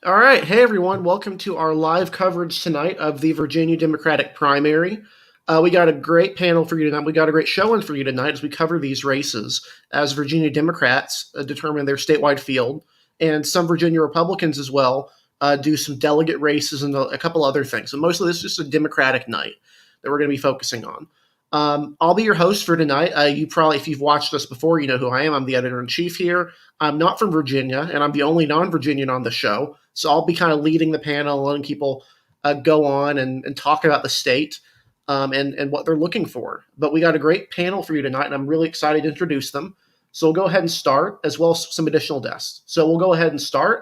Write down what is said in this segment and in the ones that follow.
All right. Hey, everyone. Welcome to our live coverage tonight of the Virginia Democratic primary. We got a great panel for you tonight. We got a great showing for you tonight as we cover these races as Virginia Democrats determine their statewide field, and some Virginia Republicans as well do some delegate races and a couple other things. So mostly this is just a Democratic night that we're going to be focusing on. I'll be your host for tonight. You probably, if you've watched us before, you know who I am. I'm the editor-in-chief here. I'm not from Virginia, and I'm the only non-Virginian on the show. So I'll be kind of leading the panel, letting people go on and talk about the state and what they're looking for. But we got a great panel for you tonight, and I'm really excited to introduce them. So we'll go ahead and start, as well as some additional guests. So we'll go ahead and start.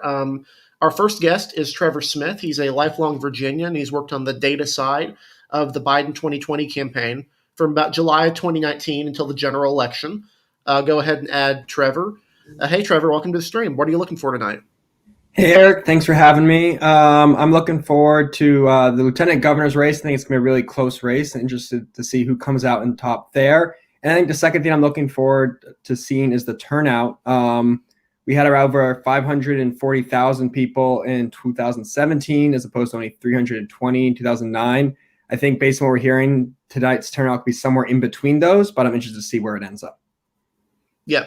Our first guest is Trevor Smith. He's a lifelong Virginian. He's worked on the data side of the Biden 2020 campaign from about July of 2019 until the general election. Go ahead and add Trevor. Hey, Trevor, welcome to the stream. What are you looking for tonight? Hey, Eric, thanks for having me. I'm looking forward to the lieutenant governor's race. I think it's going to be a really close race. Interested to see who comes out in top there. And I think the second thing I'm looking forward to seeing is the turnout. We had around over 540,000 people in 2017 as opposed to only 320 in 2009. I think based on what we're hearing, tonight's turnout could be somewhere in between those, but I'm interested to see where it ends up. Yeah.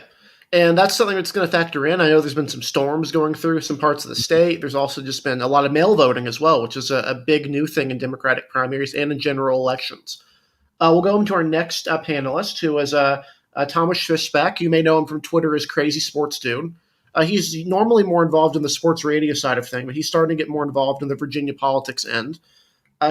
And that's something that's going to factor in. I know there's been some storms going through some parts of the state. There's also just been a lot of mail voting as well, which is a big new thing in Democratic primaries and in general elections. We'll go into our next panelist, who is Thomas Fischbach. You may know him from Twitter as Crazy Sports Dude. He's normally more involved in the sports radio side of things, but he's starting to get more involved in the Virginia politics end.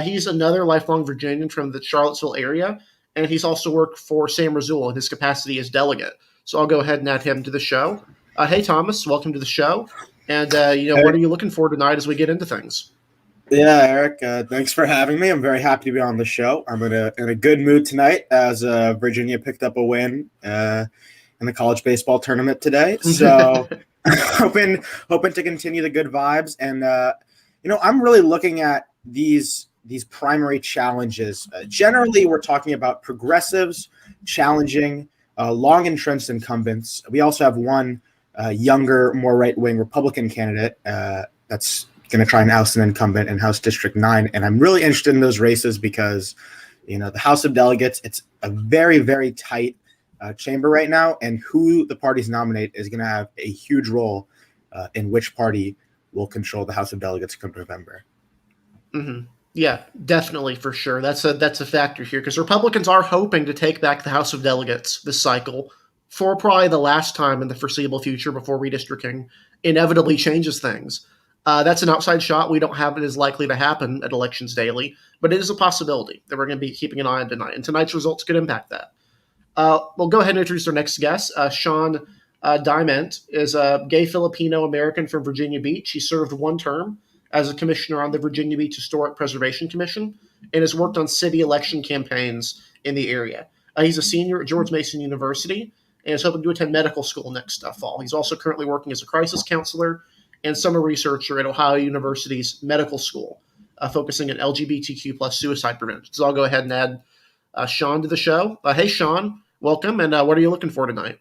He's another lifelong Virginian from the Charlottesville area, and he's also worked for Sam Razul in his capacity as delegate. So I'll go ahead and add him to the show. Hey, Thomas, welcome to the show. And, what are you looking for tonight as we get into things? Yeah, Eric, thanks for having me. I'm very happy to be on the show. I'm in a good mood tonight as Virginia picked up a win in the college baseball tournament today. So hoping to continue the good vibes. And, I'm really looking at these primary challenges. Generally, we're talking about progressives challenging long-entrenched incumbents. We also have one younger, more right-wing Republican candidate that's going to try and oust an incumbent in House District 9. And I'm really interested in those races because, the House of Delegates, it's a very, very tight chamber right now. And who the parties nominate is going to have a huge role in which party will control the House of Delegates come November. Mm-hmm. Yeah, definitely, for sure. That's a factor here because Republicans are hoping to take back the House of Delegates this cycle for probably the last time in the foreseeable future before redistricting inevitably changes things. That's an outside shot. We don't have it as likely to happen at elections daily, but it is a possibility that we're going to be keeping an eye on tonight, and tonight's results could impact that. We'll go ahead and introduce our next guest. Sean Diment is a gay Filipino-American from Virginia Beach. He served one term as a commissioner on the Virginia Beach Historic Preservation Commission and has worked on city election campaigns in the area. He's a senior at George Mason University and is hoping to attend medical school next fall. He's also currently working as a crisis counselor and summer researcher at Ohio University's medical school, focusing on LGBTQ plus suicide prevention. So I'll go ahead and add Sean to the show. Hey, Sean, welcome. And what are you looking for tonight?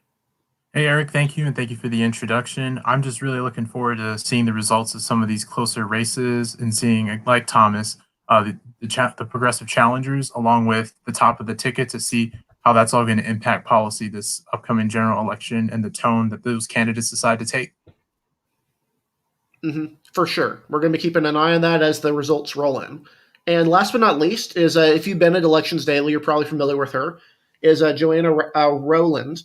Hey, Eric, thank you, and thank you for the introduction. I'm just really looking forward to seeing the results of some of these closer races and seeing, like Thomas, the progressive challengers along with the top of the ticket to see how that's all going to impact policy this upcoming general election and the tone that those candidates decide to take. Mm-hmm. For sure. We're going to be keeping an eye on that as the results roll in. And last but not least is, if you've been at Elections Daily, you're probably familiar with her, is Joanna Rowland.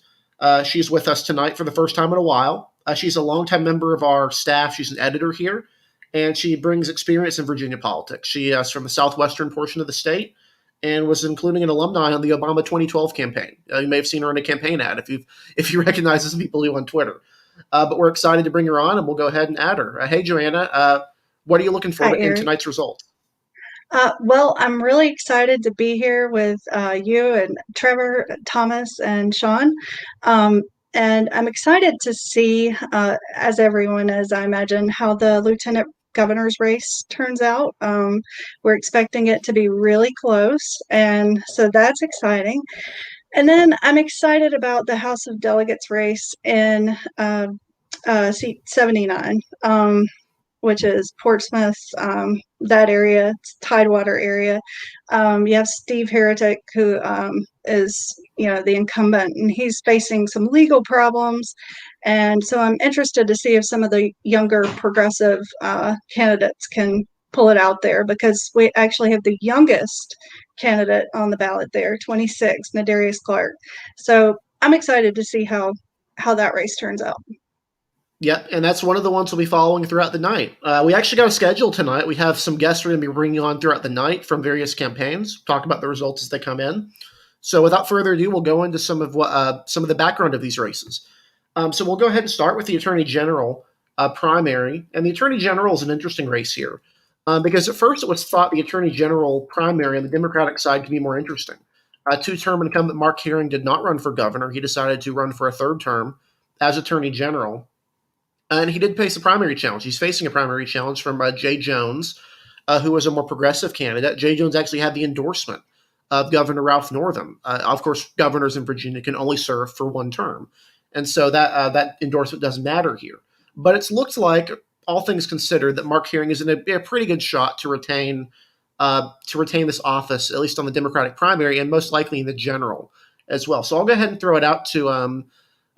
She's with us tonight for the first time in a while. She's a longtime member of our staff. She's an editor here, and she brings experience in Virginia politics. She is from the southwestern portion of the state and was including an alumni on the Obama 2012 campaign. You may have seen her in a campaign ad if you recognize some people who on Twitter. But we're excited to bring her on, and we'll go ahead and add her. Hey, Joanna, what are you looking for in tonight's results? Well, I'm really excited to be here with you and Trevor, Thomas, and Sean. And I'm excited to see, as everyone is, I imagine, how the lieutenant governor's race turns out. We're expecting it to be really close, and so that's exciting. And then I'm excited about the House of Delegates race in seat 79. which is Portsmouth, that area, Tidewater area. You have Steve Heretic, who is, the incumbent, and he's facing some legal problems. And so I'm interested to see if some of the younger progressive candidates can pull it out there, because we actually have the youngest candidate on the ballot there, 26, Nedarius Clark. So I'm excited to see how that race turns out. Yep, and that's one of the ones we'll be following throughout the night. We actually got a schedule tonight. We have some guests we're going to be bringing on throughout the night from various campaigns, talk about the results as they come in. So without further ado, we'll go into some of the background of these races. So we'll go ahead and start with the Attorney General primary. And the Attorney General is an interesting race here because at first it was thought the Attorney General primary on the Democratic side could be more interesting. Two-term incumbent Mark Herring did not run for governor. He decided to run for a third term as Attorney General. And he did face a primary challenge. He's facing a primary challenge from Jay Jones, who was a more progressive candidate. Jay Jones actually had the endorsement of Governor Ralph Northam. Of course, governors in Virginia can only serve for one term. And so that endorsement doesn't matter here. But it looks like, all things considered, that Mark Herring is in a pretty good shot to retain this office, at least on the Democratic primary, and most likely in the general as well. So I'll go ahead and throw it out to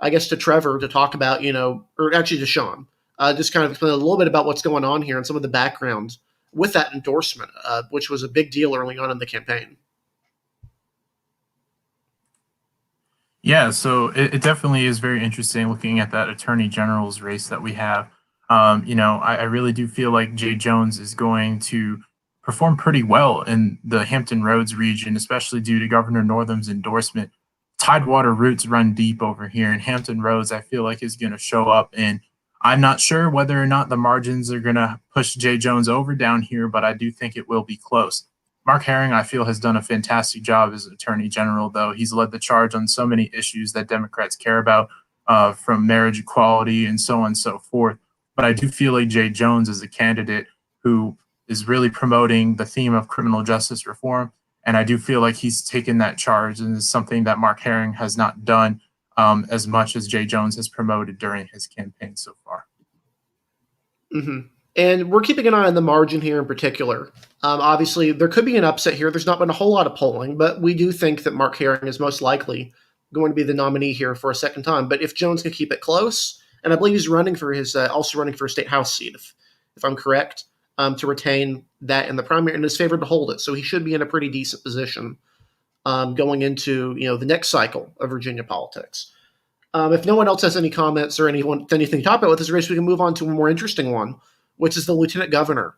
to Trevor to talk about, or actually to Sean, just kind of explain a little bit about what's going on here and some of the background with that endorsement, which was a big deal early on in the campaign. Yeah, so it definitely is very interesting looking at that Attorney General's race that we have. I really do feel like Jay Jones is going to perform pretty well in the Hampton Roads region, especially due to Governor Northam's endorsement. Tidewater roots run deep over here, and Hampton Roads, I feel like, is going to show up. And I'm not sure whether or not the margins are going to push Jay Jones over down here, but I do think it will be close. Mark Herring, I feel, has done a fantastic job as Attorney General, though. He's led the charge on so many issues that Democrats care about, from marriage equality and so on and so forth. But I do feel like Jay Jones is a candidate who is really promoting the theme of criminal justice reform. And I do feel like he's taken that charge, and it's something that Mark Herring has not done as much as Jay Jones has promoted during his campaign so far. Mm-hmm. And we're keeping an eye on the margin here in particular. Obviously, there could be an upset here. There's not been a whole lot of polling, but we do think that Mark Herring is most likely going to be the nominee here for a second time. But if Jones can keep it close, and I believe he's running for also running for a state house seat, if I'm correct, to retain that in the primary, and is favored to hold it. So he should be in a pretty decent position going into the next cycle of Virginia politics. If no one else has any comments or anything to talk about with this race, we can move on to a more interesting one, which is the lieutenant governor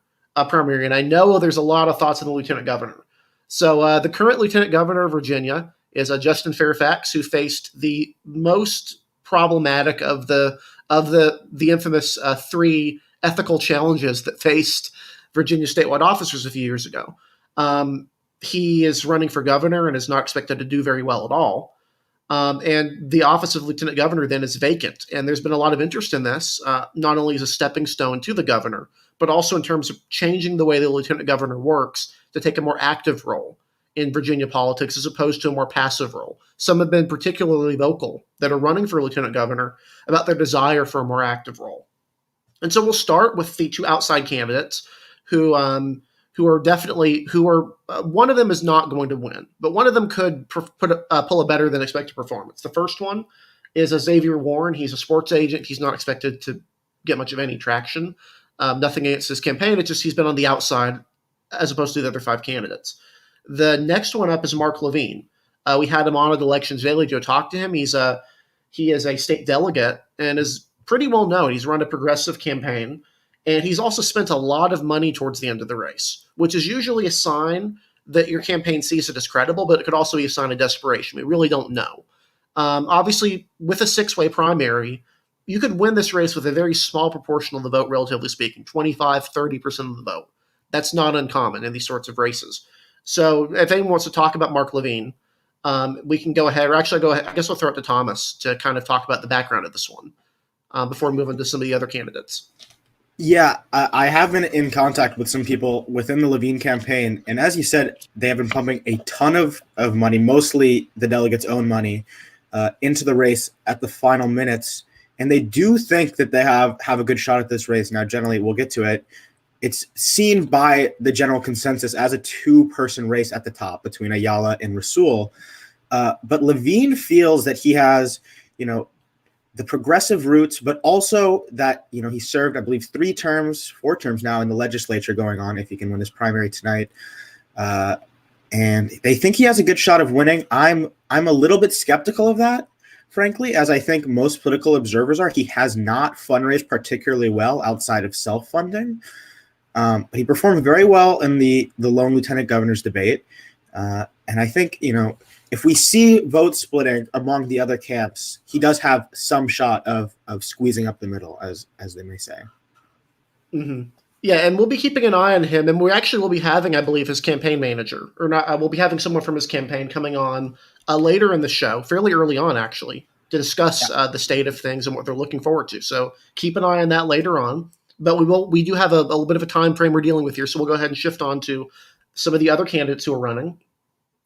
primary. And I know there's a lot of thoughts on the lieutenant governor. So the current lieutenant governor of Virginia is Justin Fairfax, who faced the most problematic of the infamous three ethical challenges that faced Virginia statewide officers a few years ago. He is running for governor and is not expected to do very well at all. And the office of lieutenant governor then is vacant. And there's been a lot of interest in this, not only as a stepping stone to the governor, but also in terms of changing the way the lieutenant governor works to take a more active role in Virginia politics as opposed to a more passive role. Some have been particularly vocal that are running for lieutenant governor about their desire for a more active role. And so we'll start with the two outside candidates who are one of them is not going to win, but one of them could pull a better than expected performance. The first one is Xavier Warren. He's a sports agent. He's not expected to get much of any traction. Nothing against his campaign. It's just he's been on the outside as opposed to the other five candidates. The next one up is Mark Levine. We had him on at Elections Daily to talk to him. He is a state delegate and is pretty well known. He's run a progressive campaign, and he's also spent a lot of money towards the end of the race, which is usually a sign that your campaign sees it as credible, but it could also be a sign of desperation. We really don't know. Obviously, with a six-way primary, you could win this race with a very small proportion of the vote, relatively speaking, 25, 30% of the vote. That's not uncommon in these sorts of races. So if anyone wants to talk about Mark Levine, we can go ahead. Or actually, go ahead. I guess we'll throw it to Thomas to kind of talk about the background of this one before moving to some of the other candidates. Yeah, I have been in contact with some people within the Levine campaign, and as you said, they have been pumping a ton of money, mostly the delegates' own money, into the race at the final minutes. and they do think that they have a good shot at this race. Now, generally, we'll get to it. It's seen by the general consensus as a two-person race at the top between Ayala and Razul. But Levine feels that he has, the progressive roots, but also that, he served, I believe, 4 terms now in the legislature going on, if he can win his primary tonight. And they think he has a good shot of winning. I'm a little bit skeptical of that, frankly, as I think most political observers are. He has not fundraised particularly well outside of self-funding. But he performed very well in the lone lieutenant governor's debate. And I think, if we see votes splitting among the other camps, he does have some shot of squeezing up the middle, as they may say. Mm-hmm. Yeah, and we'll be keeping an eye on him, and we actually will be having, I believe, his campaign manager, or not. We'll be having someone from his campaign coming on later in the show, fairly early on, actually, to discuss the state of things and what they're looking forward to. So keep an eye on that later on. But we do have a little bit of a time frame we're dealing with here, so we'll go ahead and shift on to some of the other candidates who are running.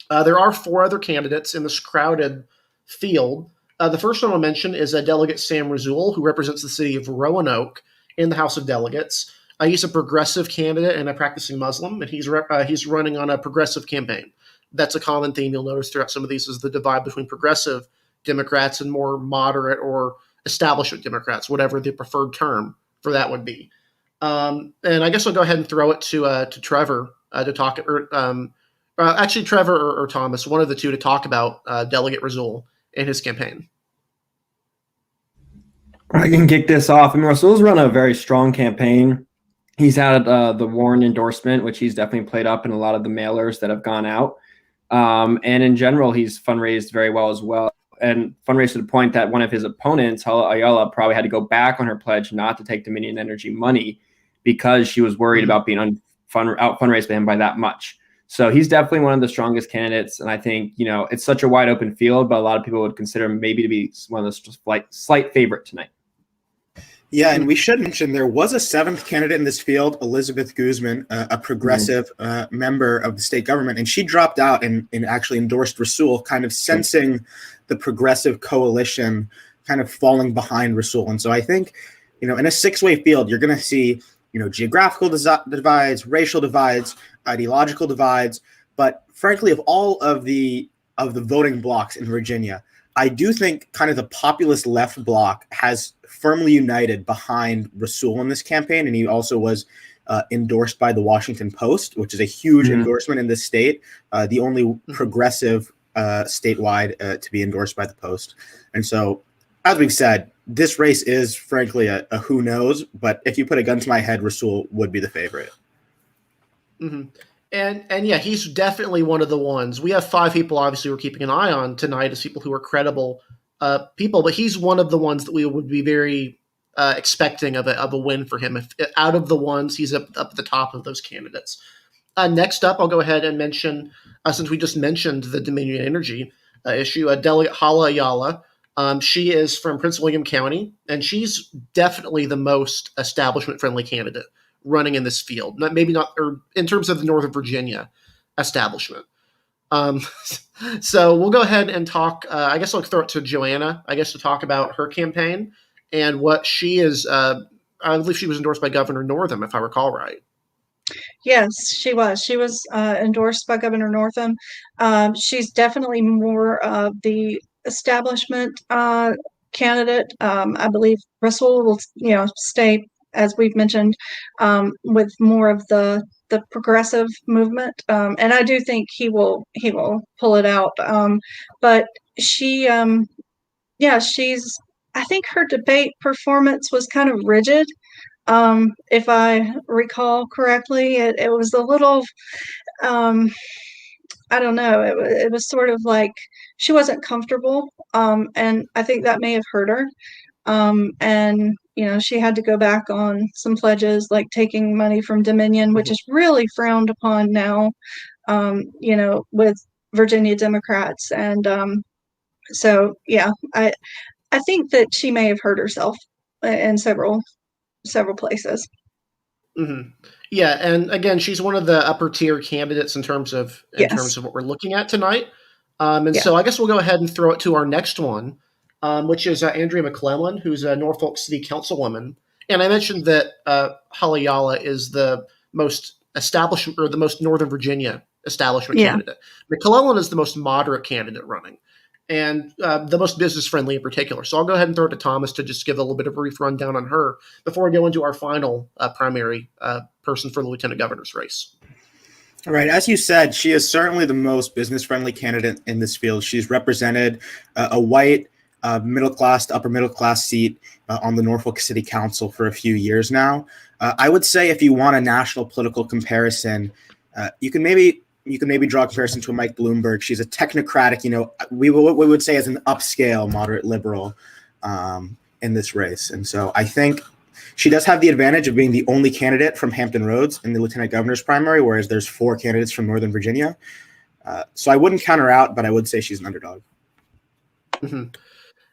There are 4 other candidates in this crowded field. The first one I'll mention is Delegate Sam Razul, who represents the city of Roanoke in the House of Delegates. He's a progressive candidate and a practicing Muslim, and he's running on a progressive campaign. That's a common theme you'll notice throughout some of these, is the divide between progressive Democrats and more moderate or establishment Democrats, whatever the preferred term for that would be. And I guess I'll go ahead and throw it to Trevor to talk, actually Trevor or Thomas, one of the two, to talk about Delegate Razul and his campaign. I can kick this off. Razul's run a very strong campaign. He's had the Warren endorsement, which he's definitely played up in a lot of the mailers that have gone out. And in general, he's fundraised very well as well. And fundraised to the point that one of his opponents, Ayala, probably had to go back on her pledge not to take Dominion Energy money because she was worried about being out fundraised by him by that much. So he's definitely one of the strongest candidates. And I think, it's such a wide open field, but a lot of people would consider him maybe to be one of the slight favorite tonight. Yeah, and we should mention there was a 7th candidate in this field, Elizabeth Guzman, a progressive member of the state government, and she dropped out and actually endorsed Razul, kind of sensing the progressive coalition kind of falling behind Razul. And so I think, in a 6-way field, you're going to see, geographical divides, racial divides, ideological divides, but frankly, of all of the voting blocks in Virginia, I do think kind of the populist left bloc has firmly united behind Razul in this campaign, and he also was endorsed by the Washington Post, which is a huge endorsement in this state, the only progressive statewide to be endorsed by the Post. And so, as we've said, this race is frankly a who knows, but if you put a gun to my head, Razul would be the favorite. Mm-hmm. And yeah, he's definitely one of the ones. We have 5 people, obviously, we're keeping an eye on tonight as people who are credible people, but he's one of the ones that we would be very expecting of a win for him. If out of the ones, he's up at the top of those candidates. Next up, I'll go ahead and mention, since we just mentioned the Dominion Energy issue, Delegate Hala Ayala. She is from Prince William County, and she's definitely the most establishment-friendly candidate running in this field. Maybe not, or in terms of the Northern Virginia establishment. So we'll go ahead and talk. I guess I'll throw it to Joanna, to talk about her campaign and what she is. I believe she was endorsed by Governor Northam, if I recall right. Yes, she was. She was endorsed by Governor Northam. She's definitely more of the establishment candidate. I believe Razul will, stay, as we've mentioned, with more of the progressive movement, and I do think he will pull it out. But she, she's. I think her debate performance was kind of rigid. If I recall correctly, it was a little. I don't know. It was sort of like she wasn't comfortable, and I think that may have hurt her. And she had to go back on some pledges, like taking money from Dominion, which is really frowned upon now, with Virginia Democrats. And so, yeah, I think that she may have hurt herself in several places. Mm-hmm. Yeah, and again, she's one of the upper tier candidates in terms of what we're looking at tonight. So I guess we'll go ahead and throw it to our next one. which is Andrea Mclemon, who's a Norfolk City Councilwoman. And I mentioned that Ayala is the most establishment or the most Northern Virginia establishment candidate. McClellan is the most moderate candidate running and the most business friendly in particular. So I'll go ahead and throw it to Thomas to just give a little bit of a brief rundown on her before we go into our final primary person for the lieutenant governor's race. All right. As you said, she is certainly the most business friendly candidate in this field. She's represented a white middle class to upper middle class seat on the Norfolk City Council for a few years now. I would say if you want a national political comparison, you can maybe draw a comparison to a Mike Bloomberg. She's a technocratic, we would say as an upscale moderate liberal in this race. And so I think she does have the advantage of being the only candidate from Hampton Roads in the lieutenant governor's primary, whereas there's 4 candidates from Northern Virginia. So I wouldn't count her out, but I would say she's an underdog. Mm-hmm.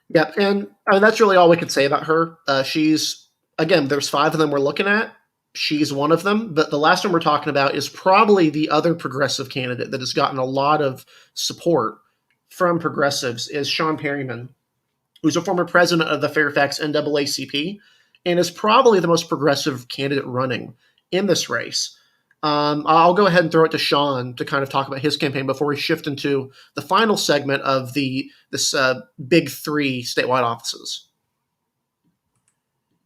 Yeah, and I mean, that's really all we could say about her. She's, again, there's 5 of them we're looking at. She's one of them, but the last one we're talking about is probably the other progressive candidate that has gotten a lot of support from progressives is Sean Perryman, who's a former president of the Fairfax NAACP and is probably the most progressive candidate running in this race. I'll go ahead and throw it to Sean to kind of talk about his campaign before we shift into the final segment of this big 3 statewide offices.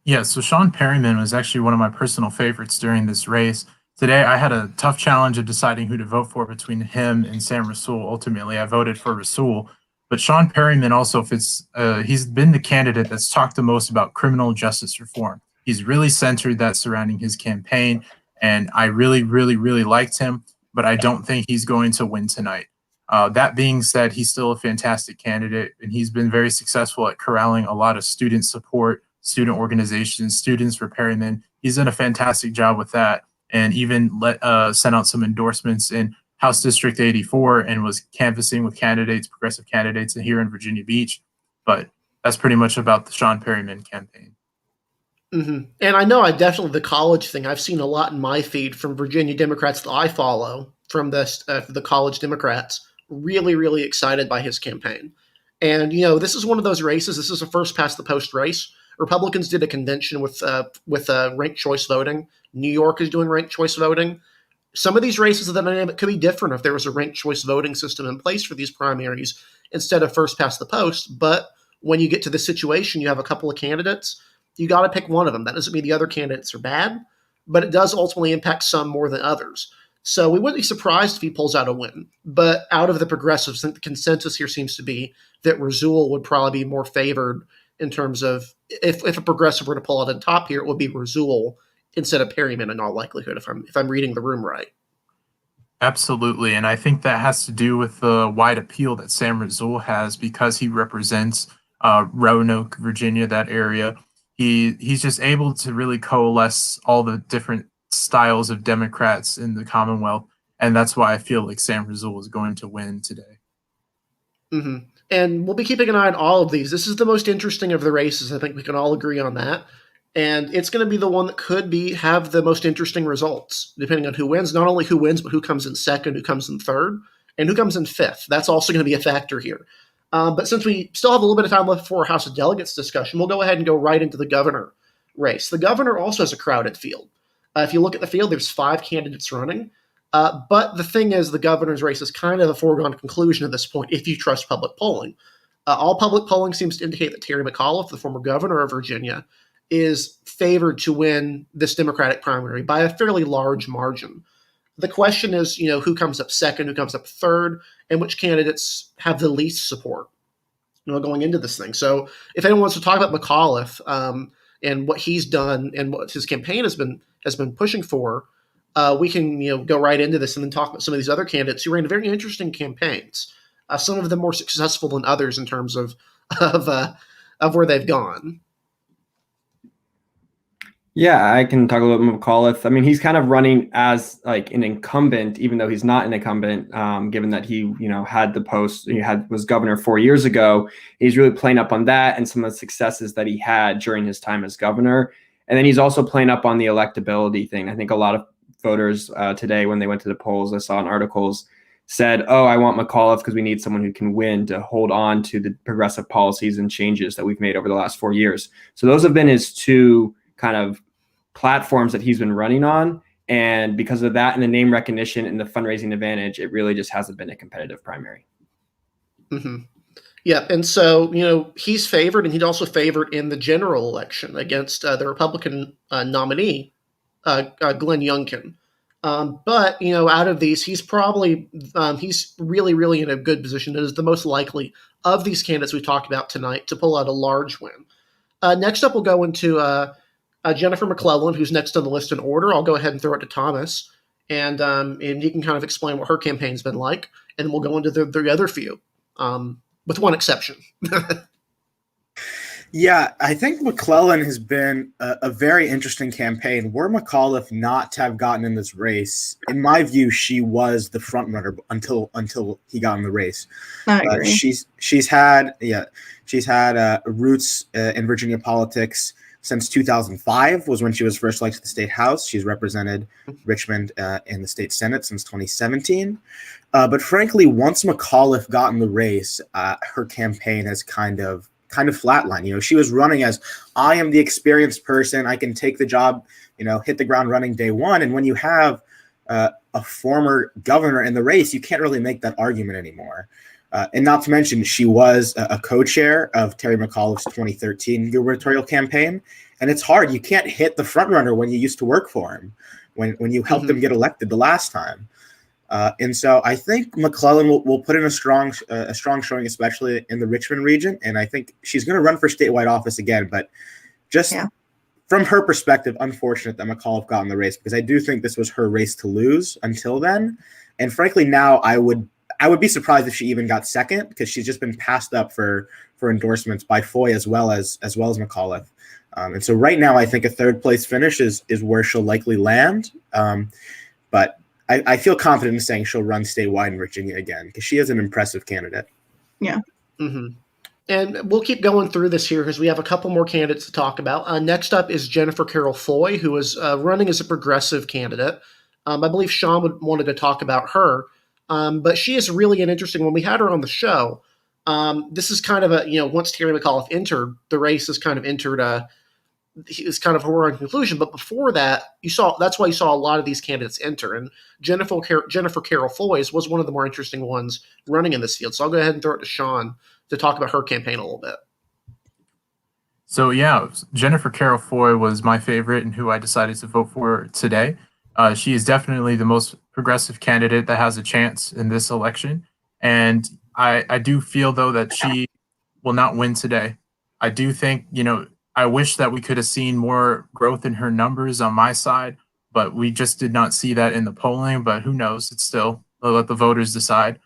Yeah, so Sean Perryman was actually one of my personal favorites during this race. Today, I had a tough challenge of deciding who to vote for between him and Sam Razul. Ultimately, I voted for Razul. But Sean Perryman also fits, he's been the candidate that's talked the most about criminal justice reform. He's really centered that surrounding his campaign, and I really, really, really liked him, but I don't think he's going to win tonight. That being said, he's still a fantastic candidate, and he's been very successful at corralling a lot of student support, student organizations, students for Perryman. He's done a fantastic job with that, and even sent out some endorsements in House District 84 and was canvassing with candidates, progressive candidates here in Virginia Beach. But that's pretty much about the Sean Perryman campaign. Mm-hmm. And I know the college thing, I've seen a lot in my feed from Virginia Democrats that I follow from the college Democrats, really, really excited by his campaign. And, this is one of those races. This is a first past the post race. Republicans did a convention with ranked choice voting. New York is doing ranked choice voting. Some of these races, the dynamic could be different if there was a ranked choice voting system in place for these primaries instead of first past the post. But when you get to the situation, you have a couple of candidates, you got to pick one of them. That doesn't mean the other candidates are bad, but it does ultimately impact some more than others. So we wouldn't be surprised if he pulls out a win. But out of the progressives, I think the consensus here seems to be that Razul would probably be more favored in terms of if a progressive were to pull out on top here, it would be Razul instead of Perryman in all likelihood, if I'm reading the room right. Absolutely, and I think that has to do with the wide appeal that Sam Razul has because he represents Roanoke, Virginia, that area. He's just able to really coalesce all the different styles of Democrats in the Commonwealth, and that's why I feel like Sam Razul is going to win today. Mm-hmm. And we'll be keeping an eye on all of these. This is the most interesting of the races. I think we can all agree on that. And it's going to be the one that could have the most interesting results, depending on who wins. Not only who wins, but who comes in second, who comes in third, and who comes in fifth. That's also going to be a factor here. But since we still have a little bit of time left for our House of Delegates discussion, we'll go ahead and go right into the governor race. The governor also has a crowded field. If you look at the field, there's 5 candidates running. But the thing is, the governor's race is kind of a foregone conclusion at this point, if you trust public polling. All public polling seems to indicate that Terry McAuliffe, the former governor of Virginia, is favored to win this Democratic primary by a fairly large margin. The question is, who comes up second, who comes up third, and which candidates have the least support, going into this thing. So if anyone wants to talk about McAuliffe and what he's done and what his campaign has been pushing for, we can go right into this and then talk about some of these other candidates who ran very interesting campaigns. Some of them more successful than others in terms of where they've gone. Yeah, I can talk a little bit about McAuliffe. I mean, he's kind of running as like an incumbent, even though he's not an incumbent, given that he, had the post, was governor 4 years ago. He's really playing up on that and some of the successes that he had during his time as governor. And then he's also playing up on the electability thing. I think a lot of voters today, when they went to the polls, I saw in articles, said, oh, I want Mcauliffe because we need someone who can win to hold on to the progressive policies and changes that we've made over the last 4 years. So those have been his two kind of platforms that he's been running on. And because of that and the name recognition and the fundraising advantage, it really just hasn't been a competitive primary. Mm-hmm. Yeah, and so, he's favored, and he'd also favored in the general election against the Republican nominee, Glenn Youngkin. But, out of these, he's probably, he's really, really in a good position and is the most likely of these candidates we talked about tonight to pull out a large win. Next up, we'll go into Jennifer Mclemon, who's next on the list in order. I'll go ahead and throw it to Thomas, and he can kind of explain what her campaign's been like, and then we'll go into the other few, with one exception. Yeah, I think McClellan has been a very interesting campaign. Were Mcauliffe not to have gotten in this race, in my view, she was the front runner until he got in the race. I agree. She's had roots in Virginia politics since 2005 was when she was first elected to the state house. She's represented Richmond in the state senate since 2017. But frankly, once Mcauliffe got in the race, her campaign has kind of flatline. She was running as, I am the experienced person. I can take the job, hit the ground running day one. And when you have a former governor in the race, you can't really make that argument anymore. And not to mention, she was a co-chair of Terry McAuliffe's 2013 gubernatorial campaign. And it's hard. You can't hit the front runner when you used to work for him, when you helped him get elected the last time. And so I think McClellan will put in a strong showing, especially in the Richmond region. And I think she's going to run for statewide office again. But just from her perspective, unfortunate that McAuliffe got in the race, because I do think this was her race to lose until then. And frankly, now I would be surprised if she even got second, because she's just been passed up for endorsements by Foy as well as McAuliffe. And so right now, I think a third place finish is where she'll likely land. But I feel confident in saying she'll run statewide in Virginia again, because she is an impressive candidate. Yeah. Mm-hmm. And we'll keep going through this here because we have a couple more candidates to talk about. Next up is Jennifer Carroll Foy, who is running as a progressive candidate. I believe Sean wanted to talk about her, but she is really an interesting one. We had her on the show. This is kind of once Terry McAuliffe entered, the race has kind of entered is kind of a foregone conclusion. But before that, that's why you saw a lot of these candidates enter. And Jennifer Carroll Foy was one of the more interesting ones running in this field. So I'll go ahead and throw it to Sean to talk about her campaign a little bit. So yeah, Jennifer Carroll Foy was my favorite and who I decided to vote for today. She is definitely the most progressive candidate that has a chance in this election. And I do feel, though, that she will not win today. I do think, I wish that we could have seen more growth in her numbers on my side, but we just did not see that in the polling. But who knows? It's still, they'll let the voters decide.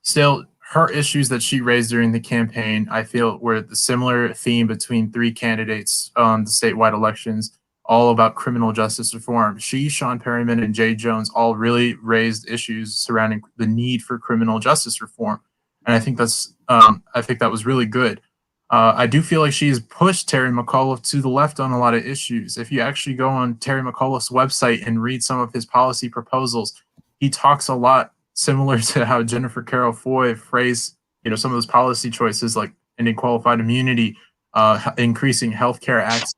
Still, her issues that she raised during the campaign, I feel, were the similar theme between three candidates on the statewide elections, all about criminal justice reform. She, Sean Perryman, and Jay Jones all really raised issues surrounding the need for criminal justice reform. And I think that was really good. I do feel like she's pushed Terry McAuliffe to the left on a lot of issues. If you actually go on Terry McAuliffe's website and read some of his policy proposals, he talks a lot similar to how Jennifer Carroll Foy phrased, some of those policy choices, like ending qualified immunity, increasing healthcare access.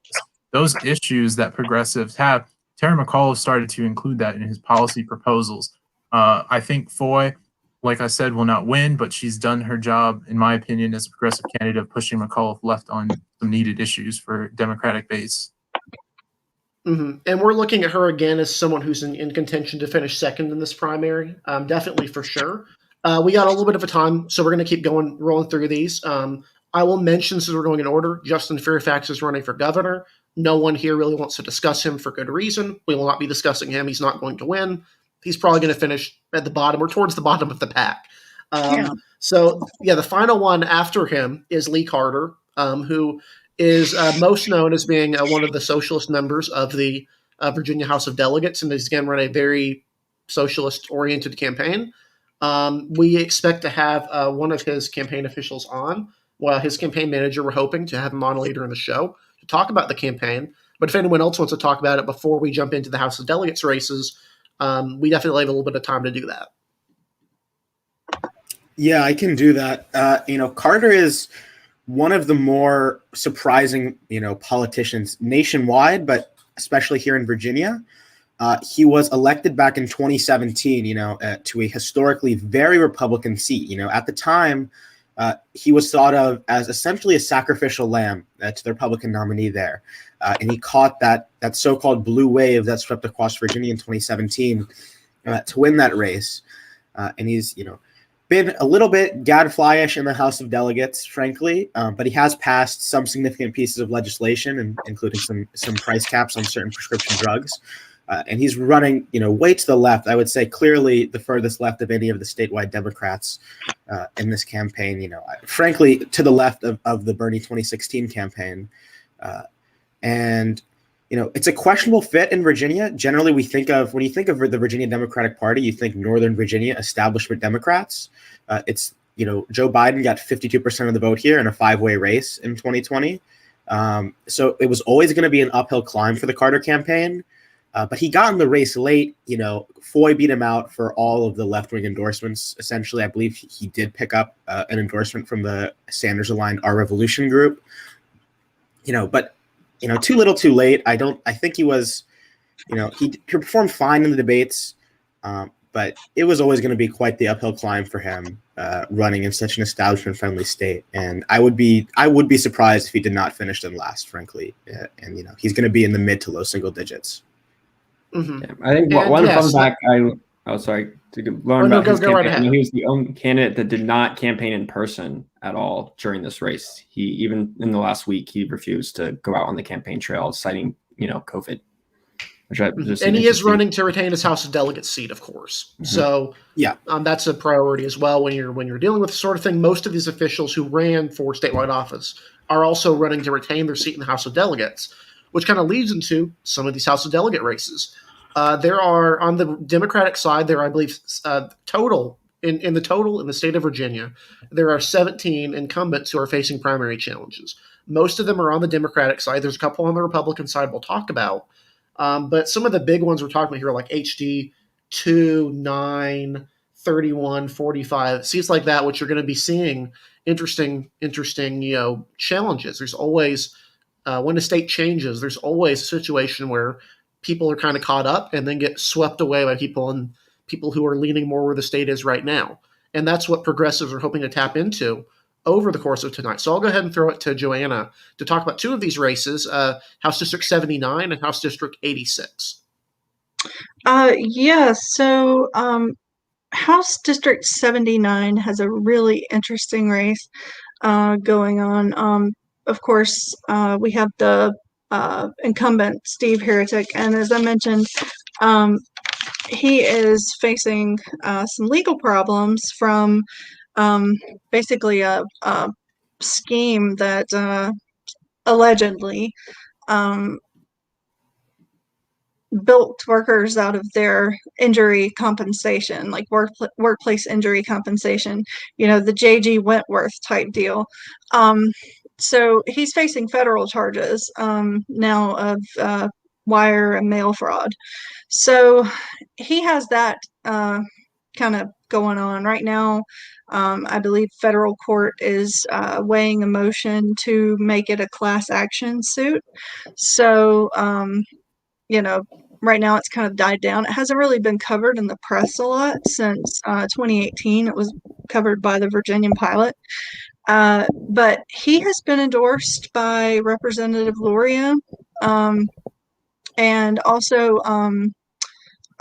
Those issues that progressives have, Terry McAuliffe started to include that in his policy proposals. I think Foy, like I said, will not win, but she's done her job, in my opinion, as a progressive candidate of pushing McAuliffe left on some needed issues for Democratic base. Mm-hmm. And we're looking at her again as someone who's in contention to finish second in this primary, definitely for sure. We got a little bit of a time, so we're going to keep rolling through these. I will mention, since we're going in order, Justin Fairfax is running for governor. No one here really wants to discuss him for good reason. We will not be discussing him. He's not going to win. He's probably going to finish at the bottom or towards the bottom of the pack. So, the final one after him is Lee Carter, who is most known as being one of the socialist members of the Virginia House of Delegates, and he's again run a very socialist-oriented campaign. We expect to have one of his campaign officials on. Well, his campaign manager, we're hoping to have him on later in the show to talk about the campaign. But if anyone else wants to talk about it before we jump into the House of Delegates races, we definitely have a little bit of time to do that. Yeah, I can do that. Carter is one of the more surprising, politicians nationwide, but especially here in Virginia. He was elected back in 2017, to a historically very Republican seat. At the time, he was thought of as essentially a sacrificial lamb to the Republican nominee there. And he caught that so-called blue wave that swept across Virginia in 2017 to win that race. And he's, been a little bit gadflyish in the House of Delegates, frankly, but he has passed some significant pieces of legislation, including some price caps on certain prescription drugs. And he's running, way to the left. I would say clearly the furthest left of any of the statewide Democrats in this campaign. Frankly, to the left of the Bernie 2016 campaign. And it's a questionable fit in Virginia. Generally, when you think of the Virginia Democratic Party, you think Northern Virginia establishment Democrats. It's Joe Biden got 52% of the vote here in a 5-way race in 2020. So it was always going to be an uphill climb for the Carter campaign. But he got in the race late. Foy beat him out for all of the left-wing endorsements. Essentially, I believe he did pick up an endorsement from the Sanders-aligned Our Revolution group. But too little, too late. I think he was, he performed fine in the debates, but it was always going to be quite the uphill climb for him running in such an establishment-friendly state. And I would be surprised if he did not finish in last, frankly. And he's going to be in the mid to low single digits. Mm-hmm. Yeah, I think one fun fact to learn about his campaign. He was the only candidate that did not campaign in person at all during this race. He even in the last week he refused to go out on the campaign trail, citing COVID. And he is running to retain his House of Delegates seat, of course. Mm-hmm. So yeah, that's a priority as well when you're dealing with the sort of thing. Most of these officials who ran for statewide office are also running to retain their seat in the House of Delegates, which kind of leads into some of these House of Delegate races. There are, on the Democratic side, there, I believe, total in the state of Virginia, there are 17 incumbents who are facing primary challenges. Most of them are on the Democratic side. There's a couple on the Republican side we'll talk about. But some of the big ones we're talking about here are like HD 2, 9, 31, 45, seats like that, which you're going to be seeing interesting, challenges. There's always, when a state changes, there's always a situation where people are kind of caught up and then get swept away by people who are leaning more where the state is right now. And that's what progressives are hoping to tap into over the course of tonight. So I'll go ahead and throw it to Joanna to talk about two of these races, House District 79 and House District 86. So House District 79 has a really interesting race going on. Of course, we have the incumbent Steve Heretic, and as I mentioned, he is facing some legal problems from basically a scheme that allegedly built workers out of their injury compensation, like workplace injury compensation, the J.G. Wentworth type deal. So he's facing federal charges now of wire and mail fraud. So he has that kind of going on right now. I believe federal court is weighing a motion to make it a class action suit. So, right now it's kind of died down. It hasn't really been covered in the press a lot since 2018. It was covered by the Virginian Pilot. But he has been endorsed by Representative Luria, and also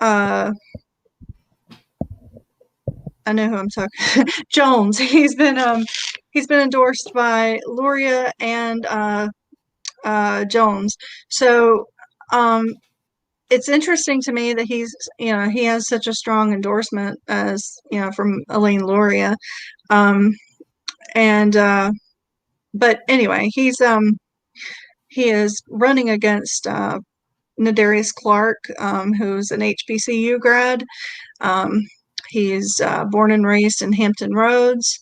I know who I'm talking. Jones. He's been endorsed by Luria and Jones. So it's interesting to me that he has such a strong endorsement as from Elaine Luria. But anyway, he is running against Nedarius Clark, who's an HBCU grad. He's born and raised in Hampton Roads.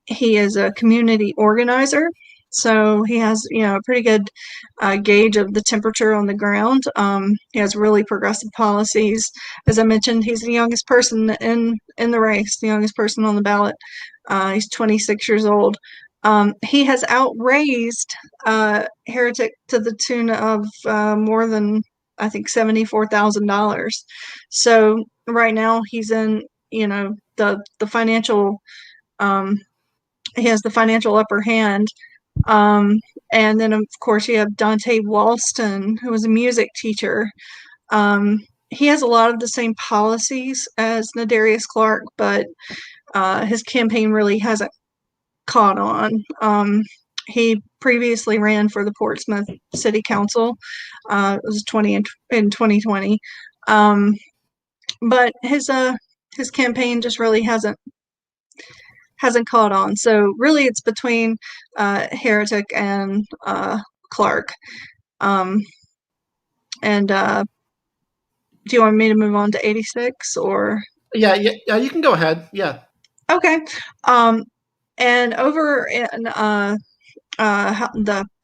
He is a community organizer. So he has, a pretty good gauge of the temperature on the ground. He has really progressive policies. As I mentioned, he's the youngest person in the race, the youngest person on the ballot. He's 26 years old. He has outraised Heretic to the tune of more than, I think, $74,000. So right now he's in, the financial. He has the financial upper hand. And then, of course, you have Dante Walston, who was a music teacher. He has a lot of the same policies as Nedarius Clark, but his campaign really hasn't caught on. He previously ran for the Portsmouth City Council. It was in 2020. But his campaign just really hasn't caught on. So really, it's between Heretic and Clark. And do you want me to move on to 86 or? Yeah, you can go ahead. Yeah. Okay. And over in the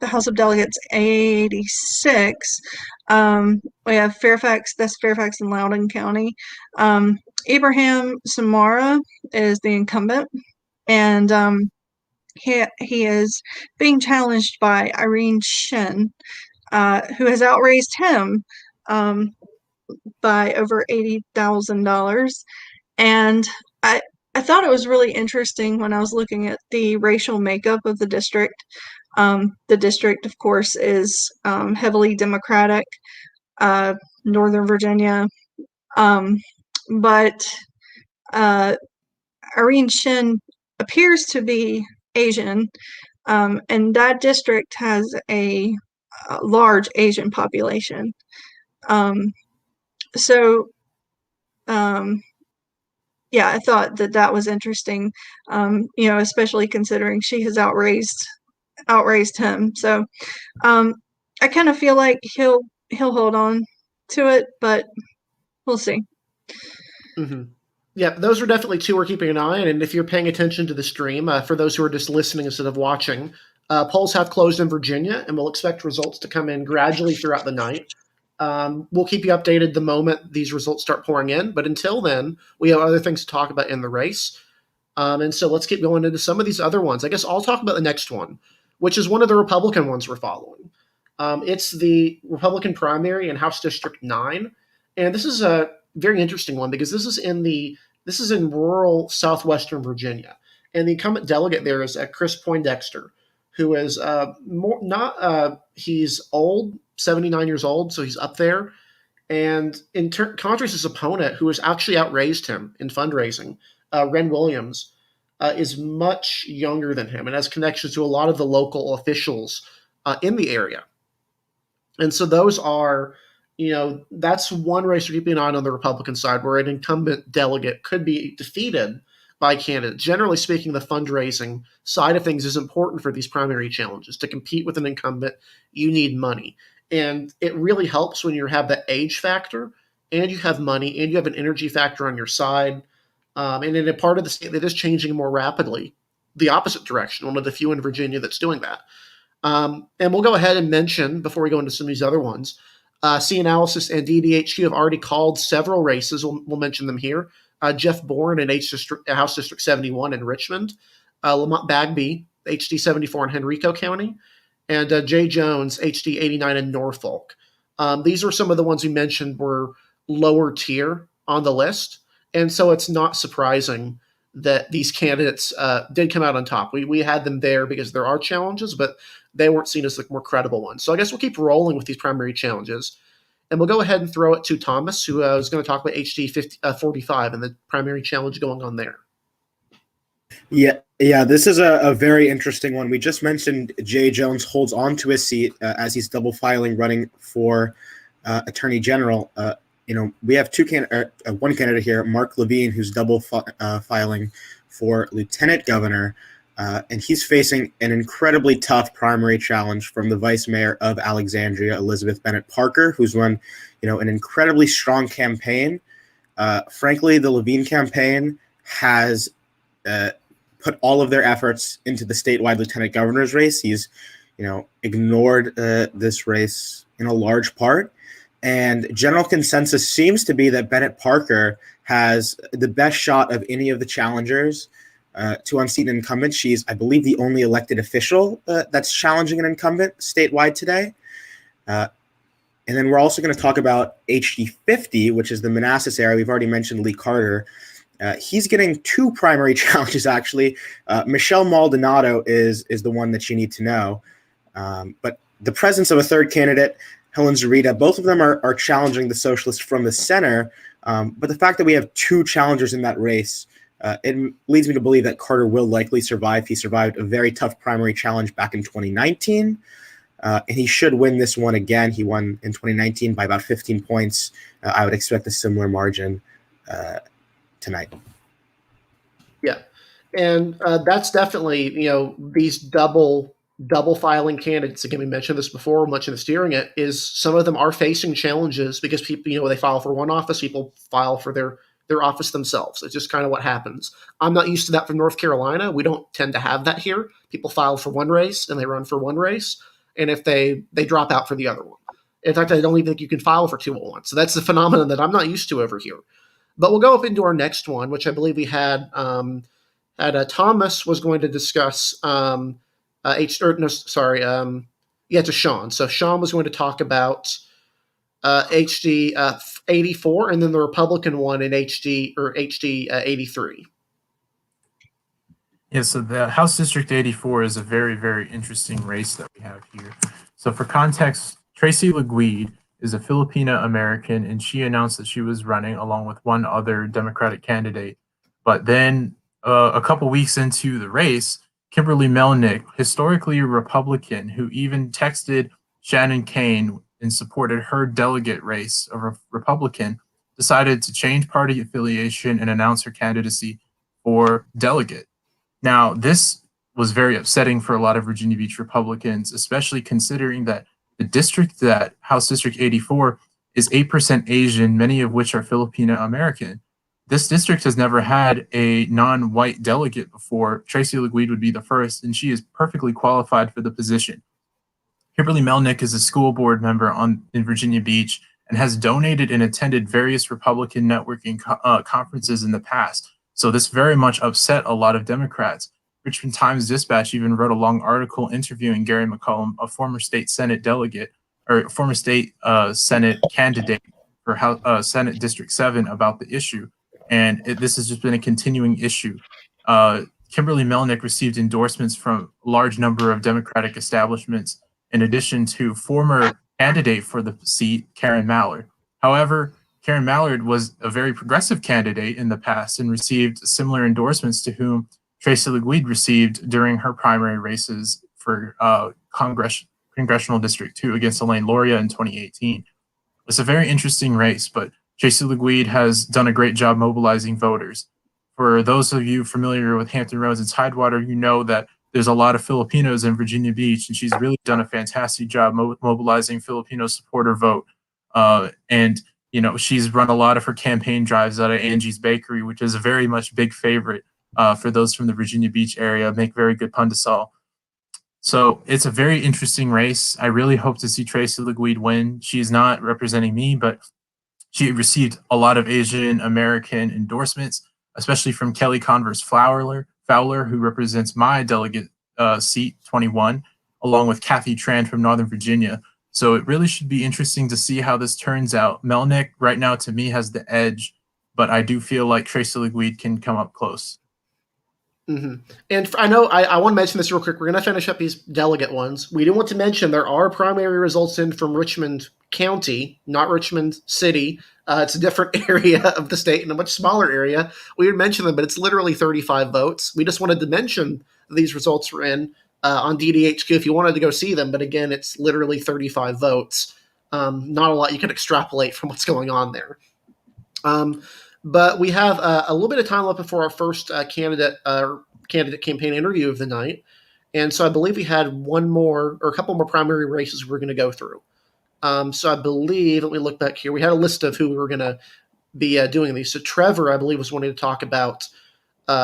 House of Delegates 86, we have Fairfax. That's Fairfax and Loudoun County. Abraham Samara is the incumbent, and he is being challenged by Irene Shin, who has outraised him by over $80,000. And I thought it was really interesting when I was looking at the racial makeup of the district. The district, of course, is heavily Democratic, Northern Virginia, but Irene Shin appears to be Asian, and that district has a large Asian population. Yeah, I thought that was interesting, especially considering she has outraised him. So I kind of feel like he'll hold on to it, but we'll see. Mm-hmm. Yeah, those are definitely two we're keeping an eye on. And if you're paying attention to the stream, for those who are just listening instead of watching, polls have closed in Virginia, and we'll expect results to come in gradually throughout the night. We'll keep you updated the moment these results start pouring in. But until then, we have other things to talk about in the race. And so let's keep going into some of these other ones. I guess I'll talk about the next one, which is one of the Republican ones we're following. It's the Republican primary in House District 9. And this is a very interesting one because this is in rural southwestern Virginia. And the incumbent delegate there is Chris Poindexter, who is he's old, 79 years old, so he's up there. And in contrast, his opponent, who has actually outraised him in fundraising, Ren Williams, is much younger than him and has connections to a lot of the local officials in the area. And so those are, that's one race you're keeping an eye on the Republican side where an incumbent delegate could be defeated by a candidate. Generally speaking, the fundraising side of things is important for these primary challenges. To compete with an incumbent, you need money. And it really helps when you have the age factor and you have money and you have an energy factor on your side. And in a part of the state that is changing more rapidly, the opposite direction, one of the few in Virginia that's doing that. And we'll go ahead and mention, before we go into some of these other ones, C-Analysis and DDHQ have already called several races. We'll mention them here. Jeff Bourne in House District 71 in Richmond, Lamont Bagby, HD 74 in Henrico County, and Jay Jones, HD 89 in Norfolk. These are some of the ones we mentioned were lower tier on the list, and so it's not surprising that these candidates did come out on top. We had them there because there are challenges, but they weren't seen as the more credible ones. So I guess we'll keep rolling with these primary challenges. And we'll go ahead and throw it to Thomas, who is going to talk about HD 45 and the primary challenge going on there. Yeah, this is a very interesting one. We just mentioned Jay Jones holds on to his seat as he's double filing running for Attorney General. We have one candidate here, Mark Levine, who's double filing for Lieutenant Governor. And he's facing an incredibly tough primary challenge from the vice mayor of Alexandria, Elizabeth Bennett Parker, who's run, an incredibly strong campaign. Frankly, the Levine campaign has put all of their efforts into the statewide lieutenant governor's race. He's, ignored this race in a large part. And general consensus seems to be that Bennett Parker has the best shot of any of the challengers to unseat an incumbent. She's, I believe, the only elected official that's challenging an incumbent statewide today. And then we're also going to talk about HD 50, which is the Manassas area. We've already mentioned Lee Carter. He's getting two primary challenges, actually. Michelle Maldonado is the one that you need to know. But the presence of a third candidate, Helen Zarita, both of them are challenging the socialists from the center. But the fact that we have two challengers in that race, it leads me to believe that Carter will likely survive. He survived a very tough primary challenge back in 2019. And he should win this one again. He won in 2019 by about 15 points. I would expect a similar margin tonight. Yeah. And that's definitely, these double filing candidates, again, we mentioned this before, much of the steering it, is some of them are facing challenges because people, they file for one office, people file for their office themselves. It's just kind of what happens. I'm not used to that from North Carolina. We don't tend to have that here. People file for one race and they run for one race. And if they drop out for the other one. In fact, I don't even think you can file for two at once. So that's the phenomenon that I'm not used to over here. But we'll go up into our next one, which I believe we had Thomas was going to discuss to Sean. So Sean was going to talk about HD 84 and then the Republican one in HD 83. Yeah, so the House District 84 is a very, very interesting race that we have here. So for context, Tracy LaGuide is a Filipina-American, and she announced that she was running along with one other Democratic candidate. But then a couple weeks into the race, Kimberly Melnick, historically a Republican, who even texted Shannon Kane and supported her delegate race, a Republican, decided to change party affiliation and announce her candidacy for delegate. Now, this was very upsetting for a lot of Virginia Beach Republicans, especially considering that the district, that House District 84, is 8% Asian, many of which are Filipino American. This district has never had a non-white delegate before. Tracy LaGuide would be the first, and she is perfectly qualified for the position. Kimberly Melnick is a school board member in Virginia Beach and has donated and attended various Republican networking conferences in the past. So this very much upset a lot of Democrats. Richmond Times-Dispatch even wrote a long article interviewing Gary McCollum, a former state Senate delegate, or former state Senate candidate for Senate District 7 about the issue. And this has just been a continuing issue. Kimberly Melnick received endorsements from a large number of Democratic establishments, in addition to former candidate for the seat, Karen Mallard. However, Karen Mallard was a very progressive candidate in the past and received similar endorsements to whom Tracy LaGuide received during her primary races for Congressional District 2 against Elaine Loria in 2018. It's a very interesting race, but Tracy LaGuide has done a great job mobilizing voters. For those of you familiar with Hampton Roads and Tidewater, you know that there's a lot of Filipinos in Virginia Beach, and she's really done a fantastic job mobilizing Filipino supporter vote. And she's run a lot of her campaign drives out of Angie's Bakery, which is a very much big favorite for those from the Virginia Beach area, make very good pandesal. So it's a very interesting race. I really hope to see Tracy LaGuide win. She's not representing me, but she received a lot of Asian American endorsements, especially from Kelly Converse Fowler, who represents my delegate seat 21, along with Kathy Tran from Northern Virginia. So it really should be interesting to see how this turns out. Melnick right now to me has the edge, but I do feel like Tracy LaGuide can come up close. Mm-hmm. And I know I want to mention this real quick. We're going to finish up these delegate ones. We do want to mention there are primary results in from Richmond County, not Richmond City. It's a different area of the state and a much smaller area. We would mention them, but it's literally 35 votes. We just wanted to mention these results were in on DDHQ if you wanted to go see them. But again, it's literally 35 votes. Not a lot you can extrapolate from what's going on there. But we have a little bit of time left before our first candidate campaign interview of the night. And so I believe we had a couple more primary races we're going to go through. So I believe, let me look back here, we had a list of who we were going to be doing these. So Trevor, I believe, was wanting to talk about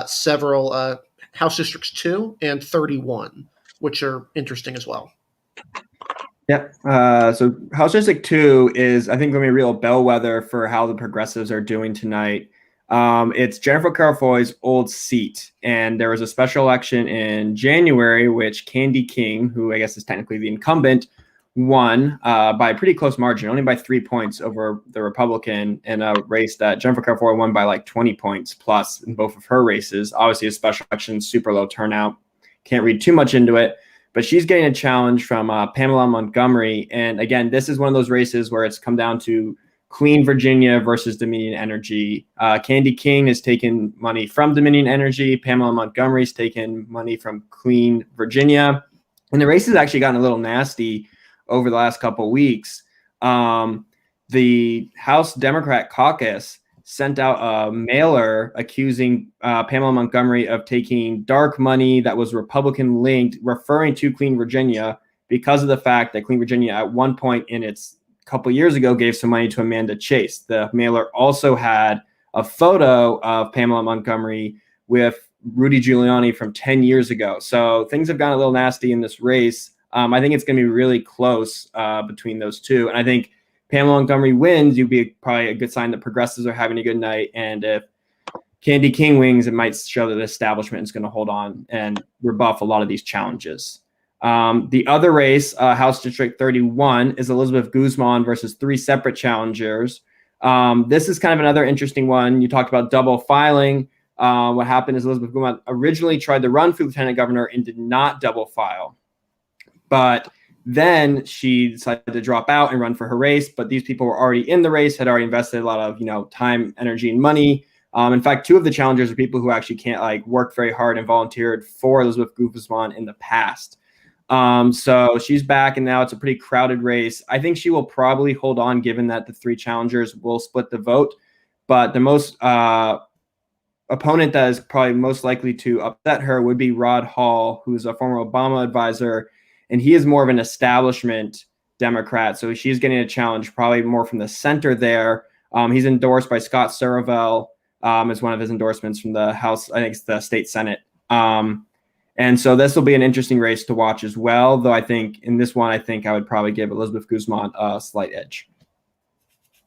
several House Districts 2 and 31, which are interesting as well. Yeah. So House District 2 is, I think, going to be a real bellwether for how the progressives are doing tonight. It's Jennifer Carroll Foy's old seat, and there was a special election in January, which Candy King, who I guess is technically the incumbent, won by a pretty close margin, only by 3 points over the Republican, in a race that Jennifer Carroll Foy won by like 20 points plus in both of her races. Obviously, a special election, super low turnout. Can't read too much into it. But she's getting a challenge from Pamela Montgomery. And again, this is one of those races where it's come down to Clean Virginia versus Dominion Energy. Candy King has taken money from Dominion Energy. Pamela Montgomery's taken money from Clean Virginia. And the race has actually gotten a little nasty over the last couple of weeks. The House Democrat caucus sent out a mailer accusing Pamela Montgomery of taking dark money that was Republican linked, referring to Clean Virginia, because of the fact that Clean Virginia at one point in its couple years ago gave some money to Amanda Chase. The mailer also had a photo of Pamela Montgomery with Rudy Giuliani from 10 years ago. So things have gotten a little nasty in this race. I think it's going to be really close between those two. And I think Pamela Montgomery wins, you'd be probably a good sign that progressives are having a good night. And if Candy King wins, it might show that the establishment is going to hold on and rebuff a lot of these challenges. The other race, House District 31, is Elizabeth Guzman versus 3 separate challengers. This is kind of another interesting one. You talked about double filing. What happened is Elizabeth Guzman originally tried to run for lieutenant governor and did not double file. But then she decided to drop out and run for her race, but these people were already in the race, had already invested a lot of, time, energy, and money. In fact, 2 of the challengers are people who actually can't work very hard and volunteered for Elizabeth Guzman in the past. So she's back, and now it's a pretty crowded race. I think she will probably hold on, given that the 3 challengers will split the vote. But the most opponent that is probably most likely to upset her would be Rod Hall, who's a former Obama advisor. And he is more of an establishment Democrat. So she's getting a challenge probably more from the center there. He's endorsed by Scott Suravel as one of his endorsements from the House, I think it's the state Senate. And so this will be an interesting race to watch as well. Though I think in this one, I would probably give Elizabeth Guzman a slight edge.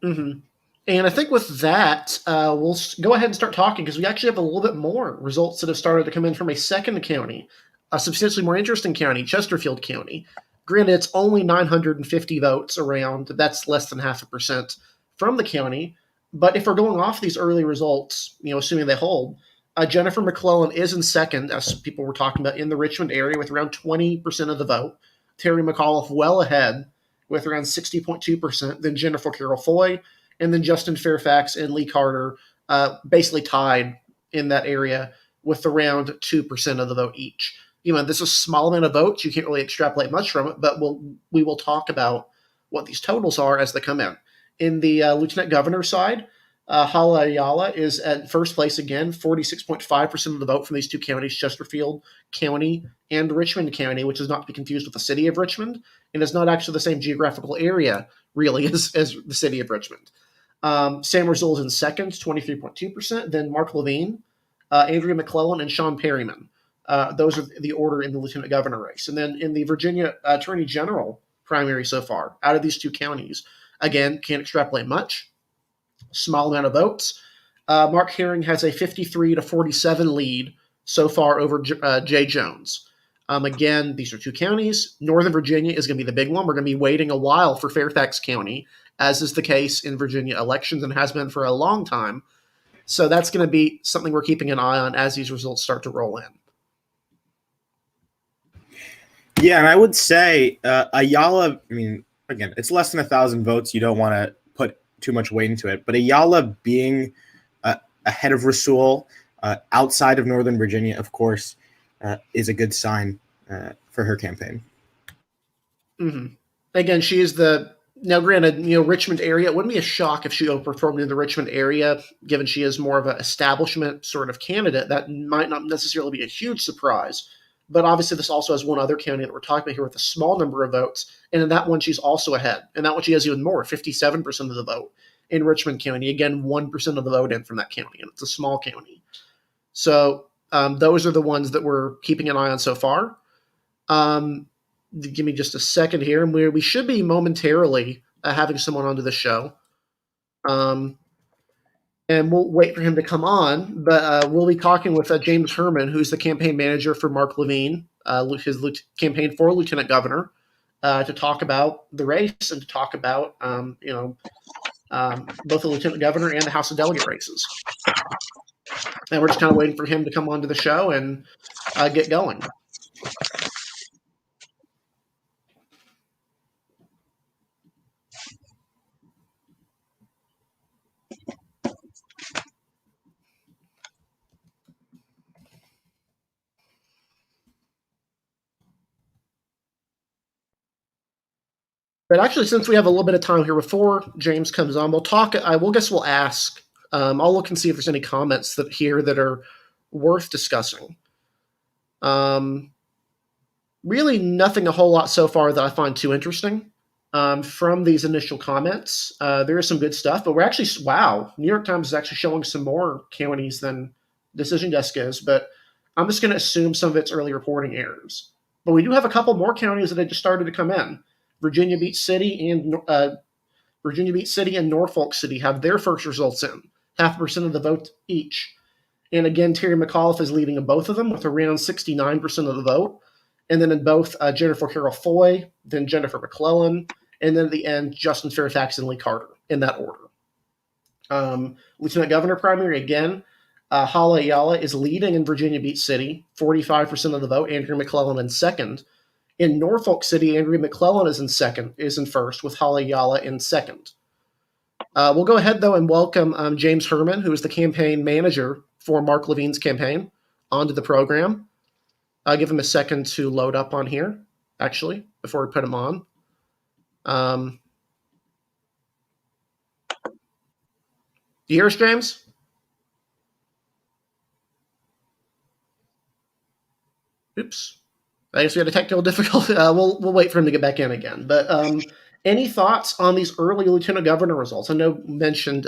Mm-hmm. And I think with that, we'll go ahead and start talking, because we actually have a little bit more results that have started to come in from a second county, a substantially more interesting county, Chesterfield County. Granted, it's only 950 votes around. That's less than 0.5% from the county. But if we're going off these early results, assuming they hold, Jennifer McClellan is in second, as people were talking about, in the Richmond area with around 20% of the vote. Terry McAuliffe well ahead with around 60.2%. Then Jennifer Carroll Foy, and then Justin Fairfax and Lee Carter basically tied in that area with around 2% of the vote each. This is a small amount of votes. You can't really extrapolate much from it, but we will talk about what these totals are as they come in. In the lieutenant governor side, Hala Ayala is at first place again, 46.5% of the vote from these 2 counties, Chesterfield County and Richmond County, which is not to be confused with the city of Richmond, and is not actually the same geographical area, really, as the city of Richmond. Sam Razul is in second, 23.2%. Then Mark Levine, Andrea Mclemon, and Sean Perryman. Those are the order in the lieutenant governor race. And then in the Virginia attorney general primary so far, out of these 2 counties, again, can't extrapolate much. Small amount of votes. Mark Herring has a 53-47 lead so far over Jay Jones. Again, these are 2 counties. Northern Virginia is going to be the big one. We're going to be waiting a while for Fairfax County, as is the case in Virginia elections and has been for a long time. So that's going to be something we're keeping an eye on as these results start to roll in. Yeah, and I would say Ayala, again, it's less than 1,000 votes. You don't want to put too much weight into it. But Ayala being ahead of Razul, outside of Northern Virginia, of course, is a good sign for her campaign. Mm-hmm. Again, she is now granted, Richmond area, it wouldn't be a shock if she overperformed in the Richmond area, given she is more of an establishment sort of candidate. That might not necessarily be a huge surprise. But obviously this also has one other county that we're talking about here with a small number of votes. And in that one, she's also ahead. And that one, she has even more, 57% of the vote in Richmond County. Again, 1% of the vote in from that county. And it's a small county. So those are the ones that we're keeping an eye on so far. Give me just a second here, and we should be momentarily having someone onto the show. And we'll wait for him to come on, but we'll be talking with James Herman, who's the campaign manager for Mark Levine, his campaign for lieutenant governor, to talk about the race and to talk about, both the lieutenant governor and the House of Delegate races. And we're just kind of waiting for him to come onto the show and get going. But actually, since we have a little bit of time here before James comes on, we'll talk. We'll ask. I'll look and see if there's any comments that are worth discussing. Really, nothing a whole lot so far that I find too interesting from these initial comments. There is some good stuff, but we're actually New York Times is actually showing some more counties than Decision Desk is. But I'm just going to assume some of its early reporting errors. But we do have a couple more counties that have just started to come in. Virginia Beach City and Norfolk City have their first results in, 0.5% of the vote each. And again, Terry Mcauliffe is leading in both of them with around 69% of the vote. And then in both Jennifer Carroll Foy, then Jennifer McClellan, and then at the end, Justin Fairfax and Lee Carter in that order. Lieutenant Governor primary, again, Hala Ayala is leading in Virginia Beach City, 45% of the vote, Andrea Mclemon in second. In Norfolk City, Andrea Mclemon is in first, with Hala Ayala in second. We'll go ahead, though, and welcome James Herman, who is the campaign manager for Mark Levine's campaign, onto the program. I'll give him a second to load up on here, actually, before we put him on. Do you hear us, James? Oops. I guess we had a technical difficulty. We'll wait for him to get back in again. But any thoughts on these early lieutenant governor results? I know you mentioned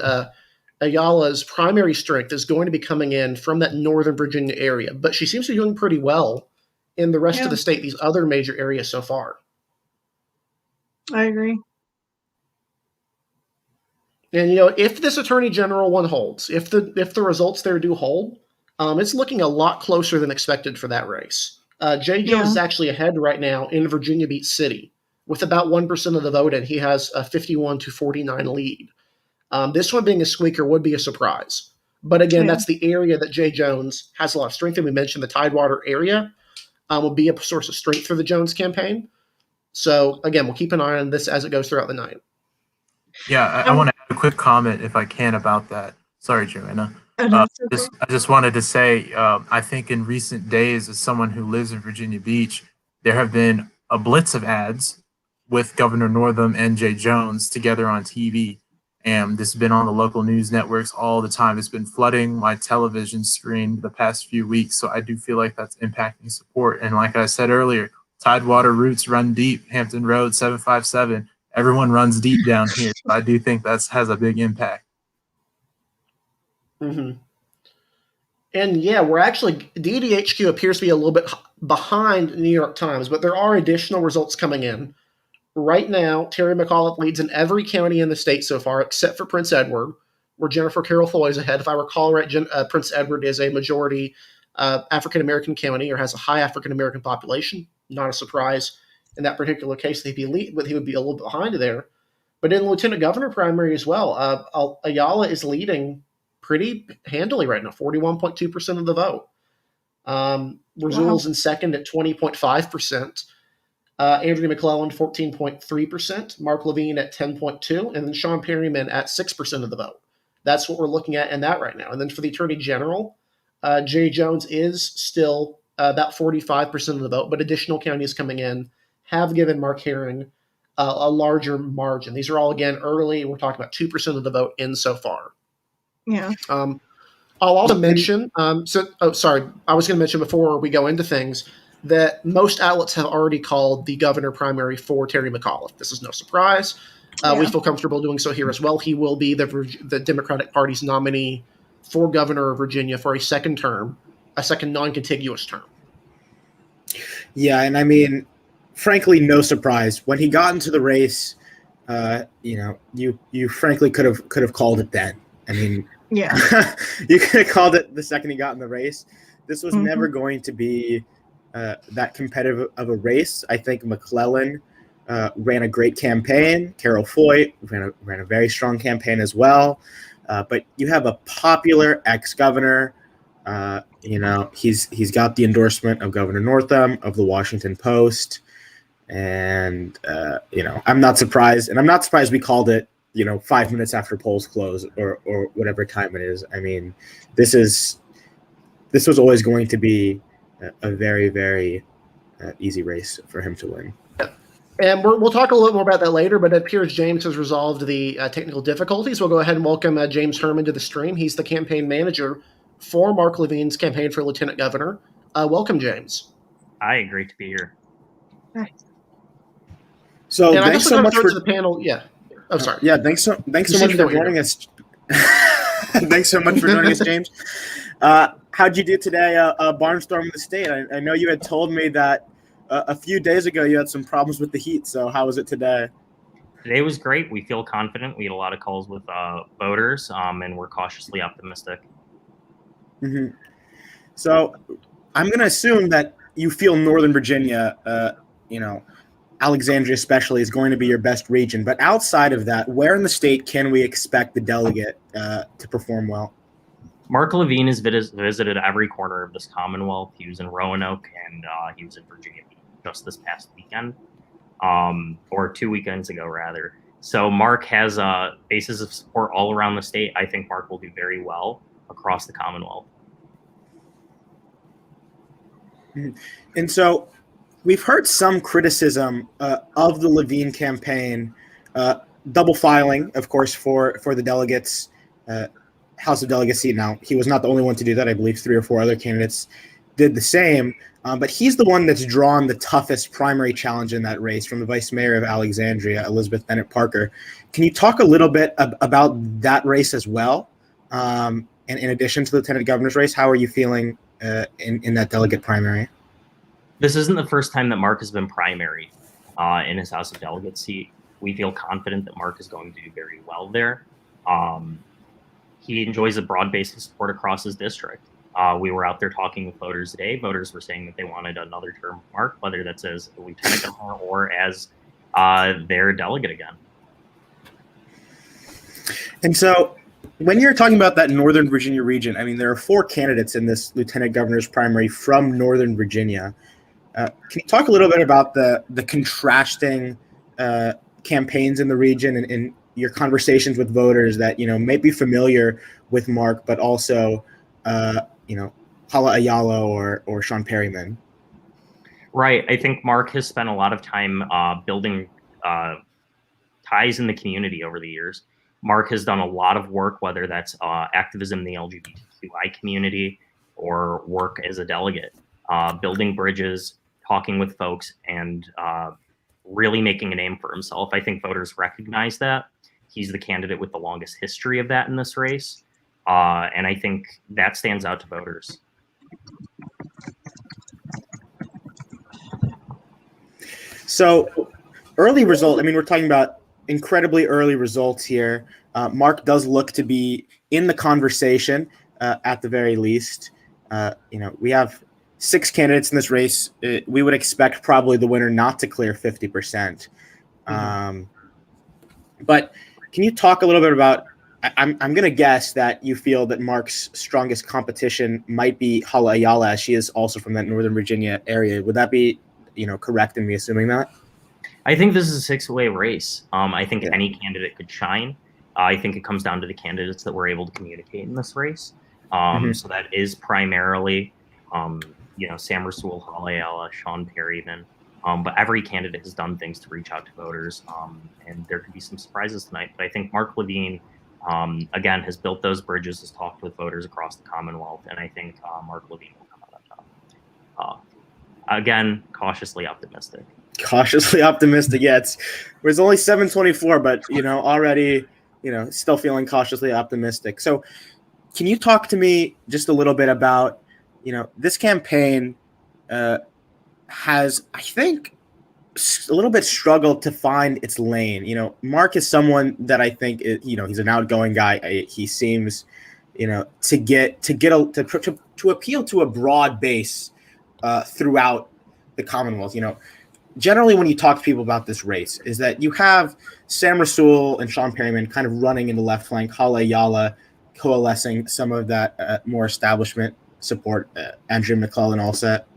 Ayala's primary strength is going to be coming in from that Northern Virginia area, but she seems to be doing pretty well in the rest of the state, these other major areas so far. I agree. And, if this attorney general one holds, if the results there do hold, it's looking a lot closer than expected for that race. Jay Jones is actually ahead right now in Virginia Beach City with about 1% of the vote, and he has a 51-49 lead. This one being a squeaker would be a surprise. But again, that's the area that Jay Jones has a lot of strength in. We mentioned the Tidewater area will be a source of strength for the Jones campaign. So again, we'll keep an eye on this as it goes throughout the night. Yeah, I want to add a quick comment, if I can, about that. Sorry, Joanna. I just wanted to say, I think in recent days, as someone who lives in Virginia Beach, there have been a blitz of ads with Governor Northam and Jay Jones together on TV. And this has been on the local news networks all the time. It's been flooding my television screen the past few weeks. So I do feel like that's impacting support. And like I said earlier, Tidewater routes run deep, Hampton Road, 757. Everyone runs deep down here. So I do think that has a big impact. Mm-hmm. And we're actually, DDHQ appears to be a little bit behind New York Times, but there are additional results coming in. Right now, Terry Mcauliffe leads in every county in the state so far, except for Prince Edward, where Jennifer Carroll Foy is ahead. If I recall right, Prince Edward is a majority African-American county or has a high African-American population. Not a surprise in that particular case that he would be a little bit behind there. But in the lieutenant governor primary as well, Ayala is leading pretty handily right now, 41.2% of the vote. Razul's in second at 20.5%. Andrea Mclemon, 14.3%. Mark Levine at 10.2%. And then Sean Perryman at 6% of the vote. That's what we're looking at in that right now. And then for the attorney general, Jay Jones is still about 45% of the vote, but additional counties coming in have given Mark Herring a larger margin. These are all, again, early. We're talking about 2% of the vote in so far. Yeah. I'll also mention, I was going to mention before we go into things that most outlets have already called the governor primary for Terry Mcauliffe. This is no surprise. We feel comfortable doing so here as well. He will be the Democratic Party's nominee for governor of Virginia for a second term a second non-contiguous term. Yeah, and I mean, frankly, no surprise when he got into the race. You frankly could have called it then. I mean, Yeah. you could have called it the second he got in the race. This was never going to be that competitive of a race. I think McClellan ran a great campaign. Carroll Floyd ran a very strong campaign as well. But you have a popular ex-governor. He's got the endorsement of Governor Northam, of the Washington Post. And, I'm not surprised. And I'm not surprised we called it, 5 minutes after polls close or whatever time it is. I mean, this was always going to be a very, very easy race for him to win. And we'll talk a little more about that later, but it appears James has resolved the technical difficulties. We'll go ahead and welcome James Herman to the stream. He's the campaign manager for Mark Levine's campaign for lieutenant governor. Welcome, James. Hi, great to be here. Hi. So and thanks so much for the panel. Yeah. Oh, sorry. Yeah. Thanks so much for joining us. Thanks so much for joining us, James. How'd you do today? Barnstorming the state. I know you had told me that a few days ago you had some problems with the heat. So how was it today? Today was great. We feel confident. We had a lot of calls with voters, and we're cautiously optimistic. Mm-hmm. So I'm going to assume that you feel Northern Virginia, Alexandria especially, is going to be your best region. But outside of that, where in the state can we expect the delegate to perform well? Mark Levine has visited every corner of this Commonwealth. He was in Roanoke, and he was in Virginia Beach just this past weekend, or 2 weekends ago, rather. So Mark has bases of support all around the state. I think Mark will do very well across the Commonwealth. And so we've heard some criticism of the Levine campaign, double filing, of course, for the delegates, House of Delegates seat. Now, he was not the only one to do that. I believe 3 or 4 other candidates did the same. But he's the one that's drawn the toughest primary challenge in that race from the vice mayor of Alexandria, Elizabeth Bennett Parker. Can you talk a little bit about that race as well? And in addition to the lieutenant governor's race, how are you feeling in that delegate primary? This isn't the first time that Mark has been primary in his House of Delegates seat. We feel confident that Mark is going to do very well there. He enjoys a broad base of support across his district. We were out there talking with voters today. Voters were saying that they wanted another term of Mark, whether that's as a lieutenant governor or as their delegate again. And so when you're talking about that Northern Virginia region, I mean, there are 4 candidates in this lieutenant governor's primary from Northern Virginia. Can you talk a little bit about the contrasting campaigns in the region and your conversations with voters that, may be familiar with Mark, but also, Hala Ayala or Sean Perryman? Right. I think Mark has spent a lot of time building ties in the community over the years. Mark has done a lot of work, whether that's activism in the LGBTQI community or work as a delegate, building bridges, talking with folks, and really making a name for himself. I think voters recognize that. He's the candidate with the longest history of that in this race. And I think that stands out to voters. So early result, I mean, we're talking about incredibly early results here. Mark does look to be in the conversation at the very least. We have 6 candidates in this race. We would expect probably the winner not to clear 50%. But can you talk a little bit about, I'm going to guess that you feel that Mark's strongest competition might be Hala Ayala, as she is also from that Northern Virginia area. Would that be, correct in me assuming that? I think this is a 6-way race. I think any candidate could shine. I think it comes down to the candidates that we're able to communicate in this race. So that is primarily, Sam Razul, Hala Ayala, Sean Perryman. But every candidate has done things to reach out to voters, and there could be some surprises tonight. But I think Mark Levine, again, has built those bridges, has talked with voters across the Commonwealth, and I think Mark Levine will come out on top. Again, cautiously optimistic. Cautiously optimistic. Yeah, it was only 7:24, but already, still feeling cautiously optimistic. So, can you talk to me just a little bit about this campaign has, I think, a little bit struggled to find its lane. Mark is someone that I think he's an outgoing guy. He seems, to appeal to a broad base throughout the Commonwealth. Generally, when you talk to people about this race, is that you have Sam Razul and Sean Perryman kind of running in the left flank, Ayala coalescing some of that more establishment support, Andrea Mclemon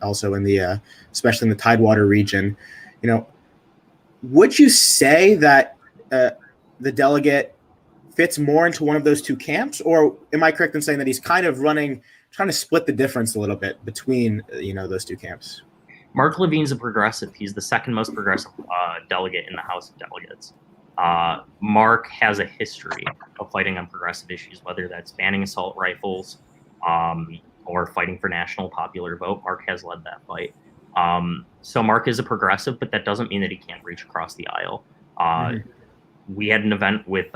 also in the especially in the Tidewater region. Would you say that the delegate fits more into one of those two camps, or am I correct in saying that he's kind of trying to split the difference a little bit between those two camps? Mark Levine's a progressive. He's the second most progressive delegate in the House of Delegates. Mark has a history of fighting on progressive issues, whether that's banning assault rifles or fighting for national popular vote. Mark has led that fight. So Mark is a progressive, but that doesn't mean that he can't reach across the aisle. We had an event with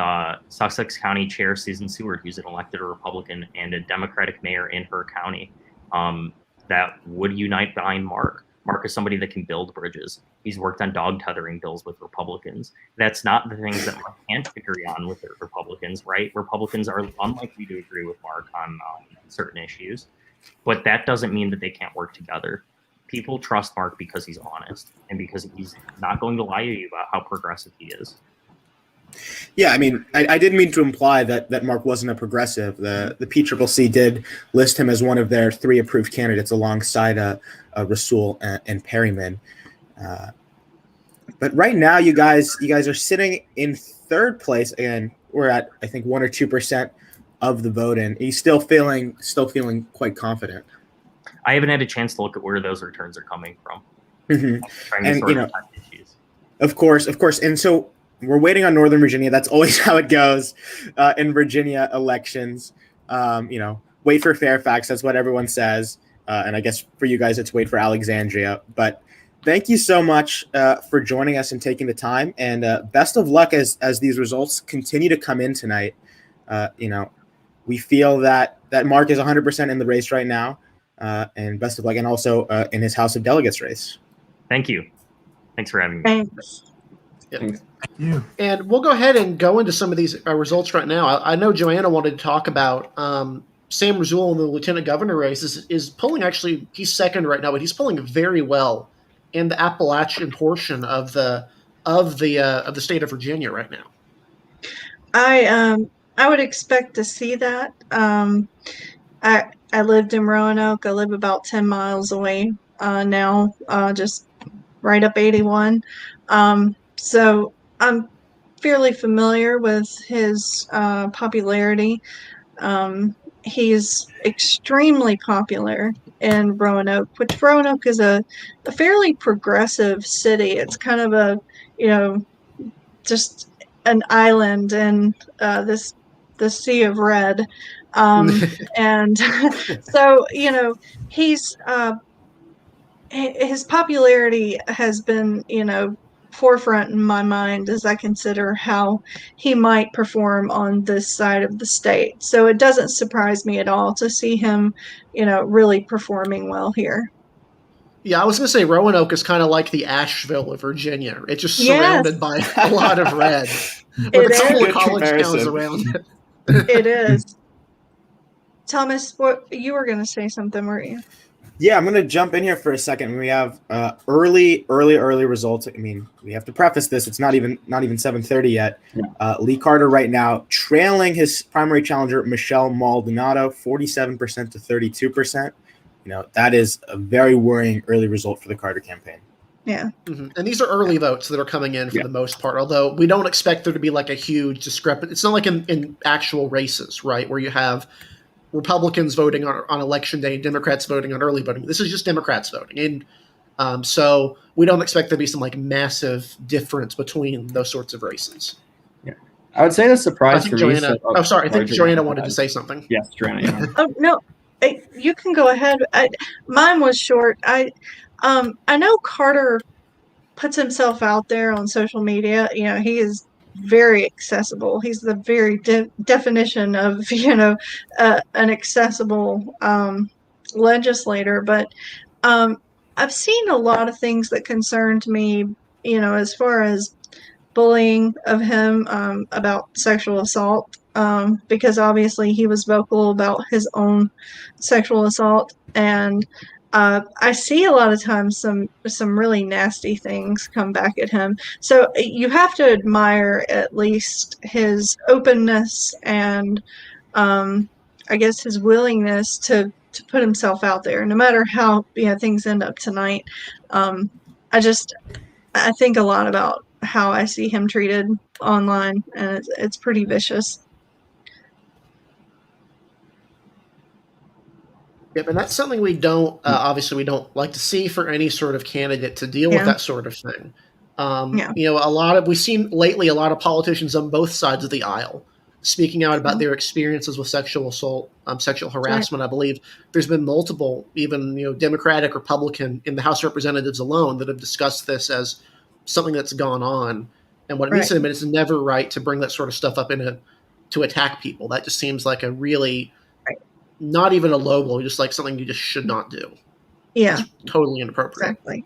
Sussex County Chair Susan Seward, who's an elected Republican, and a Democratic mayor in her county that would unite behind Mark. Mark is somebody that can build bridges. He's worked on dog tethering bills with Republicans. That's not the things that Mark can't agree on with the Republicans, right? Republicans are unlikely to agree with Mark on certain issues, but that doesn't mean that they can't work together. People trust Mark because he's honest and because he's not going to lie to you about how progressive he is. Yeah, I mean, I didn't mean to imply that Mark wasn't a progressive. The PCCC did list him as one of their 3 approved candidates alongside Razul and Perryman. But right now, you guys are sitting in 3rd place, and we're at, I think, 1 or 2% of the vote, and he's still feeling quite confident. I haven't had a chance to look at where those returns are coming from. And of course, and so we're waiting on Northern Virginia. That's always how it goes in Virginia elections. Wait for Fairfax. That's what everyone says. And I guess for you guys, it's wait for Alexandria. But thank you so much for joining us and taking the time. And best of luck as these results continue to come in tonight. We feel that Mark is 100% in the race right now. And best of luck. And also in his House of Delegates race. Thank you. Thanks for having me. Thanks. Yeah. Thank you. And we'll go ahead and go into some of these results right now. I know Joanna wanted to talk about Sam Razul in the lieutenant governor race is polling. Actually, he's second right now, but he's polling very well in the Appalachian portion of the state of Virginia right now. I would expect to see that. I lived in Roanoke. I live about 10 miles away now, just right up 81. So I'm fairly familiar with his popularity. He's extremely popular in Roanoke, which Roanoke is a fairly progressive city. It's kind of a, just an island in the sea of red. And so, his popularity has been, forefront in my mind as I consider how he might perform on this side of the state. So it doesn't surprise me at all to see him, really performing well here. Yeah, I was going to say Roanoke is kind of like the Asheville of Virginia. It's just surrounded by a lot of red. With a couple of college towns around it. It is. Thomas, what you were going to say something, weren't you? Yeah, I'm going to jump in here for a second. We have early results. I mean, we have to preface this. It's not even 7:30 yet. Lee Carter right now trailing his primary challenger, Michelle Maldonado, 47% to 32%. That is a very worrying early result for the Carter campaign. Yeah. Mm-hmm. And these are early votes that are coming in for the most part, although we don't expect there to be like a huge discrepancy. It's not like in actual races, right, where you have Republicans voting on election day and Democrats voting on early voting. This is just Democrats voting. And so we don't expect there to be some like massive difference between those sorts of races. Yeah. I would say the surprise I think for Joanna, me. I think Joanna wanted to say something. Yes, Joanna. Yeah. Oh, no. You can go ahead. Mine was short. I know Carter puts himself out there on social media. He is very accessible. He's the very definition of, an accessible legislator, but I've seen a lot of things that concerned me, as far as bullying of him about sexual assault, because obviously he was vocal about his own sexual assault, and I see a lot of times some really nasty things come back at him. So you have to admire at least his openness and I guess his willingness to put himself out there, no matter how things end up tonight. I think a lot about how I see him treated online, and it's pretty vicious. Yep, and that's something we don't obviously we don't like to see for any sort of candidate to deal with that sort of thing. We've seen lately a lot of politicians on both sides of the aisle speaking out about their experiences with sexual assault, sexual harassment. I believe there's been multiple, even Democratic, Republican in the House of Representatives alone that have discussed this as something that's gone on. And what it means to them, it's never right to bring that sort of stuff up to attack people. That just seems like a really not even a low blow, just like something you just should not do. Yeah, it's totally inappropriate. Exactly.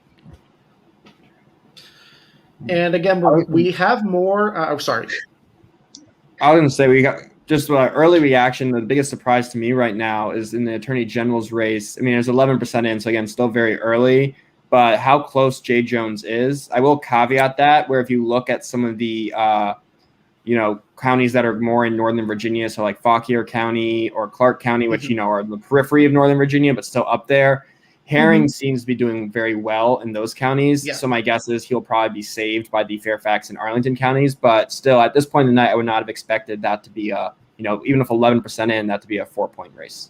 And again, we have more. Sorry. I was going to say we got just early reaction. The biggest surprise to me right now is in the Attorney General's race. I mean, there's 11% in, so again, still very early. But how close Jay Jones is, I will caveat that. Where if you look at some of the counties that are more in Northern Virginia, so like Fauquier County or Clark County, which are in the periphery of Northern Virginia, but still up there. Herring seems to be doing very well in those counties. Yeah. So my guess is he'll probably be saved by the Fairfax and Arlington counties. But still, at this point in the night, I would not have expected that to be even if 11% in, that to be a 4-point race.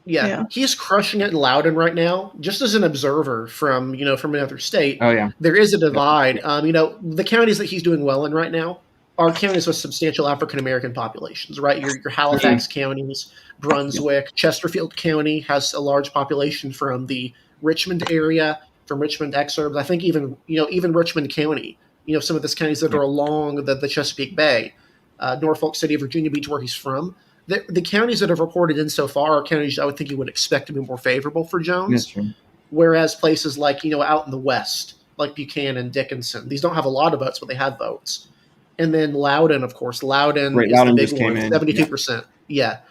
Yeah, he's crushing it in Loudoun right now. Just as an observer from another state, there is a divide. The counties that he's doing well in right now are counties with substantial African American populations, right? Your Halifax counties, Brunswick, Chesterfield County has a large population from the Richmond area, from Richmond exurbs. I think even Richmond County, some of these counties that are along the Chesapeake Bay, Norfolk City, Virginia Beach, where he's from. The counties that have reported in so far are counties I would think you would expect to be more favorable for Jones. Whereas places like, out in the West, like Buchanan, Dickinson, these don't have a lot of votes, but they have votes. And then Loudoun, of course. Loudoun is the big one, 72%. Yeah.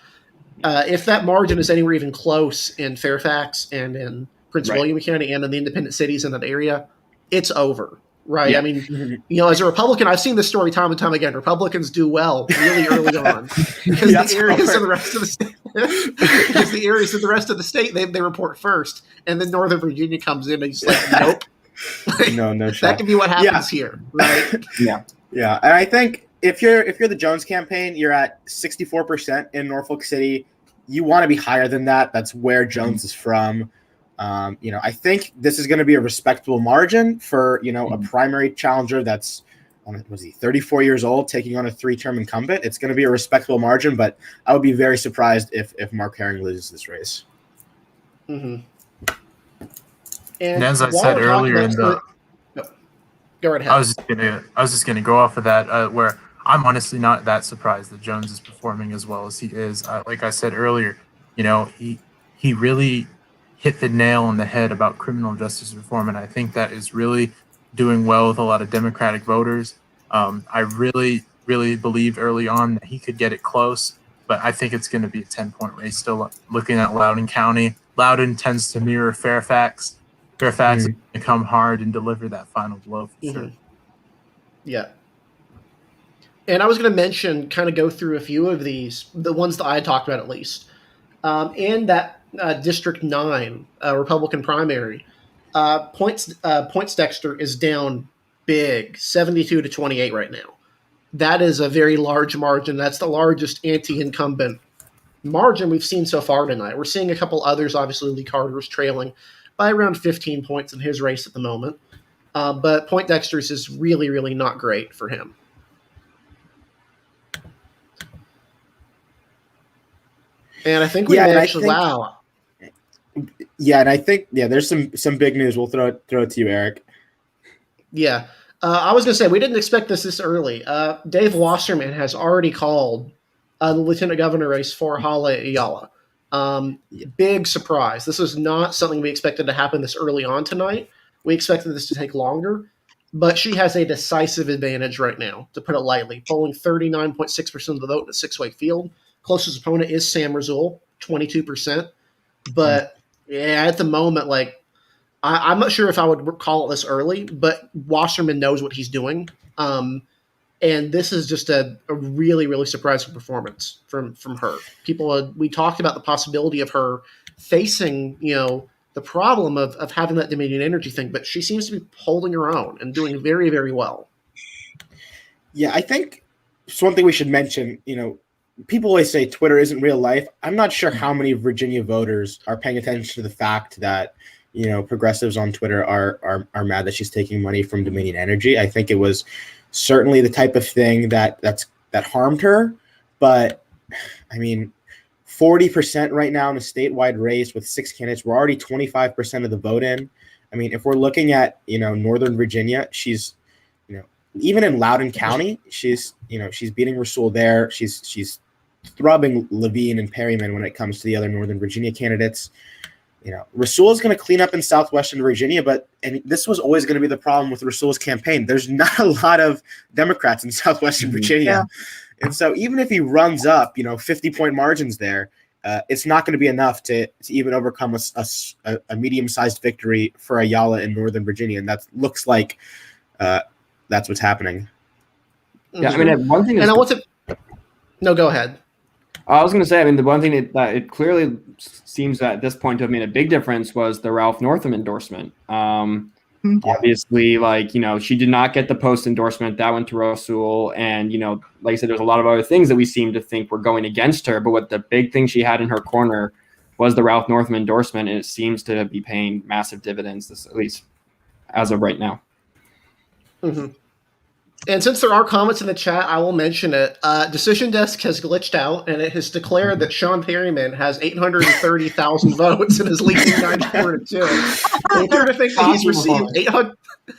If that margin is anywhere even close in Fairfax and in Prince William County and in the independent cities in that area, it's over. Right. Yeah. I mean, as a Republican, I've seen this story time and time again. Republicans do well really early on because the areas of the rest of the state, they report first, and then Northern Virginia comes in and just like, nope. No shot. That can be what happens here, right? Yeah. And I think if you're the Jones campaign, you're at 64% in Norfolk City. You want to be higher than that. That's where Jones is from. I think this is going to be a respectable margin for, a primary challenger that's, 34 years old, taking on a 3-term incumbent. It's going to be a respectable margin, but I would be very surprised if Mark Herring loses this race. Mm-hmm. And as I said earlier go right ahead. I was just gonna go off of that, where I'm honestly not that surprised that Jones is performing as well as he is. Like I said earlier, he really hit the nail on the head about criminal justice reform, and I think that is really doing well with a lot of Democratic voters. I really, really believed early on that he could get it close, but I think it's going to be a 10-point race. Still looking at Loudoun County, Loudoun tends to mirror Fairfax. Fairfax is going to come hard and deliver that final blow for sure. Yeah. And I was going to mention, kind of go through a few of these, the ones that I had talked about at least. In that District 9 Republican primary, Poindexter is down big, 72-28 right now. That is a very large margin. That's the largest anti-incumbent margin we've seen so far tonight. We're seeing a couple others. Obviously, Lee Carter's trailing by around 15 points in his race at the moment. But Poindexter's is really, really not great for him. And I think wow. Yeah, and I think there's some big news. We'll throw it to you, Eric. Yeah. I was going to say, we didn't expect this early. Dave Wasserman has already called the lieutenant governor race for Ayala. Big surprise. This is not something we expected to happen this early on tonight. We expected this to take longer, but she has a decisive advantage right now, to put it lightly, polling 39.6% of the vote in a six-way field. Closest opponent is Sam Razul, 22%. But yeah, at the moment, like, I'm not sure if I would call it this early, but Wasserman knows what he's doing. And this is just a really, really surprising performance from her. We talked about the possibility of her facing, the problem of having that Dominion energy thing, but she seems to be holding her own and doing very, very well. Yeah, I think it's one thing we should mention, people always say Twitter isn't real life. I'm not sure how many Virginia voters are paying attention to the fact that, progressives on Twitter are mad that she's taking money from Dominion Energy. I think it was certainly the type of thing that harmed her. But, 40% right now in a statewide race with 6 candidates. We're already 25% of the vote in. If we're looking at, Northern Virginia, she's, even in Loudoun County, she's beating Razul there. She's thrubbing Levine and Perryman when it comes to the other Northern Virginia candidates. Razul is going to clean up in Southwestern Virginia, and this was always going to be the problem with Rasul's campaign. There's not a lot of Democrats in Southwestern Virginia. Yeah. And so even if he runs up, 50-point margins there, it's not going to be enough to even overcome a medium-sized victory for Ayala in Northern Virginia. And that looks like that's what's happening. Yeah, one thing. No, go ahead. I was going to say, the one thing that it clearly seems at this point to have made a big difference was the Ralph Northam endorsement. Obviously, she did not get the post endorsement. That went to Razul. And, like I said, there's a lot of other things that we seem to think were going against her. But what the big thing she had in her corner was the Ralph Northam endorsement. And it seems to be paying massive dividends, at least as of right now. Mm-hmm. And since there are comments in the chat, I will mention it. Decision Desk has glitched out, and it has declared that Sean Perryman has 830,000 votes and is leading 94-2. They appear to think that he's received 800.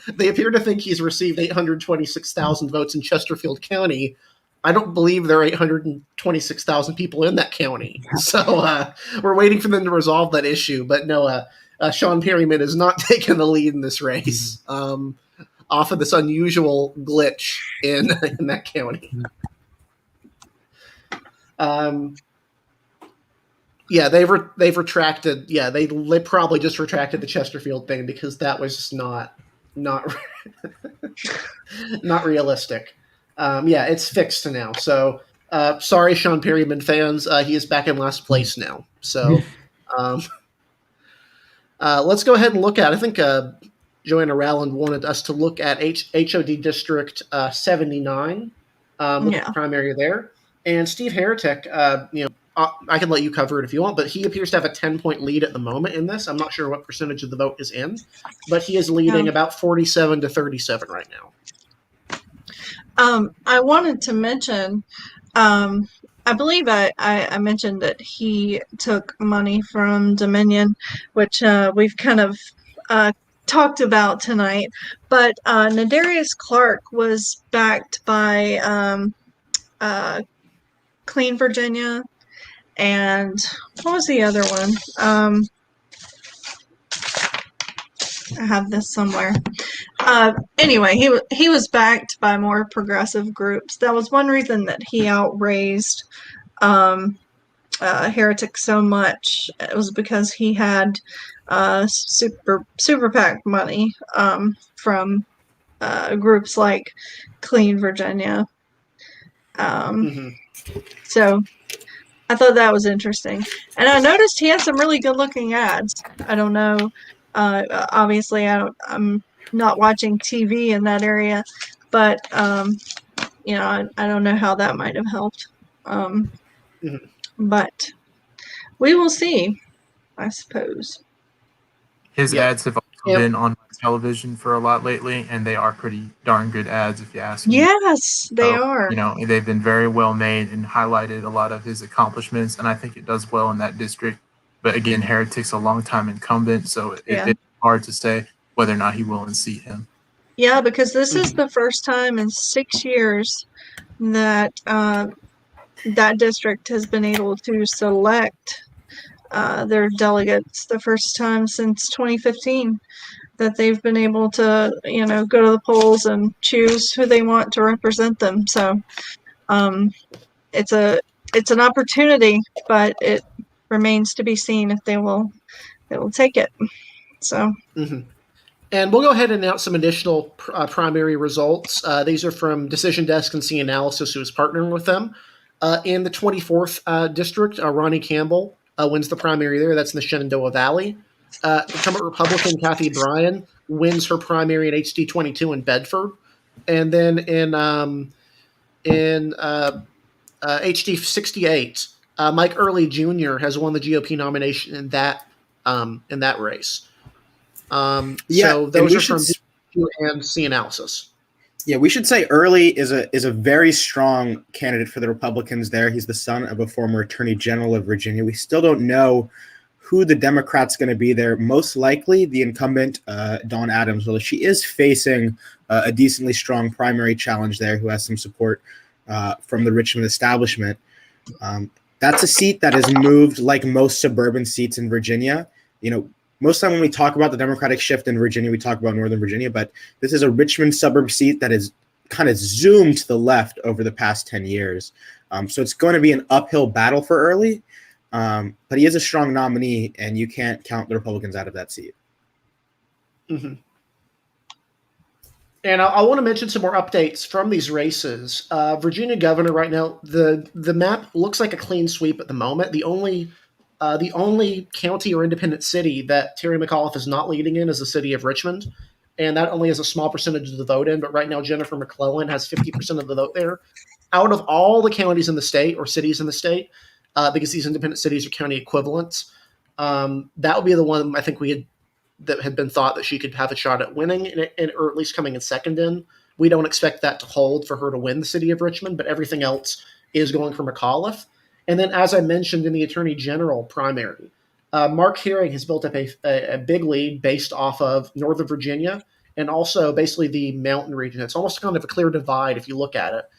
They appear to think he's received 826,000 votes in Chesterfield County. I don't believe there are 826,000 people in that county, so we're waiting for them to resolve that issue. But no, Sean Perryman is not taking the lead in this race. Off of this unusual glitch in that county. They've retracted. Yeah, they probably just retracted the Chesterfield thing because that was just not realistic. It's fixed now. So sorry, Sean Perryman fans. He is back in last place now. So let's go ahead and look at. I think. Joanna Rowland wanted us to look at HOD District 79, the primary there. And Steve Heretic, I can let you cover it if you want, but he appears to have a 10-point lead at the moment in this. I'm not sure what percentage of the vote is in, but he is leading about 47-37 right now. I wanted to mention, I believe I mentioned that he took money from Dominion, which we've kind of talked about tonight, but Nedarius Clark was backed by Clean Virginia, and what was the other one? I have this somewhere. Anyway, he was backed by more progressive groups. That was one reason that he outraised Heretic so much. It was because he had super PAC money from groups like Clean Virginia. So I thought that was interesting. And I noticed he had some really good looking ads. I don't know. Obviously, I'm not watching TV in that area, but I don't know how that might have helped. But we will see, I suppose. His ads have also been on television for a lot lately, and they are pretty darn good ads, if you ask me. Yes, they are. They've been very well made and highlighted a lot of his accomplishments, and I think it does well in that district. But again, Heretic's a long-time incumbent, so it's hard to say whether or not he will unseat him. Yeah, because this is the first time in 6 years that that district has been able to select their delegates the first time since 2015 that they've been able to, go to the polls and choose who they want to represent them. So it's an opportunity, but it remains to be seen if they will take it. So. Mm-hmm. And we'll go ahead and announce some additional primary results. These are from Decision Desk and C Analysis, who is partnering with them. In the 24th district, Ronnie Campbell wins the primary there. That's in the Shenandoah Valley. Incumbent Republican Kathy Bryan wins her primary in HD 22 in Bedford. And then in HD 68, Mike Early Jr. has won the GOP nomination in that race. So those are from and C Analysis. Yeah, we should say Early is a very strong candidate for the Republicans there. He's the son of a former Attorney General of Virginia. We still don't know who the Democrat's going to be there. Most likely the incumbent, Dawn Adams, although she is facing a decently strong primary challenge there who has some support from the Richmond establishment. That's a seat that has moved like most suburban seats in Virginia. Most time when we talk about the Democratic shift in Virginia, we talk about Northern Virginia, but this is a Richmond suburb seat that has kind of zoomed to the left over the past 10 years. So it's going to be an uphill battle for Early, but he is a strong nominee, and you can't count the Republicans out of that seat. Mm-hmm. And I want to mention some more updates from these races. Virginia governor right now, the map looks like a clean sweep at the moment. The only county or independent city that Terry McAuliffe is not leading in is the city of Richmond, and that only has a small percentage of the vote in, but right now Jennifer McClellan has 50% of the vote there. Out of all the counties in the state or cities in the state, because these independent cities are county equivalents, that would be the one I think that had been thought that she could have a shot at winning, or at least coming in second in. We don't expect that to hold for her to win the city of Richmond, but everything else is going for McAuliffe. And then, as I mentioned in the Attorney General primary, Mark Herring has built up a big lead based off of Northern Virginia and also basically the mountain region. It's almost kind of a clear divide if you look at it.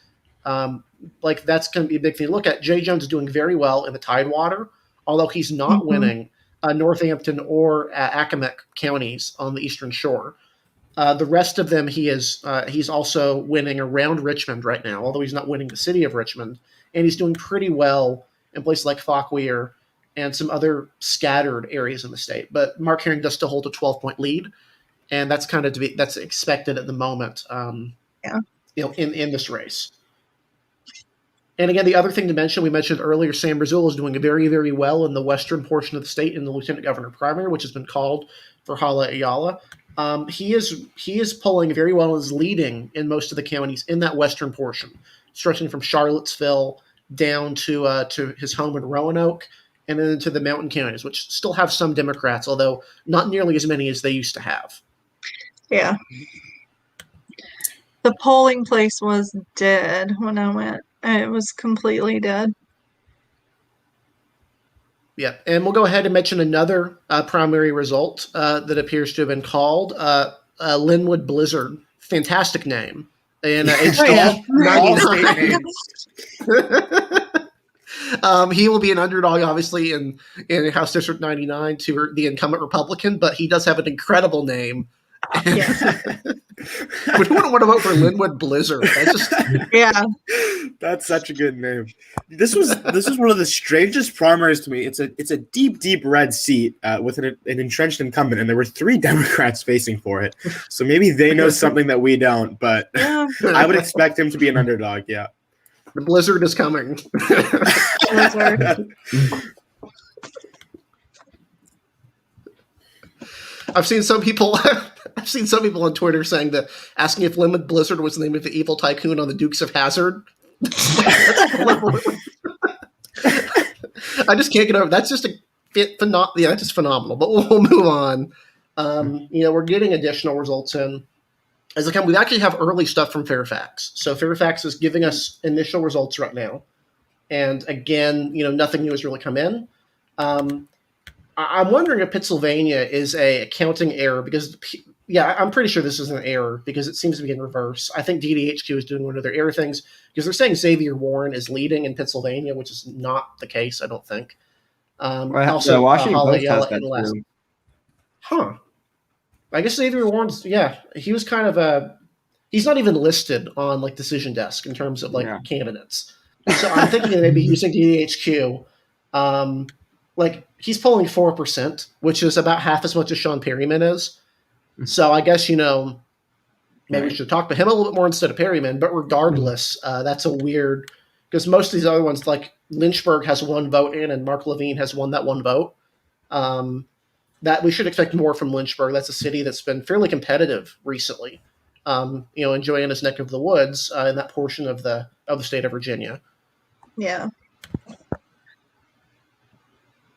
That's going to be a big thing to look at. Jay Jones is doing very well in the Tidewater, although he's not winning Northampton or Accomack counties on the Eastern Shore. The rest of them, he's also winning around Richmond right now, although he's not winning the city of Richmond. And he's doing pretty well in places like Fauquier and some other scattered areas in the state. But Mark Herring does still hold a 12-point lead, and that's that's expected at the moment. In this race. And again, the other thing to mention, we mentioned earlier, Sam Razul is doing very, very well in the western portion of the state in the lieutenant governor primary, which has been called for Hala Ayala. He is polling very well and is leading in most of the counties in that western portion, stretching from Charlottesville down to his home in Roanoke and then into the mountain counties, which still have some Democrats, although not nearly as many as they used to have. Yeah. The polling place was dead when I went. It was completely dead. Yeah, and we'll go ahead and mention another primary result that appears to have been called Linwood Blizzard. Fantastic name. And HD 99. He will be an underdog, obviously, in House District 99 to the incumbent Republican, but he does have an incredible name. Yeah. But who wouldn't want to vote for Linwood Blizzard? That's such a good name. This was one of the strangest primaries to me. It's a deep red seat with an entrenched incumbent, and there were 3 Democrats facing for it. So maybe they know something that we don't. But I would expect him to be an underdog. Yeah, the Blizzard is coming. Blizzard. I've seen some people on Twitter saying that asking if Linwood Blizzard was the name of the evil tycoon on the Dukes of Hazzard. I just can't get over. That's just that's just phenomenal. But we'll move on. We're getting additional results in as they come. We actually have early stuff from Fairfax. So Fairfax is giving us initial results right now, and again, nothing new has really come in. I'm wondering if Pennsylvania is a counting error because, I'm pretty sure this is an error because it seems to be in reverse. I think DDHQ is doing one of their error things because they're saying Xavier Warren is leading in Pennsylvania, which is not the case, I don't think. Also, the Washington Hala Post has Ayala that and last. too. Huh. I guess Xavier Warren's, he was kind of he's not even listed on like Decision Desk in terms of like candidates. So I'm thinking they may be using DDHQ. Like he's polling 4%, which is about half as much as Sean Perryman is. So I guess, maybe we should talk to him a little bit more instead of Perryman. But regardless, that's a weird, because most of these other ones, like Lynchburg has 1 vote in and Mark Levine has won that 1 vote. That we should expect more from Lynchburg. That's a city that's been fairly competitive recently. In Joanna's neck of the woods, in that portion of the state of Virginia. Yeah.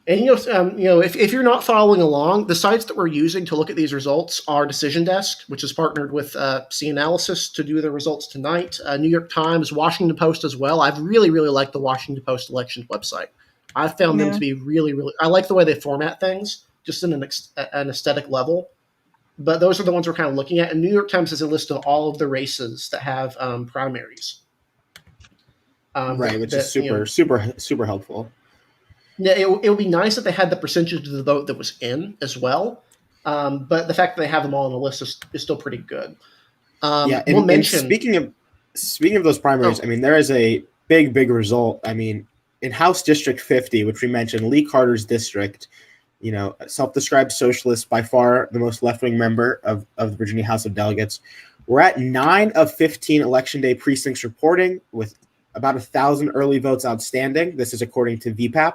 And if you're not following along, the sites that we're using to look at these results are Decision Desk, which is partnered with C-Analysis to do the results tonight. New York Times, Washington Post as well. I've really, really liked the Washington Post election website. I've found them to be really, really. I like the way they format things, just in an aesthetic level. But those are the ones we're kind of looking at. And New York Times has a list of all of the races that have primaries. Right, which is super helpful. Yeah, it would be nice if they had the percentage of the vote that was in as well. But the fact that they have them all on the list is still pretty good. And speaking of those primaries, I mean, there is a big result. I mean, in House District 50, which we mentioned, Lee Carter's district, self-described socialist, by far the most left-wing member of the Virginia House of Delegates. We're at 9 of 15 Election Day precincts reporting with about 1,000 early votes outstanding. This is according to VPAP.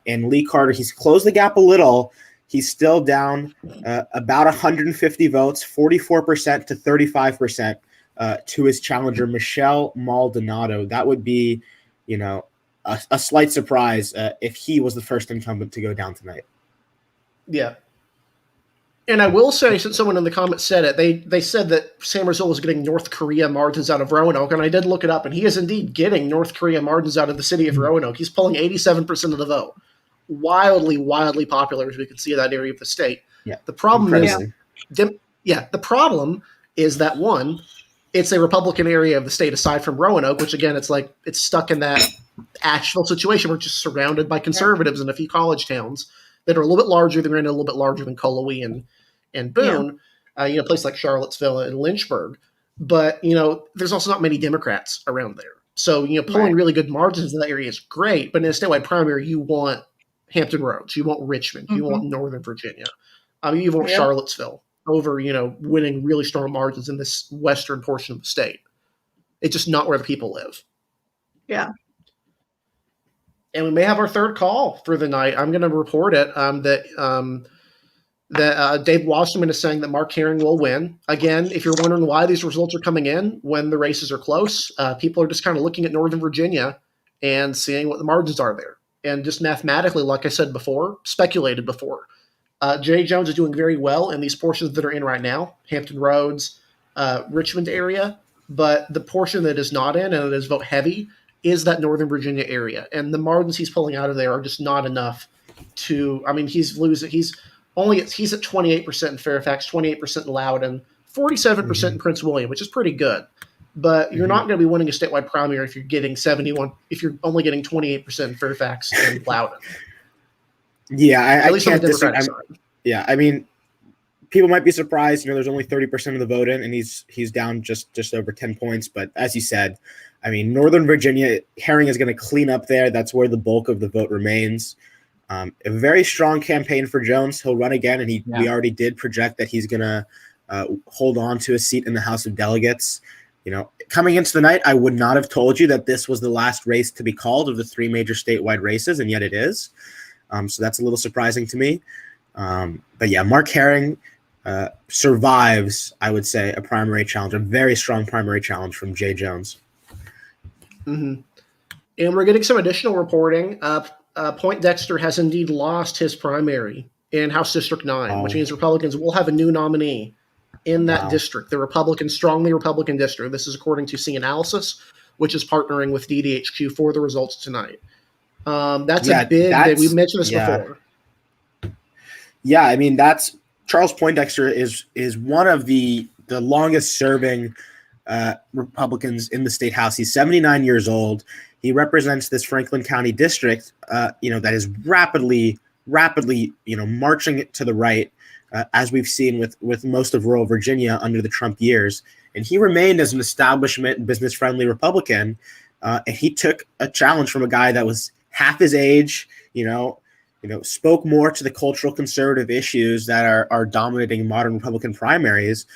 And Lee Carter, he's closed the gap a little. He's still down about 150 votes, 44% to 35% to his challenger, Michelle Maldonado. That would be, a slight surprise if he was the first incumbent to go down tonight. Yeah. And I will say, since someone in the comments said it, they said that Sam Razul was getting North Korea margins out of Roanoke, and I did look it up, and he is indeed getting North Korea margins out of the city of Roanoke. He's pulling 87% of the vote. Wildly, wildly popular, as we can see in that area of the state. Yeah. The problem is that, one, it's a Republican area of the state aside from Roanoke, which again, it's stuck in that Asheville situation. We're just surrounded by conservatives in a few college towns that are a little bit larger. They're in a little bit larger than Colowee and Boone, a place like Charlottesville and Lynchburg. But, there's also not many Democrats around there. So, pulling really good margins in that area is great. But in a statewide primary, you want Hampton Roads. You want Richmond. You want Northern Virginia. You want Charlottesville over, winning really strong margins in this western portion of the state. It's just not where the people live. Yeah. And we may have our third call for the night. I'm going to report it that Dave Wasserman is saying that Mark Herring will win. Again, if you're wondering why these results are coming in when the races are close, people are just kind of looking at Northern Virginia and seeing what the margins are there. And just mathematically, like I said before, speculated before, Jay Jones is doing very well in these portions that are in right now, Hampton Roads, Richmond area. But the portion that is not in, and it is vote heavy, is that Northern Virginia area. And the margins he's pulling out of there are just not enough to, he's losing. He's at 28% in Fairfax, 28% in Loudoun, 47% in Prince William, which is pretty good. But you're not going to be winning a statewide primary if you're getting 71, if you're only getting 28% in Fairfax and Loudoun. Yeah, at least on the can't Democratic side. Yeah, people might be surprised. There's only 30% of the vote in, and he's down just over 10 points. But as you said, Northern Virginia, Herring is going to clean up there. That's where the bulk of the vote remains. A very strong campaign for Jones. He'll run again, and we already did project that he's going to hold on to a seat in the House of Delegates. Coming into the night, I would not have told you that this was the last race to be called of the 3 major statewide races, and yet it is. So that's a little surprising to me. But yeah, Mark Herring survives, I would say, a primary challenge, a very strong primary challenge from Jay Jones. Mm-hmm. And we're getting some additional reporting. Point Dexter has indeed lost his primary in House District 9, which means Republicans will have a new nominee in that district, the strongly Republican district. This is according to C-Analysis, which is partnering with DDHQ for the results tonight. That's a big – we've mentioned this before. Yeah, that's – Charles Poindexter is one of the longest serving Republicans in the state house. He's 79 years old. He represents this Franklin County district, that is rapidly, marching it to the right, as we've seen with most of rural Virginia under the Trump years. And he remained as an establishment, business-friendly Republican, and he took a challenge from a guy that was half his age, spoke more to the cultural conservative issues that are dominating modern Republican primaries,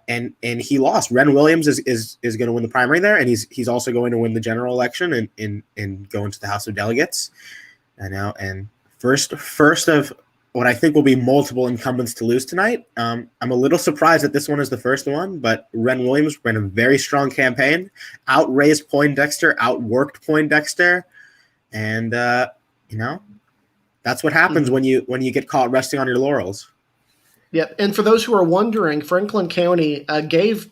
and he lost. Ren Williams is going to win the primary there, and he's also going to win the general election and go into the House of Delegates. And first of what I think will be multiple incumbents to lose tonight. I'm a little surprised that this one is the first one, but Ren Williams ran a very strong campaign, outraised Poindexter, outworked Poindexter, and that's what happens when you get caught resting on your laurels. Yep. And for those who are wondering, Franklin County gave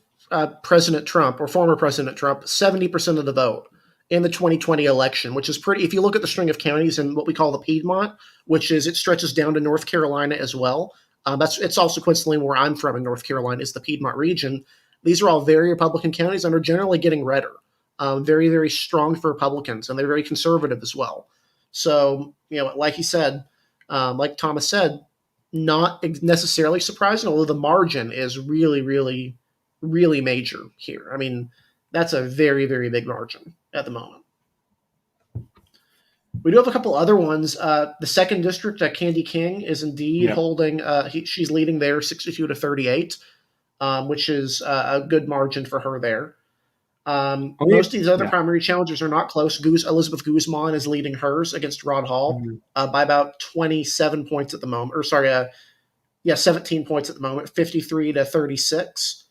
President Trump, or former President Trump, 70% of the vote in the 2020 election, which is pretty. If you look at the string of counties in what we call the Piedmont, it stretches down to North Carolina as well. It's also coincidentally where I'm from in North Carolina is the Piedmont region. These are all very Republican counties and are generally getting redder. Very, very strong for Republicans, and they're very conservative as well. So, like he said, like Thomas said, not necessarily surprising, although the margin is really, really, really major here. I mean, that's a very, very big margin at the moment. We do have a couple other ones. The second district, Candy King, is indeed holding. She's leading there 62-38, which is a good margin for her there. Most of these other primary challengers are not close. Elizabeth Guzman is leading hers against Rod Hall by about 27 points at the moment. 17 points at the moment, 53-36.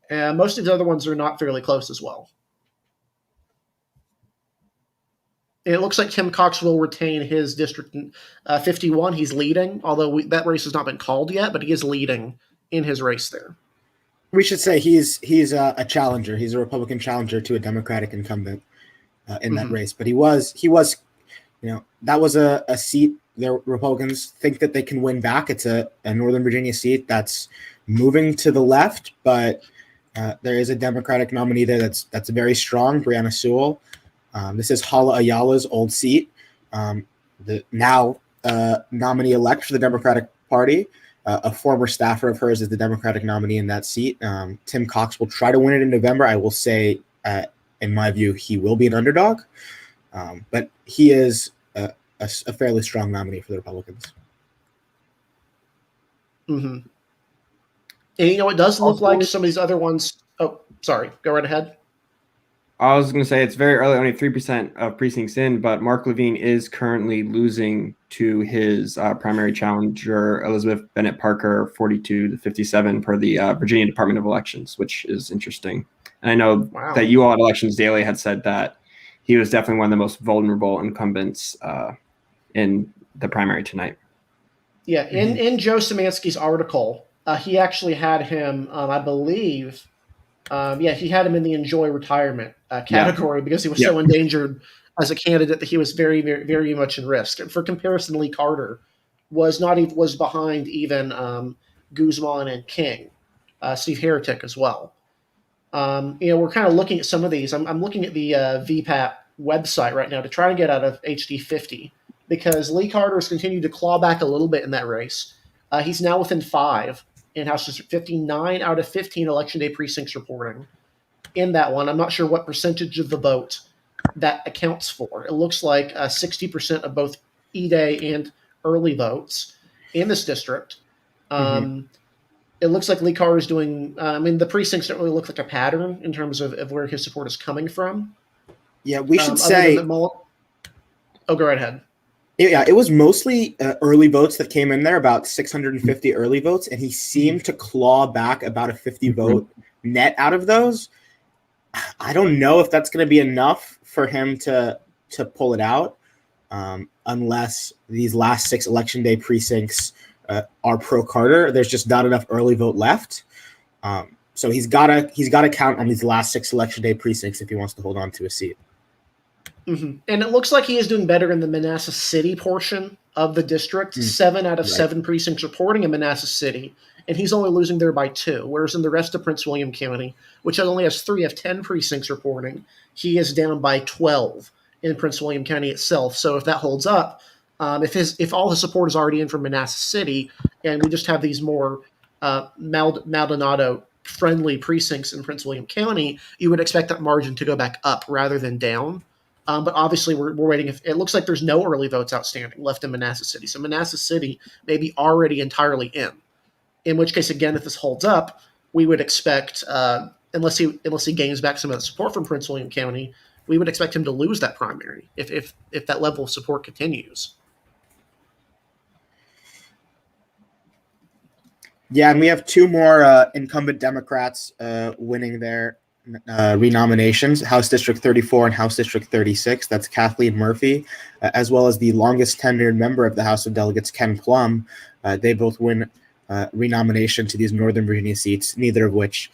And most of the other ones are not fairly close as well. And it looks like Tim Cox will retain his district 51. He's leading, although that race has not been called yet, but he is leading in his race there. We should say he's a challenger. He's a Republican challenger to a Democratic incumbent in that race. But he was, that was a seat the Republicans think that they can win back. It's a Northern Virginia seat that's moving to the left, but there is a Democratic nominee there that's very strong, Brianna Sewell. This is Hala Ayala's old seat. The now nominee-elect for the Democratic Party. A former staffer of hers is the Democratic nominee in that seat. Tim Cox will try to win it in November. I will say, in my view, he will be an underdog. But he is a fairly strong nominee for the Republicans. Mm-hmm. And, it does look like some of these other ones. Oh, sorry. Go right ahead. I was going to say it's very early, only 3% of precincts in, but Mark Levine is currently losing to his primary challenger, Elizabeth Bennett Parker, 42-57 per the Virginia Department of Elections, which is interesting. And I know that you all at Elections Daily had said that he was definitely one of the most vulnerable incumbents in the primary tonight. Yeah, in Joe Szymanski's article, he actually had him, I believe, he had him in the enjoy retirement category because he was so endangered as a candidate that he was very, very, very much in risk. And for comparison, Lee Carter was behind even Guzman and King, Steve Heretic as well. We're kind of looking at some of these. I'm looking at the VPAP website right now to try to get out of HD 50 because Lee Carter has continued to claw back a little bit in that race. He's now within 5 in House District 59 out of 15 Election Day precincts reporting in that one. I'm not sure what percentage of the vote that accounts for. It looks like 60% of both E-Day and early votes in this district. It looks like Lee Carter is doing the precincts don't really look like a pattern in terms of where his support is coming from. Yeah, we should say... go right ahead. Yeah, it was mostly early votes that came in there, about 650 early votes, and he seemed to claw back about a 50 vote net out of those. I don't know if that's going to be enough for him to pull it out, unless these last 6 Election Day precincts are pro-Carter. There's just not enough early vote left. So he's got to count on these last 6 Election Day precincts if he wants to hold on to a seat. Mm-hmm. And it looks like he is doing better in the Manassas City portion of the district. 7 out of 7 precincts reporting in Manassas City. and he's only losing there by 2. Whereas in the rest of Prince William County, which only has 3 of 10 precincts reporting, he is down by 12 in Prince William County itself. So if that holds up, if all his support is already in from Manassas City, and we just have these more Maldonado-friendly precincts in Prince William County, you would expect that margin to go back up rather than down. But obviously, we're waiting. It looks like there's no early votes outstanding left in Manassas City. So Manassas City may be already entirely in. In which case, again, if this holds up, we would expect, unless he gains back some of the support from Prince William County, we would expect him to lose that primary if that level of support continues. Yeah, and we have 2 more incumbent Democrats winning their renominations, House District 34 and House District 36. That's Kathleen Murphy, as well as the longest tenured member of the House of Delegates, Ken Plum. They both win renomination to these Northern Virginia seats, neither of which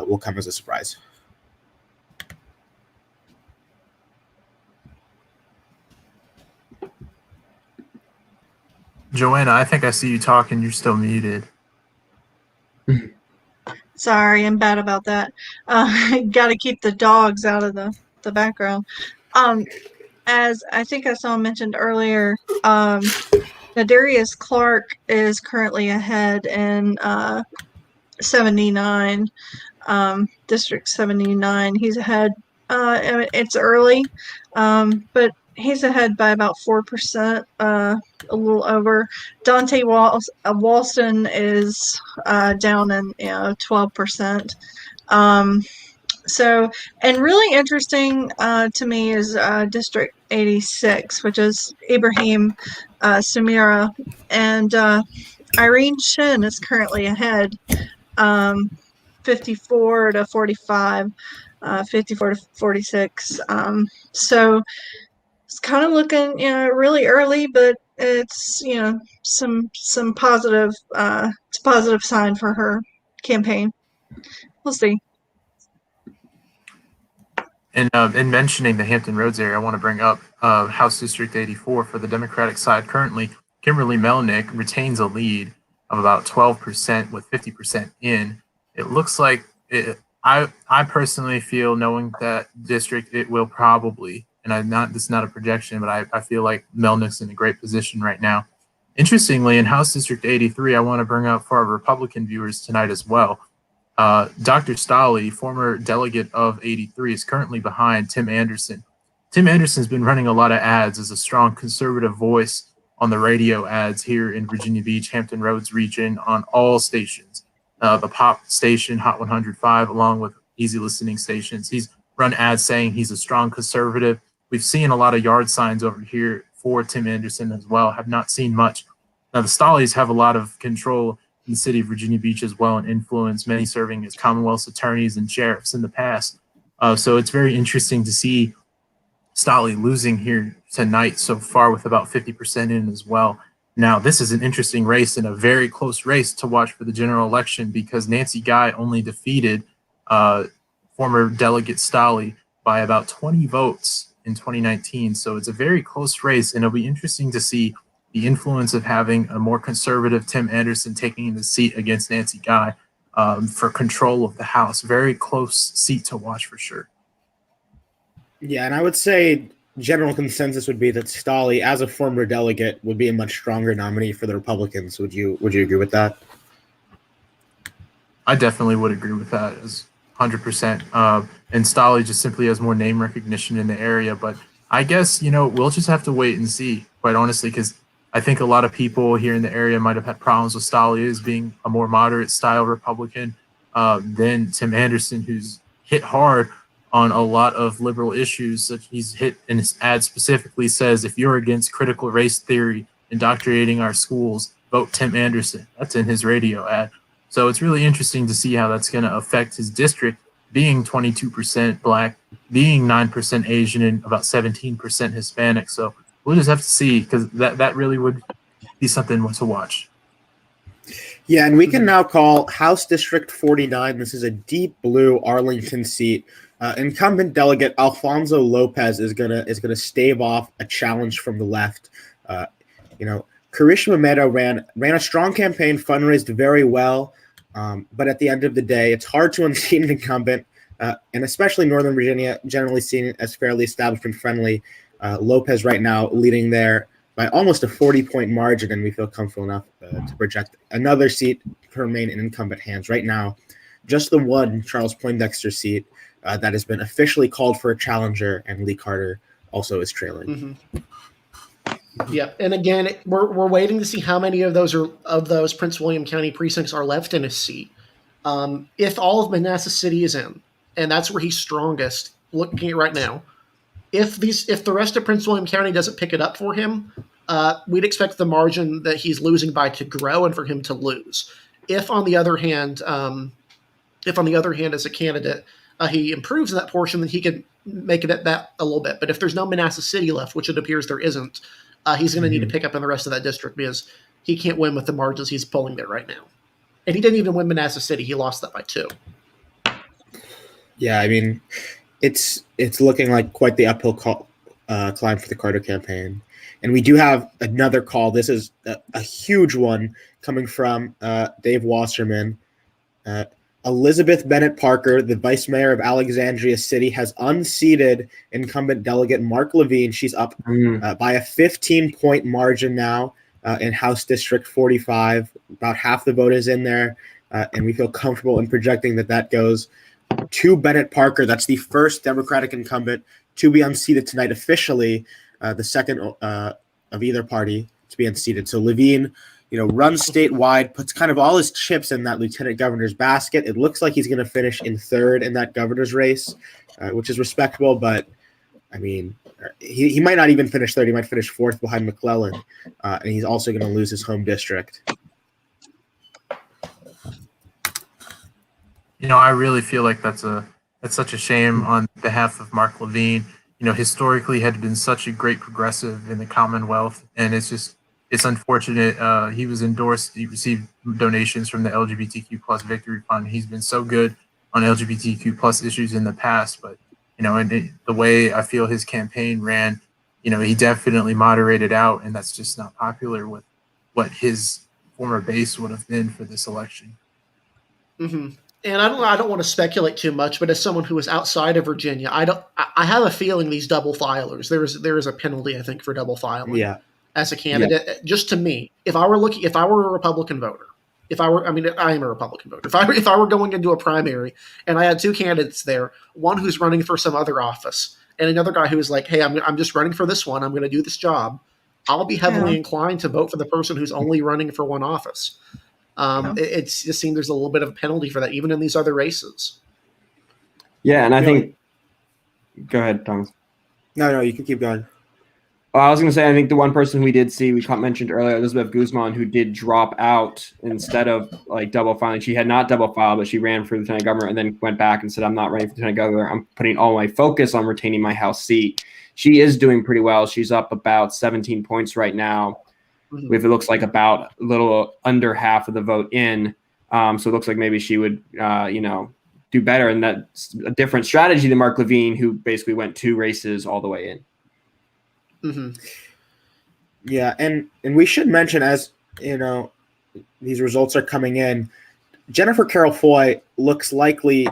will come as a surprise. Joanna, I think I see you talking. You're still muted. Sorry, I'm bad about that. Got to keep the dogs out of the background. As I think I saw mentioned earlier, Nedarius Clark is currently ahead in 79, District 79. He's ahead. It's early, but he's ahead by about 4%, a little over. Dante Walston is down in 12%. So, and really interesting to me is District 86, which is Ibrahim Sumira, and Irene Shin is currently ahead, 54 to 45, 54 to 46. So it's kind of looking, really early, but it's, some positive, it's a positive sign for her campaign. We'll see. And in mentioning the Hampton Roads area, I want to bring up House District 84 for the Democratic side. Currently, Kimberly Melnick retains a lead of about 12% with 50% in. It looks like I personally feel, knowing that district, it will probably, and this is not a projection, but I feel like Melnick's in a great position right now. Interestingly, in House District 83, I want to bring up for our Republican viewers tonight as well. Dr. Stolle, former delegate of 83, is currently behind Tim Anderson. Tim Anderson's been running a lot of ads as a strong conservative voice on the radio ads here in Virginia Beach, Hampton Roads region, on all stations. The pop station, Hot 105, along with easy listening stations. He's run ads saying he's a strong conservative. We've seen a lot of yard signs over here for Tim Anderson as well, have not seen much. Now, the Stolles have a lot of control in the city of Virginia Beach as well, and influence, many serving as Commonwealth's attorneys and sheriffs in the past. So it's very interesting to see Stolle losing here tonight so far with about 50% in as well. Now, this is an interesting race and a very close race to watch for the general election, because Nancy Guy only defeated former Delegate Stolle by about 20 votes in 2019. So it's a very close race, and it'll be interesting to see the influence of having a more conservative Tim Anderson taking the seat against Nancy Guy for control of the House. Very close seat to watch for sure. Yeah, and I would say general consensus would be that Stolle, as a former delegate, would be a much stronger nominee for the Republicans. Would you agree with that? I definitely would agree with that, as 100%. And Stolle just simply has more name recognition in the area. But I guess, we'll just have to wait and see, quite honestly, because I think a lot of people here in the area might have had problems with Stolle as being a more moderate style Republican than Tim Anderson, who's hit hard on a lot of liberal issues. Such he's hit in his ad specifically says, if you're against critical race theory indoctrinating our schools, vote Tim Anderson. That's in his radio ad. So it's really interesting to see how that's going to affect his district, being 22% Black, being 9% Asian, and about 17% Hispanic. So we'll just have to see, because that really would be something to watch. Yeah, and we can now call House District 49. This is a deep blue Arlington seat. Incumbent delegate Alfonso Lopez is gonna stave off a challenge from the left. Karishma Meadow ran a strong campaign, fundraised very well, but at the end of the day, it's hard to unseat an incumbent, and especially Northern Virginia, generally seen as fairly establishment friendly. Lopez right now leading there by almost a 40-point margin, and we feel comfortable enough to project another seat to remain in incumbent hands. Right now, just the one Charles Poindexter seat that has been officially called for a challenger, and Lee Carter also is trailing. Yeah, and again, we're waiting to see how many of those Prince William County precincts are left in his seat. If all of Manassas City is in, and that's where he's strongest, looking at right now. If the rest of Prince William County doesn't pick it up for him, we'd expect the margin that he's losing by to grow and for him to lose. If on the other hand, as a candidate, he improves in that portion, then he could make it that a little bit. But if there's no Manassas City left, which it appears there isn't, he's going to need to pick up in the rest of that district because he can't win with the margins he's pulling there right now. And he didn't even win Manassas City; he lost that by 2. Yeah, I mean, it's looking like quite the uphill climb for the Carter campaign. And we do have another call. This is a huge one coming from Dave Wasserman. Elizabeth Bennett Parker, the vice mayor of Alexandria City, has unseated incumbent delegate Mark Levine. She's up by a 15-point margin now in House District 45. About half the vote is in there, and we feel comfortable in projecting that goes to Bennett Parker. That's the first Democratic incumbent to be unseated tonight officially, the second of either party to be unseated. So Levine, runs statewide, puts kind of all his chips in that lieutenant governor's basket. It looks like he's going to finish in third in that governor's race, which is respectable. But, I mean, he might not even finish third. He might finish fourth behind McClellan, and he's also going to lose his home district. I really feel like that's such a shame on behalf of Mark Levine. Historically had been such a great progressive in the Commonwealth, and it's unfortunate. He was endorsed. He received donations from the LGBTQ plus Victory Fund. He's been so good on LGBTQ plus issues in the past, but and the way I feel his campaign ran, he definitely moderated out, and that's just not popular with what his former base would have been for this election. Mm-hmm. And I don't want to speculate too much, but as someone who is outside of Virginia, I have a feeling these double filers, there is a penalty, I think, for double filing. Yeah. As a candidate. Yeah. Just to me, if I were a Republican voter, I am a Republican voter. If I were going into a primary and I had 2 candidates there, one who's running for some other office and another guy who is like, hey, I'm just running for this one, I'm going to do this job, I'll be heavily inclined to vote for the person who's only running for one office. It just seems there's a little bit of a penalty for that, even in these other races. Yeah, and I think – go ahead, Thomas. No, you can keep going. I was going to say, I think the one person we did see, we mentioned earlier, Elizabeth Guzman, who did drop out instead of double filing. She had not double filed, but she ran for lieutenant governor and then went back and said, I'm not running for lieutenant governor. I'm putting all my focus on retaining my House seat. She is doing pretty well. She's up about 17 points right now, with it looks like about a little under half of the vote in. So it looks like maybe she would, do better. And that's a different strategy than Mark Levine, who basically went 2 races all the way in. Mm-hmm. Yeah, and we should mention, as these results are coming in, Jennifer Carroll Foy looks likely,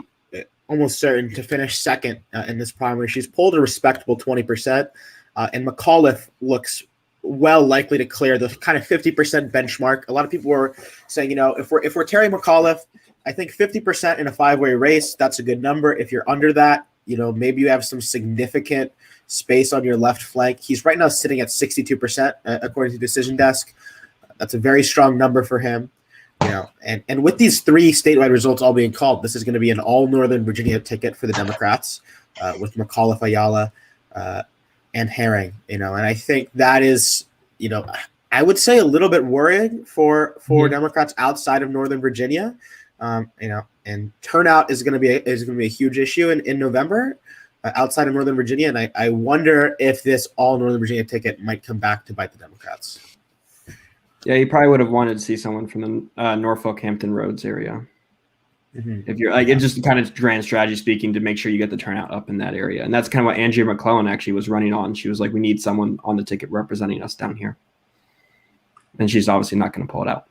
almost certain, to finish second in this primary. She's pulled a respectable 20%, and Mcauliffe looks well likely to clear the kind of 50% benchmark. A lot of people were saying, if we're Terry Mcauliffe, I think 50% in a 5-way race, that's a good number. If you're under that, maybe you have some significant space on your left flank. He's right now sitting at 62%, according to Decision Desk. That's a very strong number for him. And with these 3 statewide results all being called, this is going to be an all Northern Virginia ticket for the Democrats, with Mcauliffe, Ayala, and Herring. And I think that is, I would say a little bit worrying for Democrats outside of Northern Virginia. And turnout is going to be a huge issue in November. Outside of Northern Virginia, and I wonder if this all Northern Virginia ticket might come back to bite the Democrats. Yeah, you probably would have wanted to see someone from the Norfolk Hampton Roads area. Mm-hmm. If you're it just kind of grand strategy speaking to make sure you get the turnout up in that area, and that's kind of what Andrea Mclemon actually was running on. She was like, "We need someone on the ticket representing us down here." then she's obviously not going to pull it out.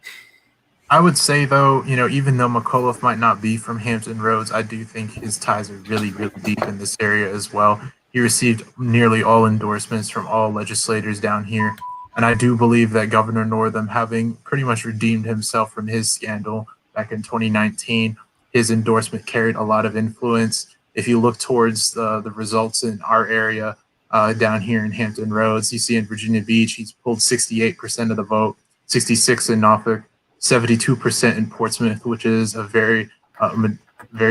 I would say, though, even though Mcauliffe might not be from Hampton Roads, I do think his ties are really, really deep in this area as well. He received nearly all endorsements from all legislators down here. And I do believe that Governor Northam, having pretty much redeemed himself from his scandal back in 2019, his endorsement carried a lot of influence. If you look towards the results in our area down here in Hampton Roads, you see in Virginia Beach, he's pulled 68% of the vote, 66 in Norfolk, 72% in Portsmouth, which is a very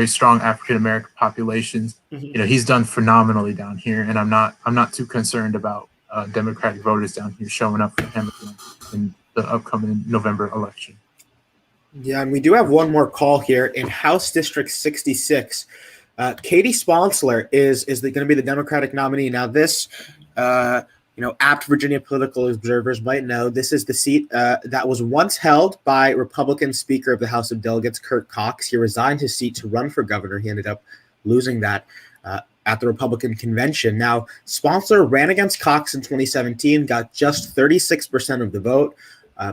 strong African American population. Mm-hmm. He's done phenomenally down here, and I'm not too concerned about Democratic voters down here showing up for him in the upcoming November election. Yeah, and we do have one more call here in House District 66. Katie Sponsler is going to be the Democratic nominee. Now, this, apt Virginia political observers might know, this is the seat that was once held by Republican Speaker of the House of Delegates, Kurt Cox. He resigned his seat to run for governor. He ended up losing that at the Republican convention. Now, Sponsler ran against Cox in 2017, got just 36% of the vote.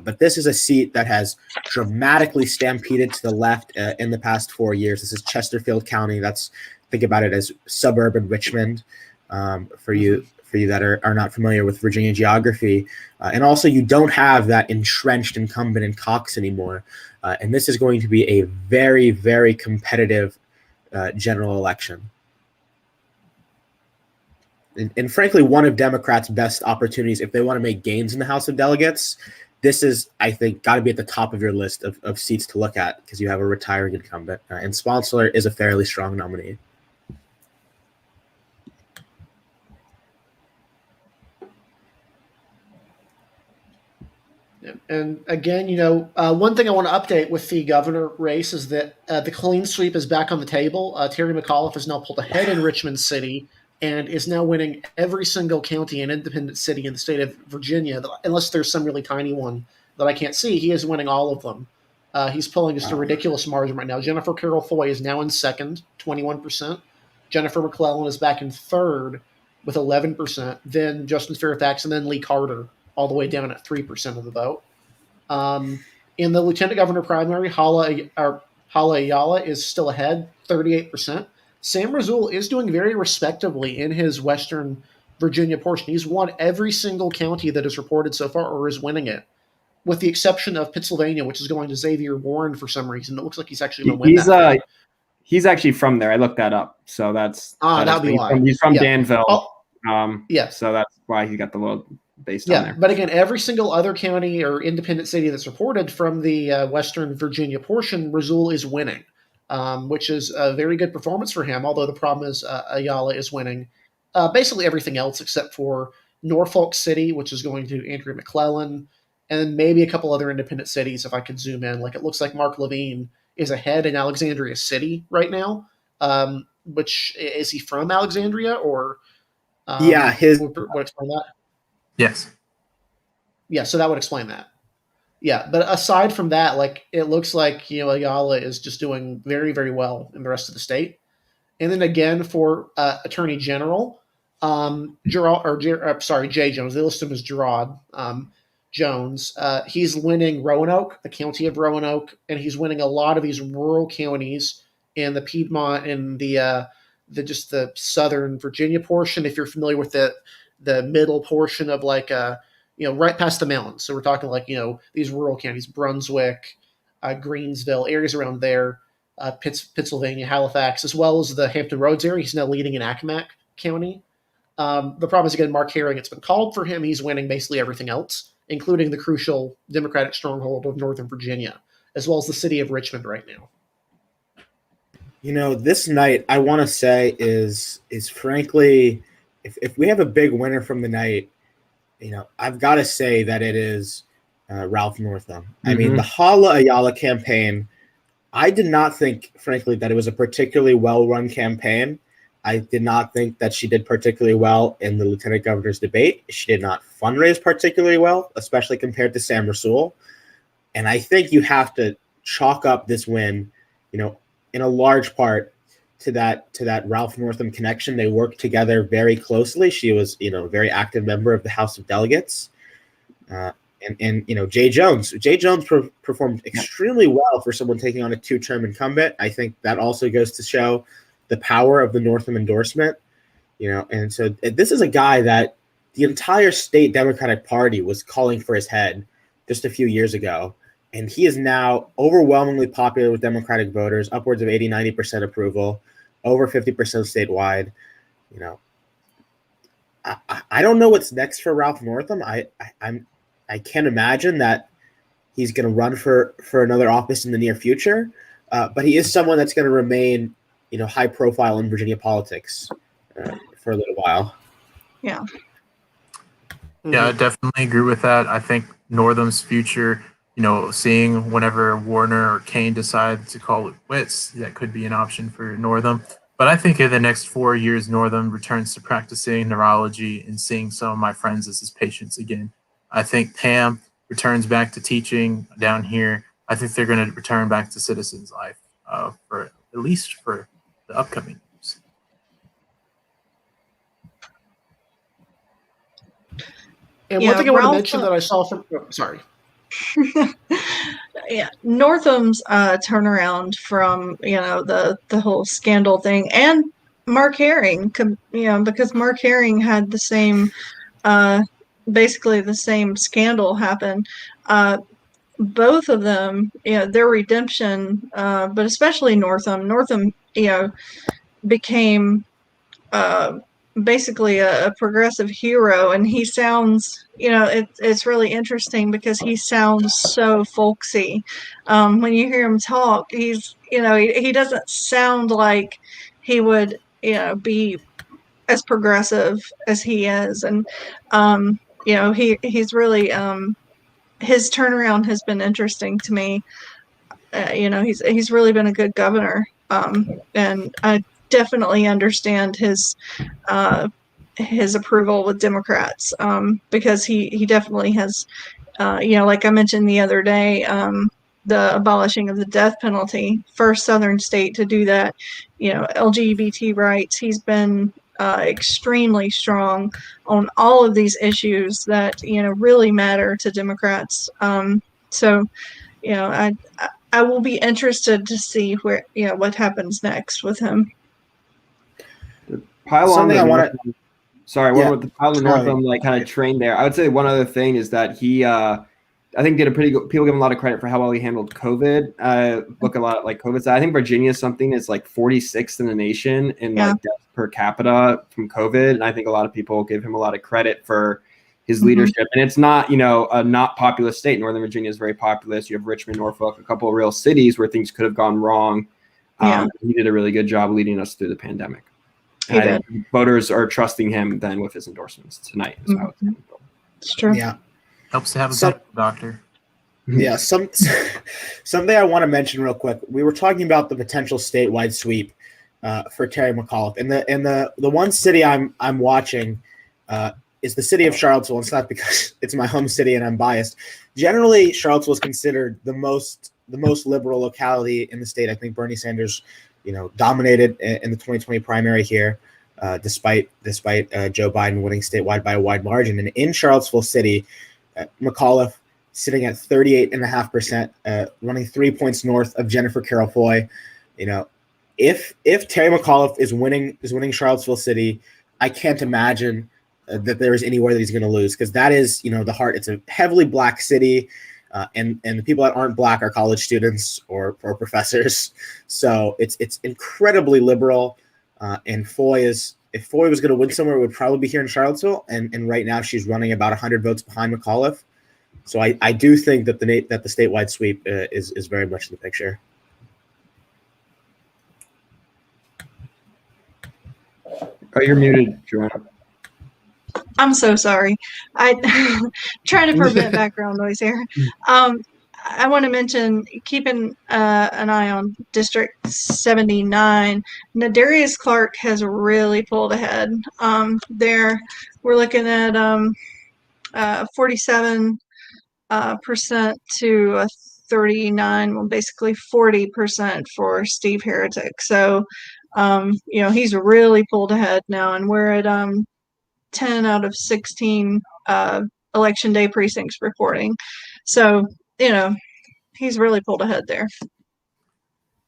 But this is a seat that has dramatically stampeded to the left in the past 4 years. This is Chesterfield County. Think about it as suburban Richmond for you that are not familiar with Virginia geography. And also, you don't have that entrenched incumbent in Cox anymore. And this is going to be a very, very competitive general election. And frankly, one of Democrats' best opportunities if they want to make gains in the House of Delegates. This is, I think, got to be at the top of your list of seats to look at because you have a retiring incumbent. And Sponsler is a fairly strong nominee. And again, one thing I want to update with the governor race is that the clean sweep is back on the table. Terry Mcauliffe has now pulled ahead in Richmond City and is now winning every single county and independent city in the state of Virginia, unless there's some really tiny one that I can't see. He is winning all of them. He's pulling just a ridiculous margin right now. Jennifer Carroll Foy is now in second, 21%. Jennifer McClellan is back in third with 11%. Then Justin Fairfax and then Lee Carter all the way down at 3% of the vote. In the lieutenant governor primary, Hala Ayala is still ahead, 38%. Sam Razul is doing very respectably in his Western Virginia portion. He's won every single county that is reported so far or is winning it, with the exception of Pennsylvania, which is going to Xavier Warren for some reason. It looks like he's actually going to win that. He's actually from there. I looked that up. So that'd be why. He's from Danville. Yeah. So that's why he got the little base down there. But again, every single other county or independent city that's reported from the Western Virginia portion, Razul is winning. Which is a very good performance for him, although the problem is Ayala is winning basically everything else except for Norfolk City, which is going to Andrea Mclemon, and maybe a couple other independent cities if I could zoom in. Like it looks like Mark Levine is ahead in Alexandria City right now. Which is he from Alexandria or? Yeah, would explain that. Yes. Yeah, so that would explain that. Yeah, but aside from that, it looks like Ayala is just doing very, very well in the rest of the state. And then again for Attorney General, Jay Jones. They list him as Gerard Jones. He's winning Roanoke, the county of Roanoke, and he's winning a lot of these rural counties in the Piedmont and the southern Virginia portion. If you're familiar with the middle portion of right past the mountains. So we're talking these rural counties, Brunswick, Greensville, areas around there, Pennsylvania, Halifax, as well as the Hampton Roads area. He's now leading in Accomack County. The problem is, again, Mark Herring, it's been called for him. He's winning basically everything else, including the crucial Democratic stronghold of Northern Virginia, as well as the city of Richmond right now. This night, I want to say is frankly, if we have a big winner from the night, I've got to say that it is Ralph Northam. Mm-hmm. I mean, the Hala Ayala campaign, I did not think, frankly, that it was a particularly well-run campaign. I did not think that she did particularly well in the lieutenant governor's debate. She did not fundraise particularly well, especially compared to Sam Razul. And I think you have to chalk up this win, in a large part to that Ralph Northam connection. They worked together very closely. She was, a very active member of the House of Delegates. and Jay Jones. Performed extremely well for someone taking on a 2-term incumbent. I think that also goes to show the power of the Northam endorsement. And so this is a guy that the entire state Democratic Party was calling for his head just a few years ago. And he is now overwhelmingly popular with Democratic voters, upwards of 80-90% approval, over 50% statewide. I don't know what's next for Ralph Northam. I can't imagine that he's going to run for another office in the near future, but he is someone that's going to remain, high profile in Virginia politics for a little while. Yeah. Yeah, I definitely agree with that. I think Northam's future, seeing whenever Warner or Kane decide to call it quits, that could be an option for Northam. But I think in the next 4 years, Northam returns to practicing neurology and seeing some of my friends as his patients again. I think Pam returns back to teaching down here. I think they're going to return back to citizens' life for at least for the upcoming years. And one thing I want to mention that I saw from sorry. Yeah, Northam's turnaround from the whole scandal thing, and Mark Herring, because Mark Herring had the same, basically the same scandal happen. Both of them, their redemption, but especially Northam. Northam, became basically a progressive hero, and he sounds, it's really interesting because he sounds so folksy. When you hear him talk, he's, he doesn't sound like he would, be as progressive as he is. And, he's really, his turnaround has been interesting to me. He's really been a good governor. And I definitely understand his approval with Democrats, because he definitely has, like I mentioned the other day, the abolishing of the death penalty, first Southern state to do that, LGBT rights. He's been extremely strong on all of these issues that, really matter to Democrats. So, I will be interested to see where, what happens next with him. Something I want to. Sorry, with the pile of Northam kind of trained there. I would say one other thing is that he, I think, did a pretty good. People give him a lot of credit for how well he handled COVID. Look a lot at COVID. I think Virginia something is 46th in the nation in deaths per capita from COVID, and I think a lot of people give him a lot of credit for his leadership. And it's not, a not populous state. Northern Virginia is very populous. You have Richmond, Norfolk, a couple of real cities where things could have gone wrong. He did a really good job leading us through the pandemic. And I think voters are trusting him then with his endorsements tonight. It's true. Yeah. Helps to have a doctor. Yeah. Something I want to mention real quick. We were talking about the potential statewide sweep for Terry McAuliffe. And the one city I'm watching is the city of Charlottesville. It's not because it's my home city and I'm biased. Generally, Charlottesville is considered the most liberal locality in the state. I think Bernie Sanders, dominated in the 2020 primary here, despite Joe Biden winning statewide by a wide margin. And in Charlottesville City, McAuliffe sitting at 38.5%, running 3 points north of Jennifer Carroll Foy. If Terry McAuliffe is winning Charlottesville City, I can't imagine that there is anywhere that he's going to lose, because that is, the heart. It's a heavily black city. And the people that aren't black are college students or professors. So it's incredibly liberal. And if Foy was going to win somewhere, it would probably be here in Charlottesville. And right now she's running about 100 votes behind McAuliffe. So I do think that the statewide sweep is very much in the picture. Oh, you're muted, Joanna. I'm so sorry. I trying to prevent background noise here. I want to mention keeping an eye on District 79. Nedarius Clark has really pulled ahead. There, we're looking at 47% to 39, well, basically 40% for Steve Heretic. So, he's really pulled ahead now, and we're at 10 out of 16 election day precincts reporting. So, you know, he's really pulled ahead there.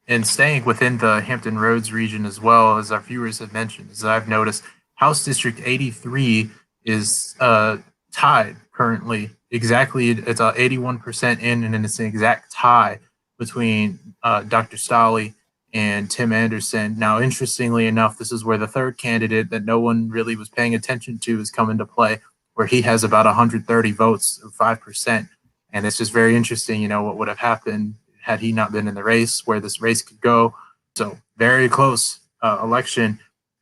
And staying within the Hampton Roads region as well, as our viewers have mentioned, as I've noticed, House District 83 is tied currently. Exactly, it's 81% in, and it's an exact tie between Dr. Stolley and Tim Anderson. Now, interestingly enough, this is where the third candidate that no one really was paying attention to has come into play, where he has about 130 votes, or 5%. And it's just very interesting, what would have happened had he not been in the race, where this race could go. So very close election.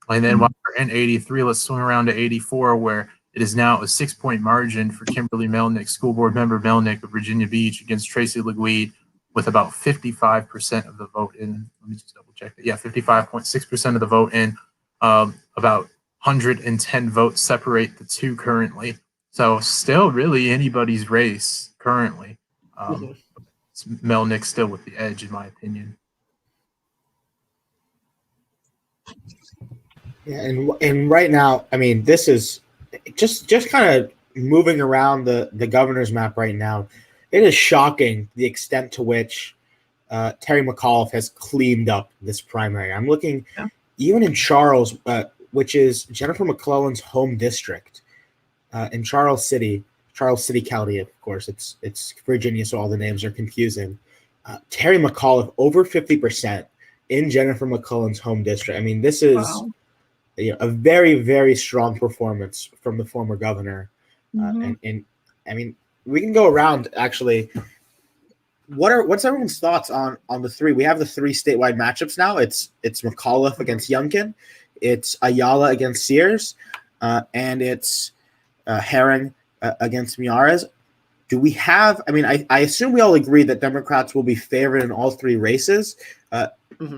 And then while we're in 83, let's swing around to 84, where it is now a 6-point margin for Kimberly Melnick, school board member Melnick of Virginia Beach, against Tracy LeGuide, with about 55% of the vote in. Let me just double check that. Yeah, 55.6% of the vote in. About 110 votes separate the two currently. So still really anybody's race currently. Melnick still with the edge, in my opinion. Yeah, and right now, I mean, this is just kind of moving around the governor's map right now. It is shocking the extent to which Terry McAuliffe has cleaned up this primary. I'm looking even in Charles, which is Jennifer McClellan's home district, in Charles City County. Of course, it's Virginia, so all the names are confusing. Terry McAuliffe over 50% in Jennifer McClellan's home district. I mean, this is a very, very strong performance from the former governor. And I mean, we can go around actually. What's everyone's thoughts on the three? We have the three statewide matchups now. It's McAuliffe against Youngkin, it's Ayala against Sears, and it's Herring against Miares. Do we have? I mean, I assume we all agree that Democrats will be favored in all three races.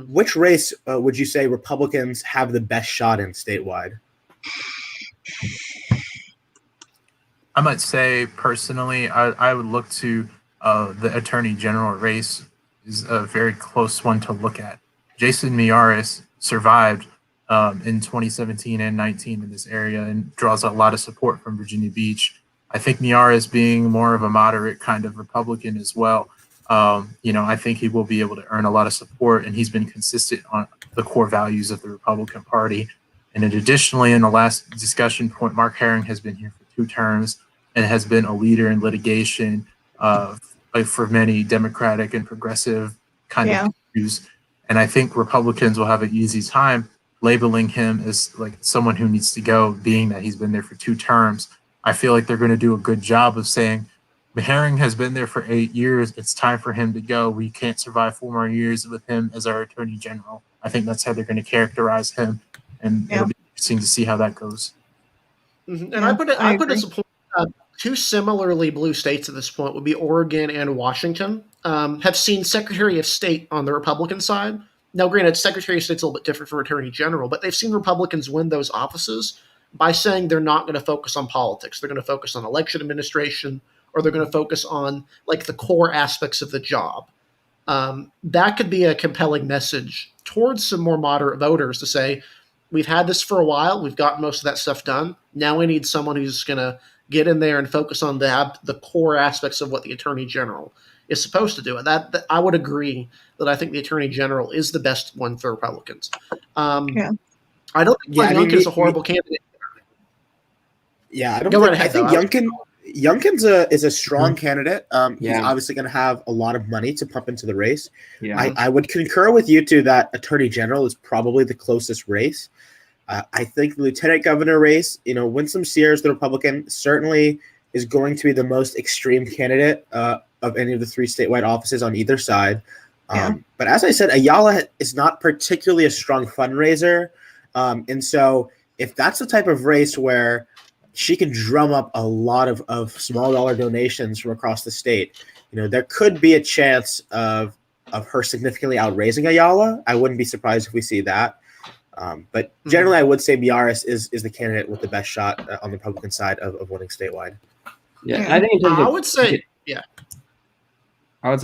Which race would you say Republicans have the best shot in statewide? I might say personally, I would look to the Attorney General race is a very close one to look at. Jason Miares survived in 2017 and 19 in this area and draws a lot of support from Virginia Beach. I think Miares, being more of a moderate kind of Republican as well, I think he will be able to earn a lot of support, and he's been consistent on the core values of the Republican Party. And then additionally, in the last discussion point, Mark Herring has been here for 2 terms and has been a leader in litigation for many Democratic and progressive kind of issues. And I think Republicans will have an easy time labeling him as like someone who needs to go, being that he's been there for 2 terms. I feel like they're going to do a good job of saying, Herring has been there for 8 years. It's time for him to go. We can't survive 4 more years with him as our Attorney General. I think that's how they're going to characterize him, and it'll be interesting to see how that goes. And I put it as a point. 2 similarly blue states at this point would be Oregon and Washington. Have seen Secretary of State on the Republican side. Now, granted, Secretary of State's a little bit different from Attorney General, but they've seen Republicans win those offices by saying they're not going to focus on politics. They're going to focus on election administration, or they're going to focus on like the core aspects of the job. That could be a compelling message towards some more moderate voters to say, we've had this for a while. We've gotten most of that stuff done. Now we need someone who's going to get in there and focus on the core aspects of what the Attorney General is supposed to do. And that I would agree that I think the Attorney General is the best one for Republicans. I don't think Youngkin is a horrible candidate. Yeah, I think Youngkin's is a strong candidate. He's obviously going to have a lot of money to pump into the race. I would concur with you two that Attorney General is probably the closest race. I think the Lieutenant Governor race, Winsome Sears, the Republican, certainly is going to be the most extreme candidate of any of the 3 statewide offices on either side. But as I said, Ayala is not particularly a strong fundraiser. And so if that's the type of race where she can drum up a lot of small dollar donations from across the state, there could be a chance of her significantly outraising Ayala. I wouldn't be surprised if we see that. But generally, I would say Miares is the candidate with the best shot on the Republican side of winning statewide. I think I would say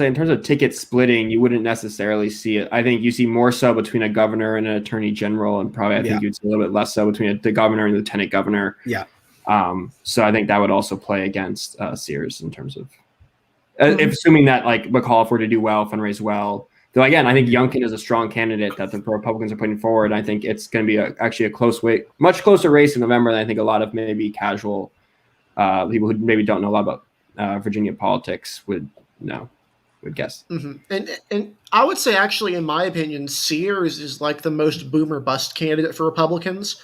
in terms of ticket splitting, you wouldn't necessarily see it. I think you see more so between a governor and an attorney general, and probably I think you'd see a little bit less so between the governor and the lieutenant governor. So I think that would also play against Sears in terms of if assuming that like Mcauliffe were to do well, fundraise well. Though again, I think Youngkin is a strong candidate that the Republicans are putting forward. I think it's going to be actually a much closer race in November than I think a lot of maybe casual people who maybe don't know a lot about Virginia politics would guess. And I would say, actually, in my opinion, Sears is like the most boomer bust candidate for Republicans.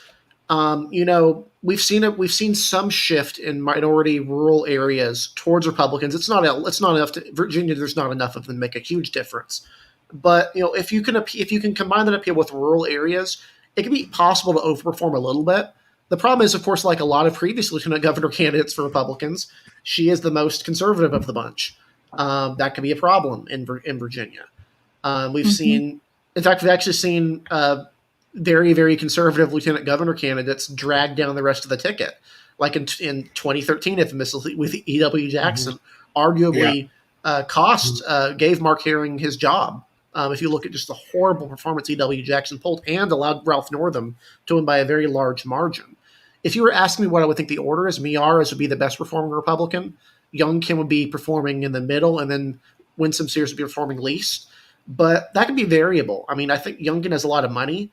We've seen some shift in minority rural areas towards Republicans. It's not enough to Virginia. There's not enough of them to make a huge difference. But if you can combine that appeal with rural areas, it can be possible to overperform a little bit. The problem is, of course, like a lot of previous lieutenant governor candidates for Republicans, she is the most conservative of the bunch. That could be a problem in Virginia. We've actually seen very, very conservative lieutenant governor candidates drag down the rest of the ticket. Like in 2013, with E.W. Jackson, arguably gave Mark Herring his job. If you look at just the horrible performance E.W. Jackson pulled and allowed Ralph Northam to win by a very large margin. If you were asking me what I would think the order is, Miyares would be the best performing Republican. Youngkin would be performing in the middle, and then Winsome Sears would be performing least. But that could be variable. I mean, I think Youngkin has a lot of money.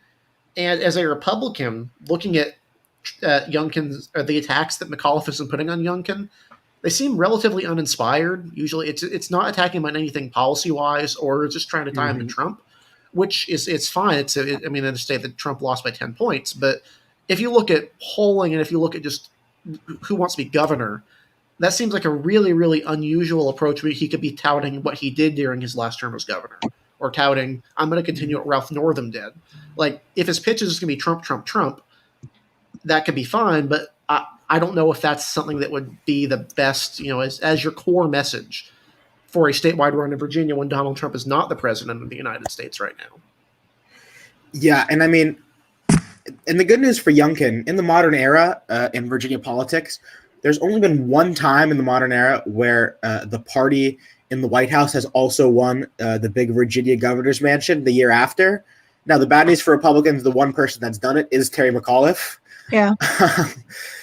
And as a Republican, looking at Youngkin's the attacks that Mcauliffe has been putting on Youngkin, they seem relatively uninspired. Usually it's not attacking him on anything policy-wise or just trying to tie him to Trump, which it's fine. I mean, I understand that Trump lost by 10 points. But if you look at polling and if you look at just who wants to be governor, that seems like a really, really unusual approach where he could be touting what he did during his last term as governor, or touting, I'm going to continue what Ralph Northam did. Like, if his pitch is just going to be Trump, Trump, Trump, that could be fine, but I don't know if that's something that would be the best, as your core message for a statewide run in Virginia when Donald Trump is not the president of the United States right now. Yeah, and I mean, and the good news for Youngkin, in the modern era in Virginia politics, there's only been one time in the modern era where the party in the White House has also won the big Virginia governor's mansion the year after. Now, the bad news for Republicans, the one person that's done it is Terry McAuliffe. Yeah.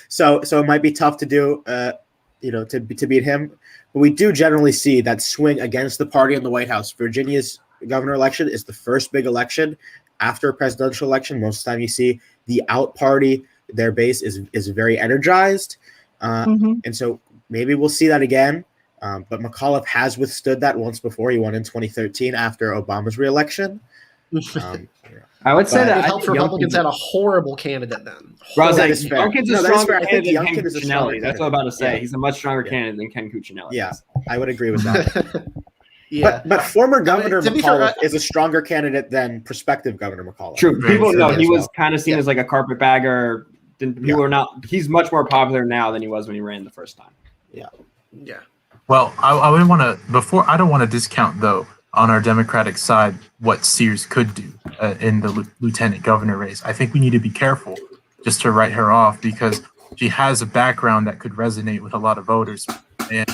So it might be tough to do, to beat him. But we do generally see that swing against the party in the White House. Virginia's governor election is the first big election after a presidential election. Most of the time you see the out party, their base is very energized. And so maybe we'll see that again. But McAuliffe has withstood that once before. He won in 2013 after Obama's reelection. I would say that it helped Republicans had a horrible candidate then. Youngkin's a stronger candidate than Ken Youngkin is a stronger Cuccinelli. That's what I'm about to say. Yeah. He's a much stronger candidate than Ken Cuccinelli. Yeah, I would agree with that. Yeah, but former Governor McAuliffe is a stronger candidate than prospective Governor McAuliffe. True. People know he was kind of seen as like a carpetbagger. People are not. He's much more popular now than he was when he ran the first time. Yeah. Well, I would want to I don't want to discount though on our Democratic side what Sears could do in the lieutenant governor race. I think we need to be careful just to write her off because she has a background that could resonate with a lot of voters. And,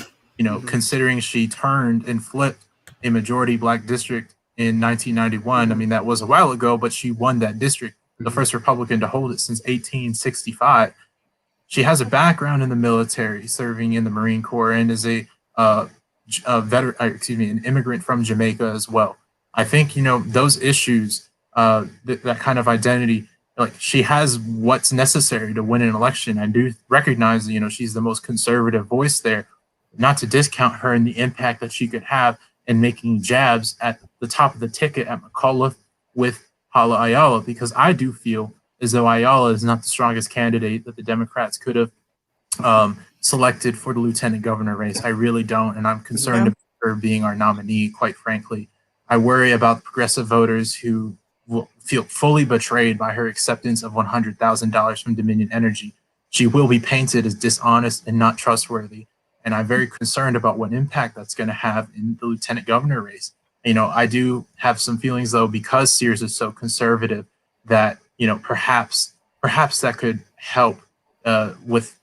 considering she turned and flipped a majority black district in 1991, I mean, that was a while ago, but she won that district, the first Republican to hold it since 1865. She has a background in the military, serving in the Marine Corps, and is an immigrant from Jamaica as well. I think, those issues, that kind of identity, like she has what's necessary to win an election. I do recognize, she's the most conservative voice there, not to discount her and the impact that she could have in making jabs at the top of the ticket at McAuliffe with Hala Ayala, because I do feel as though Ayala is not the strongest candidate that the Democrats could have selected for the lieutenant governor race. I really don't, and I'm concerned about her being our nominee, quite frankly. I worry about progressive voters who will feel fully betrayed by her acceptance of $100,000 from Dominion Energy. She will be painted as dishonest and not trustworthy, and I'm very concerned about what impact that's going to have in the lieutenant governor race. I do have some feelings, though, because Sears is so conservative, that perhaps that could help with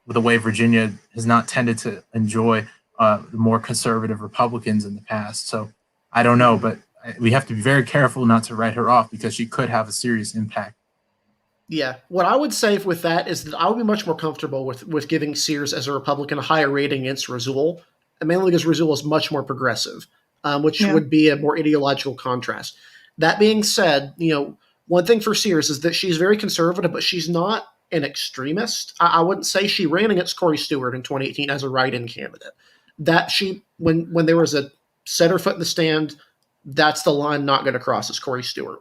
the way Virginia has not tended to enjoy the more conservative Republicans in the past. So I don't know, but we have to be very careful not to write her off because she could have a serious impact. Yeah, what I would say with that is that I would be much more comfortable with giving Sears as a Republican a higher rating against Razul, and mainly because Razul is much more progressive, which Yeah. would be a more ideological contrast. That being said, one thing for Sears is that she's very conservative, but she's not an extremist. I wouldn't say she ran against Corey Stewart in 2018 as a write-in candidate. That she when there was a set her foot in the stand, that's the line not going to cross is Corey Stewart.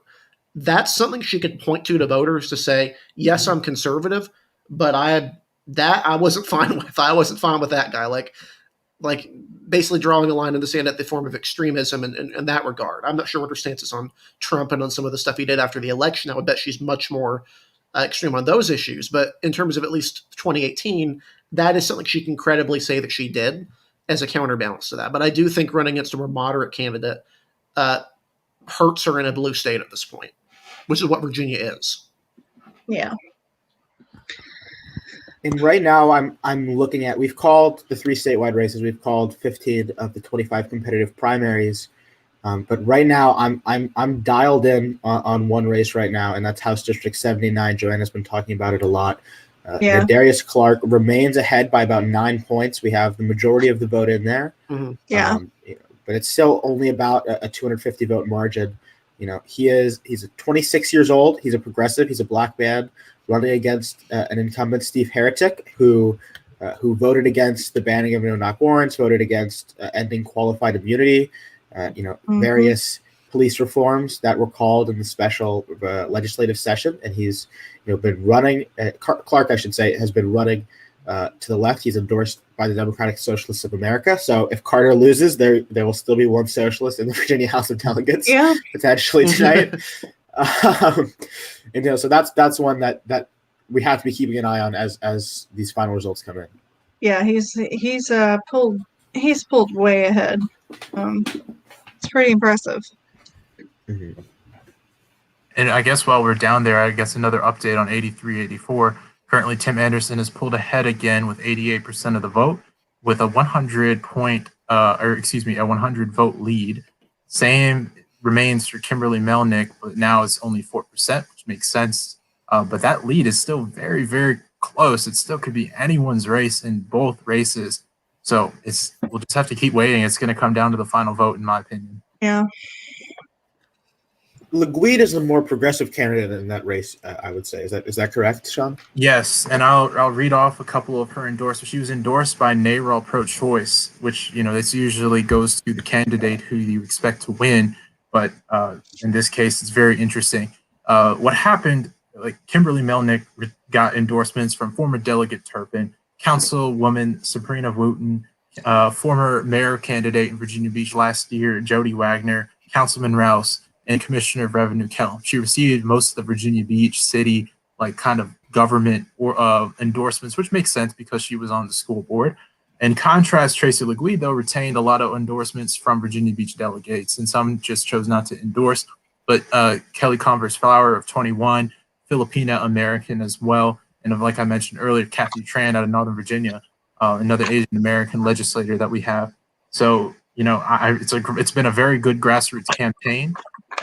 That's something she could point to voters to say, yes, I'm conservative, but I wasn't fine with. I wasn't fine with that guy. Like basically drawing a line in the sand at the form of extremism in that regard. I'm not sure what her stance is on Trump and on some of the stuff he did after the election. I would bet she's much more extreme on those issues. But in terms of at least 2018, that is something she can credibly say that she did as a counterbalance to that. But I do think running against a more moderate candidate hurts her in a blue state at this point, which is what Virginia is. Yeah. And right now, I'm looking at, we've called the 3 statewide races. We've called 15 of the 25 competitive primaries. But right now, I'm dialed in on one race right now, and that's House District 79. Joanna's been talking about it a lot. Yeah. Nedarius Clark remains ahead by about 9 points. We have the majority of the vote in there. Mm-hmm. Yeah. But it's still only about a 250 vote margin. He's 26 years old. He's a progressive. He's a black man running against an incumbent, Steve Heretic, who voted against the banning of no-knock warrants, voted against ending qualified immunity, various police reforms that were called in the special legislative session. And he's been running. Clark, I should say, has been running to the left. He's endorsed by the Democratic Socialists of America. So if Carter loses, there will still be one socialist in the Virginia House of Delegates potentially tonight. So that's one that we have to be keeping an eye on as these final results come in. Yeah, he's pulled way ahead. It's pretty impressive. Mm-hmm. And I guess while we're down there, I guess another update on 83-84. Currently, Tim Anderson has pulled ahead again with 88% of the vote, with a 100 vote lead. Same remains for Kimberly Melnick, but now it's only 4%, which makes sense. But that lead is still very, very close. It still could be anyone's race in both races. So we'll just have to keep waiting. It's going to come down to the final vote, in my opinion. Yeah. LeGuide is a more progressive candidate in that race, I would say. Is that correct, Sean? Yes, and I'll read off a couple of her endorsements. She was endorsed by NARAL Pro-Choice, which this usually goes to the candidate who you expect to win, but in this case, it's very interesting. What happened? Like Kimberly Melnick got endorsements from former Delegate Turpin, Councilwoman Sabrina Wooten, former mayor candidate in Virginia Beach last year, Jody Wagner, Councilman Rouse, and Commissioner of Revenue Kellum. She received most of the Virginia Beach city kind of government or endorsements, which makes sense because she was on the school board. In contrast, Tracy LeGuide, though, retained a lot of endorsements from Virginia Beach delegates, and some just chose not to endorse. But Kelly Converse Flower of 21, Filipina American as well, and like I mentioned earlier, Kathy Tran out of Northern Virginia, another Asian American legislator that we have. So it's been a very good grassroots campaign.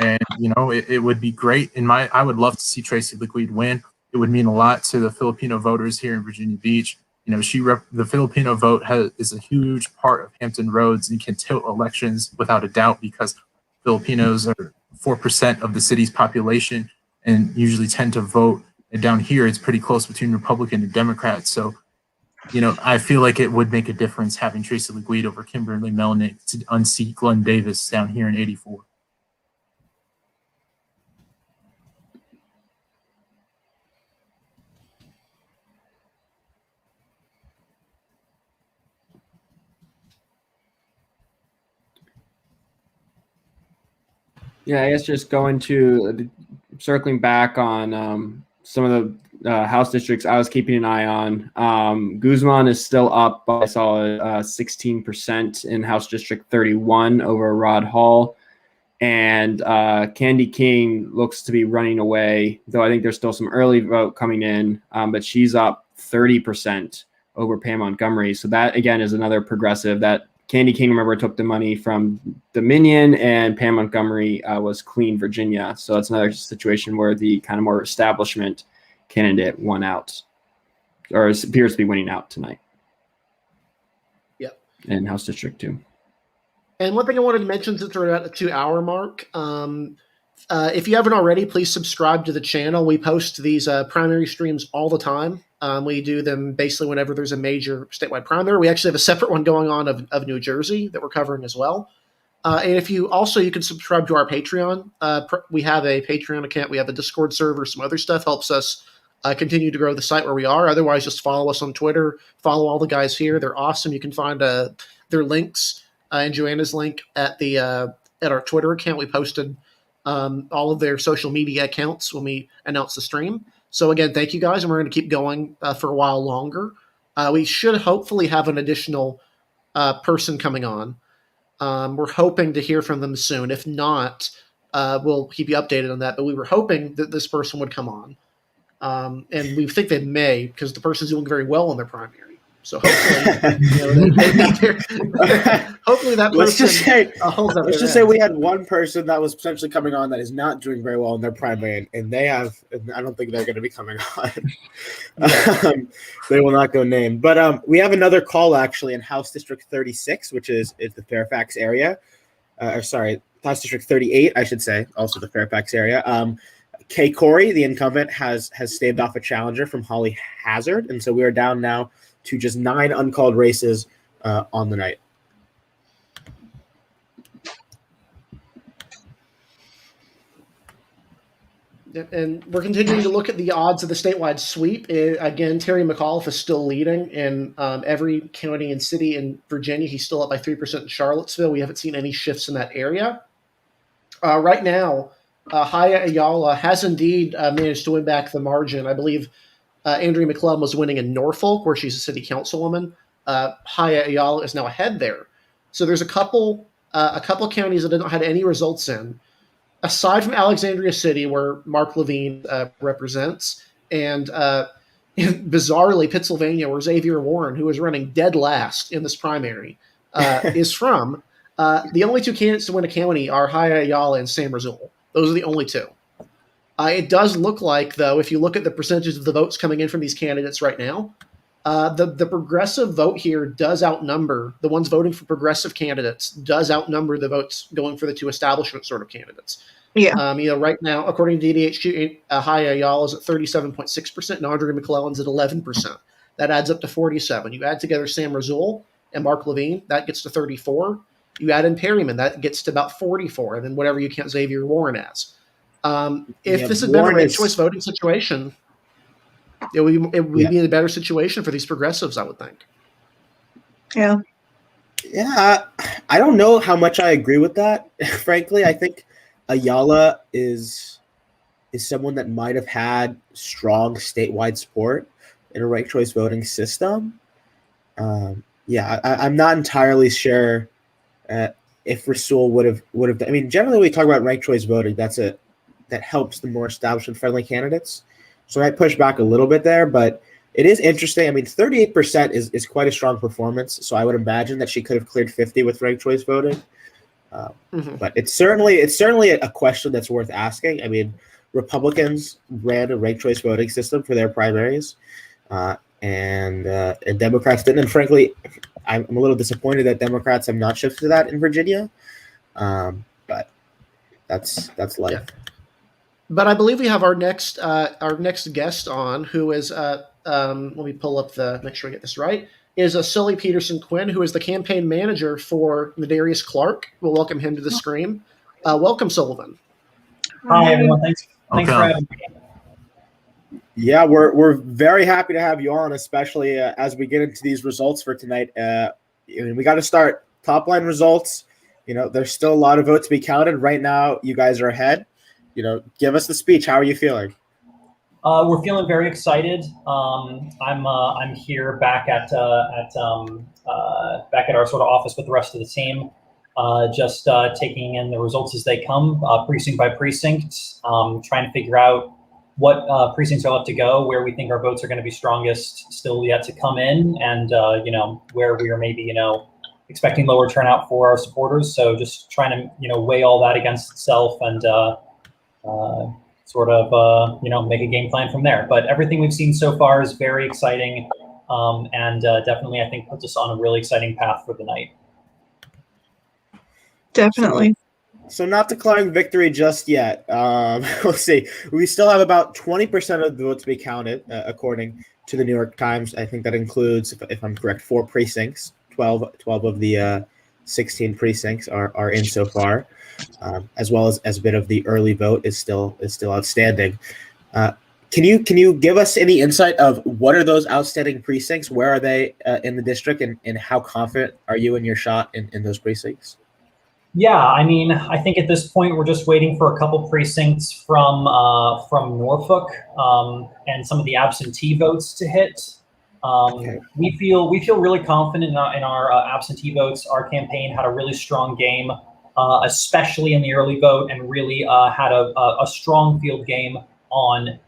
And, it would be great. I would love to see Tracy LeGuide win. It would mean a lot to the Filipino voters here in Virginia Beach. The Filipino vote is a huge part of Hampton Roads and can tilt elections without a doubt because Filipinos are 4% of the city's population and usually tend to vote. And down here, it's pretty close between Republican and Democrats. So, I feel like it would make a difference having Tracy LeGuide over Kimberly Melnick to unseat Glenn Davis down here in 84. Yeah, I guess just circling back on some of the House districts I was keeping an eye on. Guzman is still up by, I saw 16% in House District 31 over Rod Hall. And Candy King looks to be running away, though I think there's still some early vote coming in, but she's up 30% over Pam Montgomery. So that, again, is another progressive. That Candy King, remember, took the money from Dominion, and Pam Montgomery was Clean Virginia. So that's another situation where the kind of more establishment candidate won out, or appears to be winning out tonight. Yep. In House District 2. And one thing I wanted to mention since we're at the 2-hour mark, if you haven't already, please subscribe to the channel. We post these primary streams all the time. We do them basically whenever there's a major statewide primary. We actually have a separate one going on of New Jersey that we're covering as well. And if you can subscribe to our Patreon. We have a Patreon account. We have a Discord server. Some other stuff helps us continue to grow the site where we are. Otherwise, just follow us on Twitter. Follow all the guys here. They're awesome. You can find their links and Joanna's link at our Twitter account. We posted all of their social media accounts when we announced the stream. So again, thank you guys, and we're going to keep going for a while longer. We should hopefully have an additional person coming on. We're hoping to hear from them soon. If not, we'll keep you updated on that. But we were hoping that this person would come on. And we think they may, because the person's doing very well in their primary. So hopefully, hopefully that person holds up. Let's just say we had one person that was potentially coming on that is not doing very well in their primary, and they have. I don't think they're going to be coming on. They will not go named. But we have another call actually in House District 36, which is the Fairfax area. House District 38, I should say, also the Fairfax area. Kay Corey, the incumbent, has staved off a challenger from Holly Hazard, and so we are down now to just 9 uncalled races on the night. And we're continuing to look at the odds of the statewide sweep. Again, Terry Mcauliffe is still leading in every county and city in Virginia. He's still up by 3% in Charlottesville. We haven't seen any shifts in that area. Right now, Ayala has indeed managed to win back the margin. I believe Andrea Mclemon was winning in Norfolk, where she's a city councilwoman. Ayala is now ahead there. So there's a couple counties that haven't had any results in, aside from Alexandria City, where Mark Levine represents, and bizarrely Pennsylvania, where Xavier Warren, who is running dead last in this primary, is from. The only 2 candidates to win a county are Ayala and Sam Razul. Those are the only 2. It does look like, though, if you look at the percentages of the votes coming in from these candidates right now, the progressive vote here does outnumber the ones voting for progressive candidates, does outnumber the votes going for the 2 establishment sort of candidates. Yeah. Right now, according to DDHQ, Ayala is at 37.6%, and Andrea Mclemon's at 11%. That adds up to 47. You add together Sam Razul and Mark Levine, that gets to 34. You add in Perryman, that gets to about 44, and then whatever you count Xavier Warren as. If this had been a ranked choice voting situation, it would be a better situation for these progressives, I would think. Yeah. Yeah, I don't know how much I agree with that. Frankly, I think Ayala is someone that might have had strong statewide support in a ranked choice voting system. I'm not entirely sure if Razul would have. I mean, generally, when we talk about ranked choice voting, that helps the more establishment-friendly candidates. So I push back a little bit there, but it is interesting. I mean, 38% is quite a strong performance, so I would imagine that she could have cleared 50 with ranked choice voting. But it's certainly a question that's worth asking. I mean, Republicans ran a ranked choice voting system for their primaries, and Democrats didn't. And frankly, I'm a little disappointed that Democrats have not shifted to that in Virginia. But that's life. Yeah. But I believe we have our next guest on, who is let me pull up make sure I get this right, is Sully Peterson Quinn, who is the campaign manager for Nedarius Clark. We'll welcome him to the stream. Welcome, Sullivan. Hi, everyone. Thanks for having me. Yeah, we're very happy to have you on, especially as we get into these results for tonight. We got to start top line results. There's still a lot of votes to be counted. Right now, you guys are ahead. Give us the speech. How are you feeling? We're feeling very excited. I'm here back at our sort of office with the rest of the team, just taking in the results as they come, precinct by precinct, trying to figure out what precincts are left to go, where we think our votes are going to be strongest, still yet to come in, and where we are maybe expecting lower turnout for our supporters. So just trying to weigh all that against itself and sort of make a game plan from there. But everything we've seen so far is very exciting, and definitely I think puts us on a really exciting path for the night. Definitely. So not declaring victory just yet. We'll see. We still have about 20% of the votes to be counted, according to the New York Times. I think that includes, if I'm correct, 4 precincts. 12 of the 16 precincts are in so far, as well as a bit of the early vote is still outstanding. Can you give us any insight of what are those outstanding precincts? Where are they in the district, and how confident are you in your shot in those precincts? Yeah, I mean, I think at this point we're just waiting for a couple precincts from Norfolk and some of the absentee votes to hit. Okay. We feel really confident in our absentee votes. Our campaign had a really strong game, especially in the early vote, and really had a strong field game on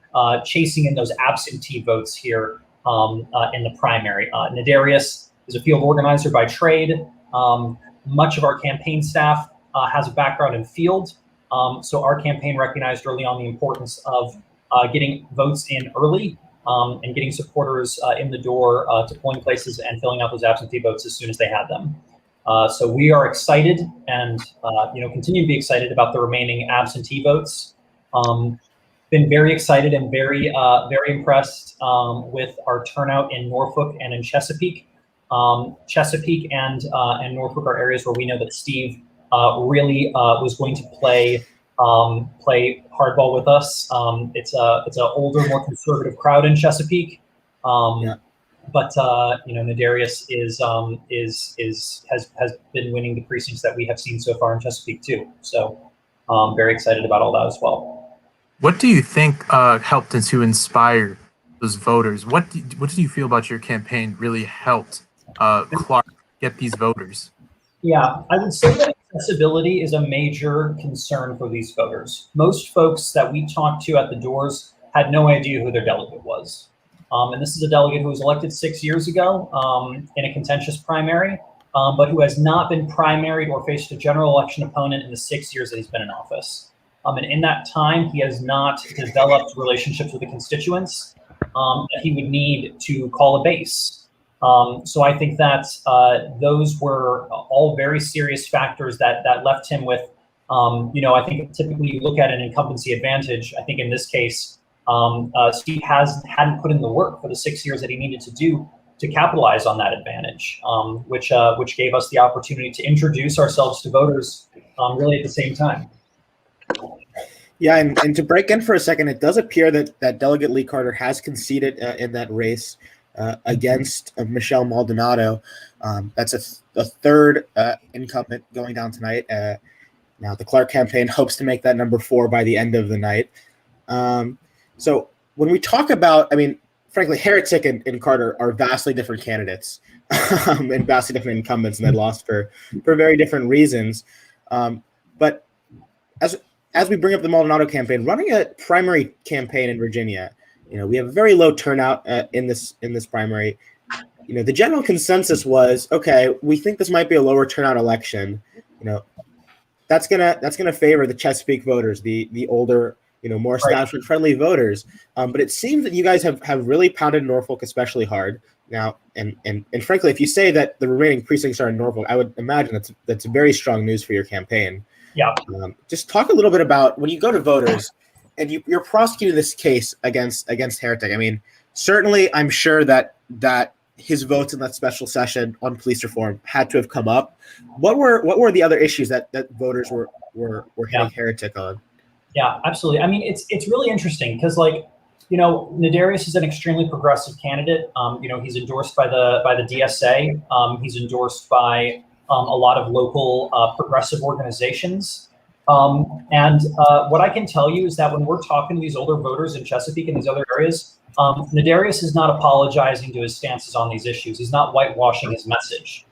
chasing in those absentee votes here in the primary. Nedarius is a field organizer by trade. Much of our campaign staff has a background in field, so our campaign recognized early on the importance of getting votes in early and getting supporters in the door to polling places and filling out those absentee votes as soon as they had them. So we are excited and continue to be excited about the remaining absentee votes. Been very excited and very impressed with our turnout in Norfolk and in Chesapeake. Chesapeake and Norfolk are areas where we know that Steve really was going to play hardball with us. It's an older, more conservative crowd in Chesapeake, but Nedarius has been winning the precincts that we have seen so far in Chesapeake too. So very excited about all that as well. What do you think helped to inspire those voters? What did you feel about your campaign really helped Clark get these voters? Yeah, I would say that accessibility is a major concern for these voters. Most folks that we talked to at the doors had no idea who their delegate was. And this is a delegate who was elected 6 years ago in a contentious primary, but who has not been primaried or faced a general election opponent in the 6 years that he's been in office. And in that time, he has not developed relationships with the constituents that he would need to call a base. So I think that those were all very serious factors that left him with, I think typically you look at an incumbency advantage. I think in this case, Steve hadn't put in the work for the 6 years that he needed to do to capitalize on that advantage, which gave us the opportunity to introduce ourselves to voters really at the same time. Yeah, and to break in for a second, it does appear that Delegate Lee Carter has conceded in that race against Michelle Maldonado. That's a third incumbent going down tonight. Now the Clark campaign hopes to make that number 4 by the end of the night. So when we talk about, frankly, Heretic and Carter are vastly different candidates and vastly different incumbents, and they lost for very different reasons. But as we bring up the Maldonado campaign, running a primary campaign in Virginia, we have a very low turnout in this primary. The general consensus was, okay, we think this might be a lower turnout election. That's gonna favor the Chesapeake voters, the older, more establishment friendly voters. But it seems that you guys have really pounded Norfolk especially hard now. And frankly, if you say that the remaining precincts are in Norfolk, I would imagine that's very strong news for your campaign. Yeah. Just talk a little bit about when you go to voters and you're prosecuting this case against Heretic. Certainly I'm sure that his votes in that special session on police reform had to have come up. What were the other issues that voters were hitting Heretic on? Yeah, absolutely. It's really interesting because Nedarius is an extremely progressive candidate. He's endorsed by the DSA. He's endorsed by a lot of local progressive organizations. And what I can tell you is that when we're talking to these older voters in Chesapeake and these other areas, Nedarius is not apologizing to his stances on these issues. He's not whitewashing his message.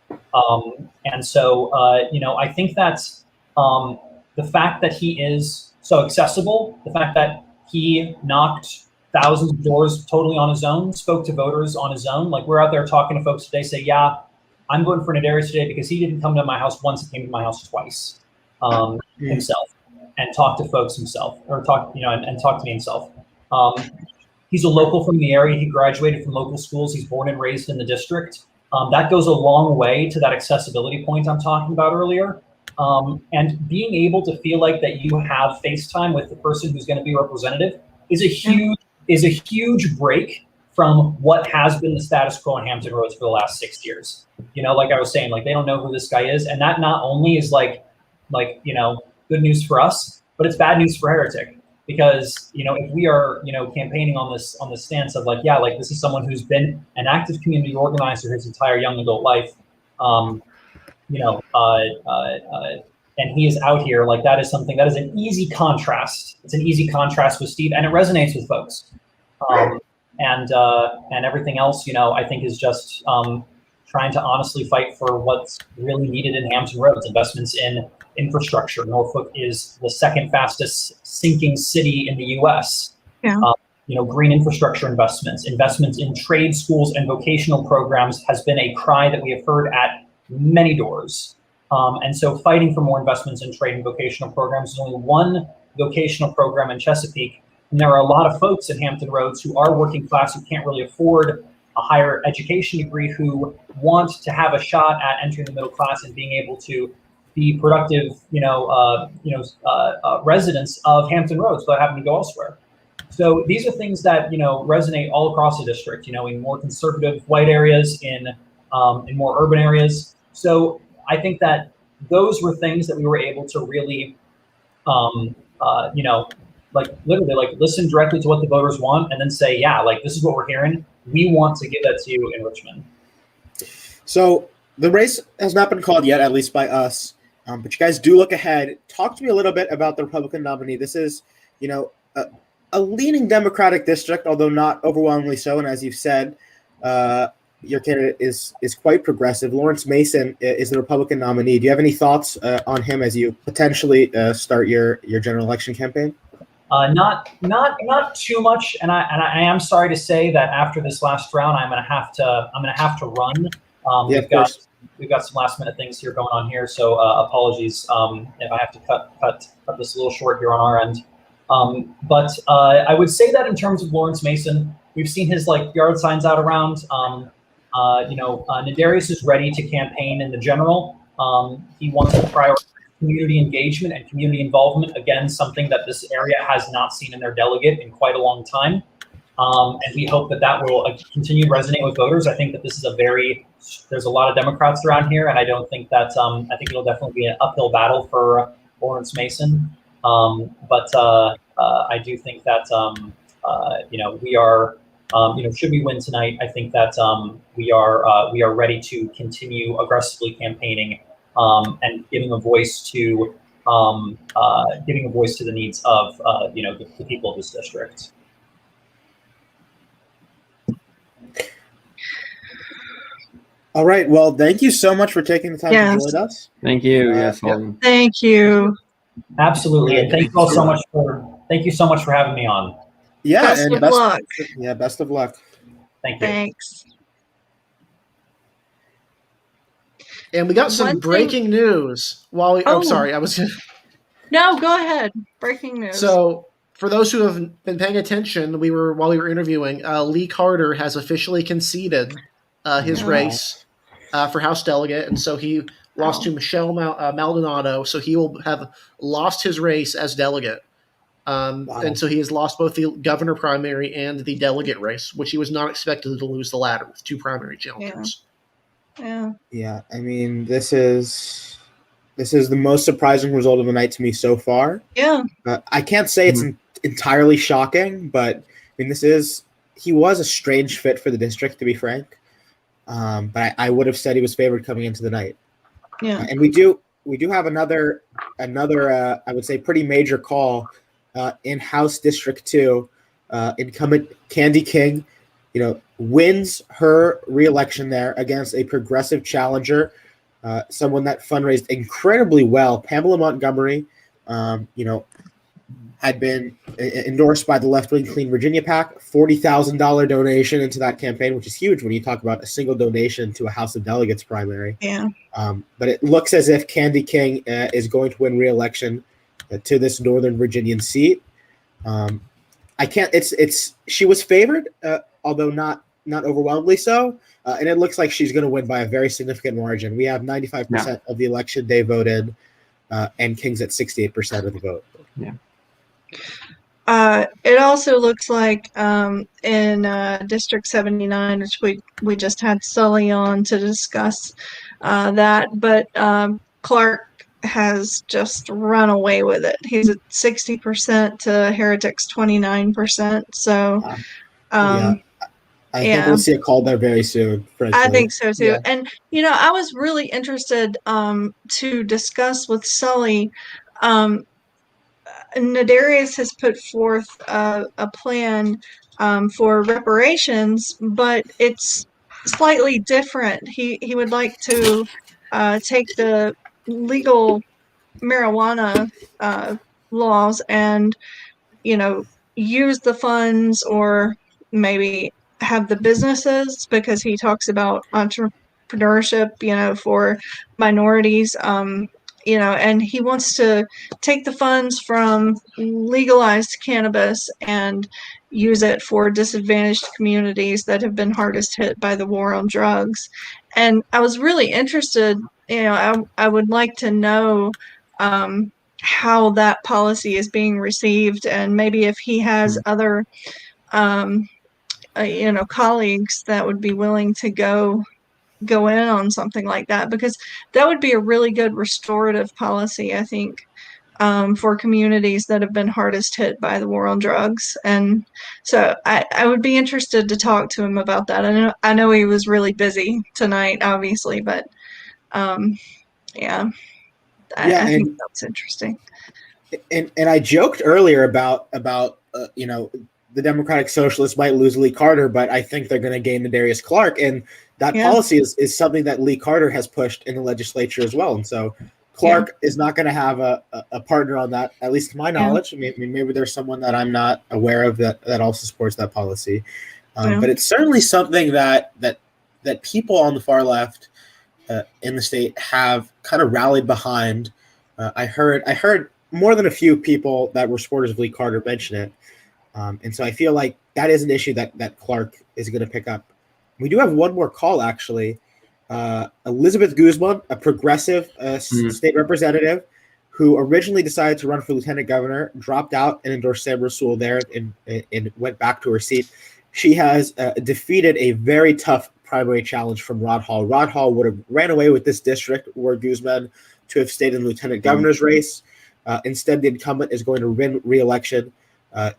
And so, I think that's the fact that he is so accessible, the fact that he knocked thousands of doors totally on his own, spoke to voters on his own. Like we're out there talking to folks today, say, yeah, I'm voting for Nedarius today because he didn't come to my house once, he came to my house twice himself. and talk to folks himself, or talk, and talk to me himself. He's a local from the area. He graduated from local schools. He's born and raised in the district. That goes a long way to that accessibility point I'm talking about earlier. And being able to feel like that you have FaceTime with the person who's going to be representative is a huge break from what has been the status quo in Hampton Roads for the last 6 years. Like I was saying, like they don't know who this guy is, and that not only is like good news for us, but it's bad news for Heretic. Because if we are campaigning on this stance of like this is someone who's been an active community organizer his entire young adult life, and he is out here, like that is something that is an easy contrast. It's an easy contrast with Steve, and it resonates with folks. And everything else, I think is just trying to honestly fight for what's really needed in Hampton Roads, investments in infrastructure. Norfolk is the second fastest sinking city in the U.S. Yeah. Green infrastructure investments in trade schools and vocational programs has been a cry that we have heard at many doors. And so fighting for more investments in trade and vocational programs. There's only one vocational program in Chesapeake. And there are a lot of folks in Hampton Roads who are working class, who can't really afford a higher education degree, who want to have a shot at entering the middle class and being able to be productive, residents of Hampton Roads without having to go elsewhere. So these are things that resonate all across the district. In more conservative white areas, in more urban areas. So I think that those were things that we were able to really, literally listen directly to what the voters want, and then say, this is what we're hearing. We want to give that to you in Richmond. So the race has not been called yet, at least by us. But you guys do look ahead. Talk to me a little bit about the Republican nominee. This is, a leaning Democratic district, although not overwhelmingly so. And as you've said, your candidate is quite progressive. Lawrence Mason is the Republican nominee. Do you have any thoughts on him as you potentially start your general election campaign? Not too much. And I am sorry to say that after this last round, I'm gonna have to run. We've got some last minute things here going on here, so apologies if I have to cut this a little short here on our end. But I would say that in terms of Lawrence Mason, we've seen his yard signs out around. Nedarius is ready to campaign in the general. He wants to prioritize community engagement and community involvement. Again, something that this area has not seen in their delegate in quite a long time. And we hope that will continue to resonate with voters. I think that this is there's a lot of Democrats around here, and I don't think that, I think it'll definitely be an uphill battle for Lawrence Mason. But I do think that, we are, should we win tonight, I think that we are ready to continue aggressively campaigning and giving a voice to the needs of, the people of this district. All right. Well, thank you so much for taking the time to join us. Thank you. Thank you. Absolutely. And thank you so much for having me on. Yeah. Best of luck. Yeah. Best of luck. Thank you. Thanks. And we got some breaking news while I'm sorry, No, go ahead. Breaking news. So for those who have been paying attention, while we were interviewing, Lee Carter has officially conceded his race for House Delegate, and so he lost to Michelle Maldonado, so he will have lost his race as delegate. And so he has lost both the governor primary and the delegate race, which he was not expected to lose the latter with two primary challengers. Yeah. I mean, this is the most surprising result of the night to me so far. Yeah. I can't say it's entirely shocking, but I mean, he was a strange fit for the district, to be frank. But I would have said he was favored coming into the night. Yeah. And we do have another I would say pretty major call in House District 2. Incumbent Candy King, wins her re-election there against a progressive challenger, someone that fundraised incredibly well. Pamela Montgomery, had been endorsed by the left-wing Clean Virginia PAC, $40,000 donation into that campaign, which is huge when you talk about a single donation to a House of Delegates primary. Yeah. But it looks as if Candy King is going to win re-election to this Northern Virginian seat. I can't. She was favored, although not overwhelmingly so. And it looks like she's going to win by a very significant margin. We have 95% of the election day voted, and King's at 68% of the vote. Yeah. It also looks like in District 79, which we just had Sully on to discuss that, but Clark has just run away with it. He's at 60% to Heretics 29%. So, I think we'll see a call there very soon. I think so too. Yeah. And I was really interested to discuss with Sully. Nedarius has put forth a plan for reparations, but it's slightly different. He would like to take the legal marijuana laws and use the funds, or maybe have the businesses, because he talks about entrepreneurship for minorities, and he wants to take the funds from legalized cannabis and use it for disadvantaged communities that have been hardest hit by the war on drugs. And I was really interested, I would like to know how that policy is being received, and maybe if he has other, colleagues that would be willing to go in on something like that, because that would be a really good restorative policy, I think, for communities that have been hardest hit by the war on drugs. And so I would be interested to talk to him about that. I know he was really busy tonight, obviously, but I think that's interesting. And I joked earlier about the Democratic Socialists might lose Lee Carter, but I think they're going to gain Nedarius Clark, and that policy is something that Lee Carter has pushed in the legislature as well. And so Clark is not going to have a partner on that, at least to my knowledge. I mean, maybe there's someone that I'm not aware of that also supports that policy. But it's certainly something that people on the far left in the state have kind of rallied behind. I heard more than a few people that were supporters of Lee Carter mention it. And so I feel like that is an issue that Clark is going to pick up. We do have one more call, actually. Elizabeth Guzman, a progressive state representative who originally decided to run for lieutenant governor, dropped out and endorsed Sam Razul there and went back to her seat. She has defeated a very tough primary challenge from Rod Hall. Rod Hall would have ran away with this district were Guzman to have stayed in the lieutenant governor's race. Instead, the incumbent is going to win re-election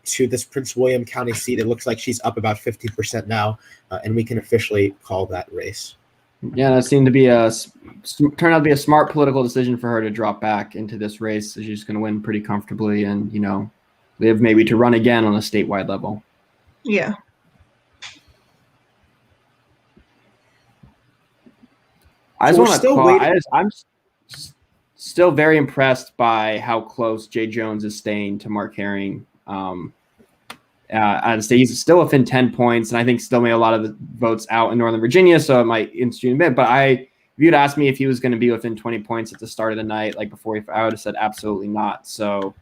to this Prince William County seat. It looks like she's up about 50% now, and we can officially call that race. Yeah, that seemed to be turned out to be a smart political decision for her to drop back into this race. So she's going to win pretty comfortably, and live maybe to run again on a statewide level. Yeah. I just want to. I'm still very impressed by how close Jay Jones is staying to Mark Herring. I'd say he's still within 10 points, and I think still made a lot of the votes out in Northern Virginia, so it might interest you a bit. But if you'd asked me if he was going to be within 20 points at the start of the night, like before, I would have said absolutely not. So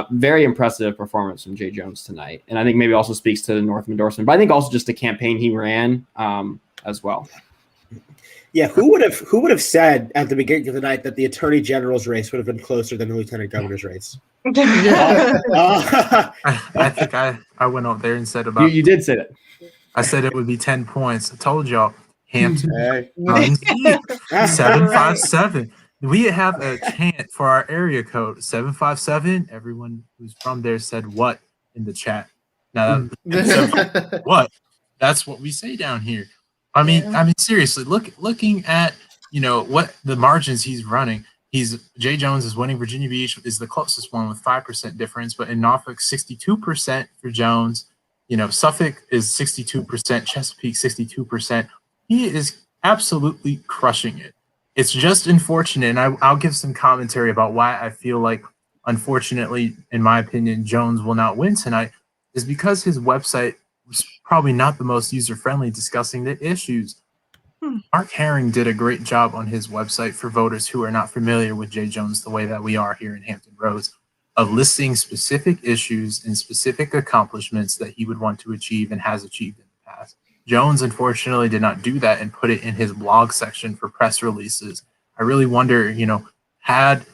very impressive performance from Jay Jones tonight. And I think maybe also speaks to the Northam endorsement, but I think also just the campaign he ran as well. Yeah, who would have said at the beginning of the night that the Attorney General's race would have been closer than the Lieutenant Governor's race? I think I went up there and said about you did say that. I said it would be 10 points. I told y'all Hampton 757. We have a chant for our area code 757. Everyone who's from there said what in the chat. Now what? That's what we say down here. I mean, seriously, looking at, what the margins he's running. Jay Jones is winning. Virginia Beach is the closest one with 5% difference, but in Norfolk, 62% for Jones. Suffolk is 62%, Chesapeake 62%. He is absolutely crushing it. It's just unfortunate, and I'll give some commentary about why I feel like, unfortunately, in my opinion, Jones will not win tonight, is because his website was probably not the most user-friendly discussing the issues. Mark Herring did a great job on his website for voters who are not familiar with Jay Jones the way that we are here in Hampton Roads. of listing specific issues and specific accomplishments that he would want to achieve and has achieved in the past. Jones, unfortunately, did not do that and put it in his blog section for press releases. I really wonder, had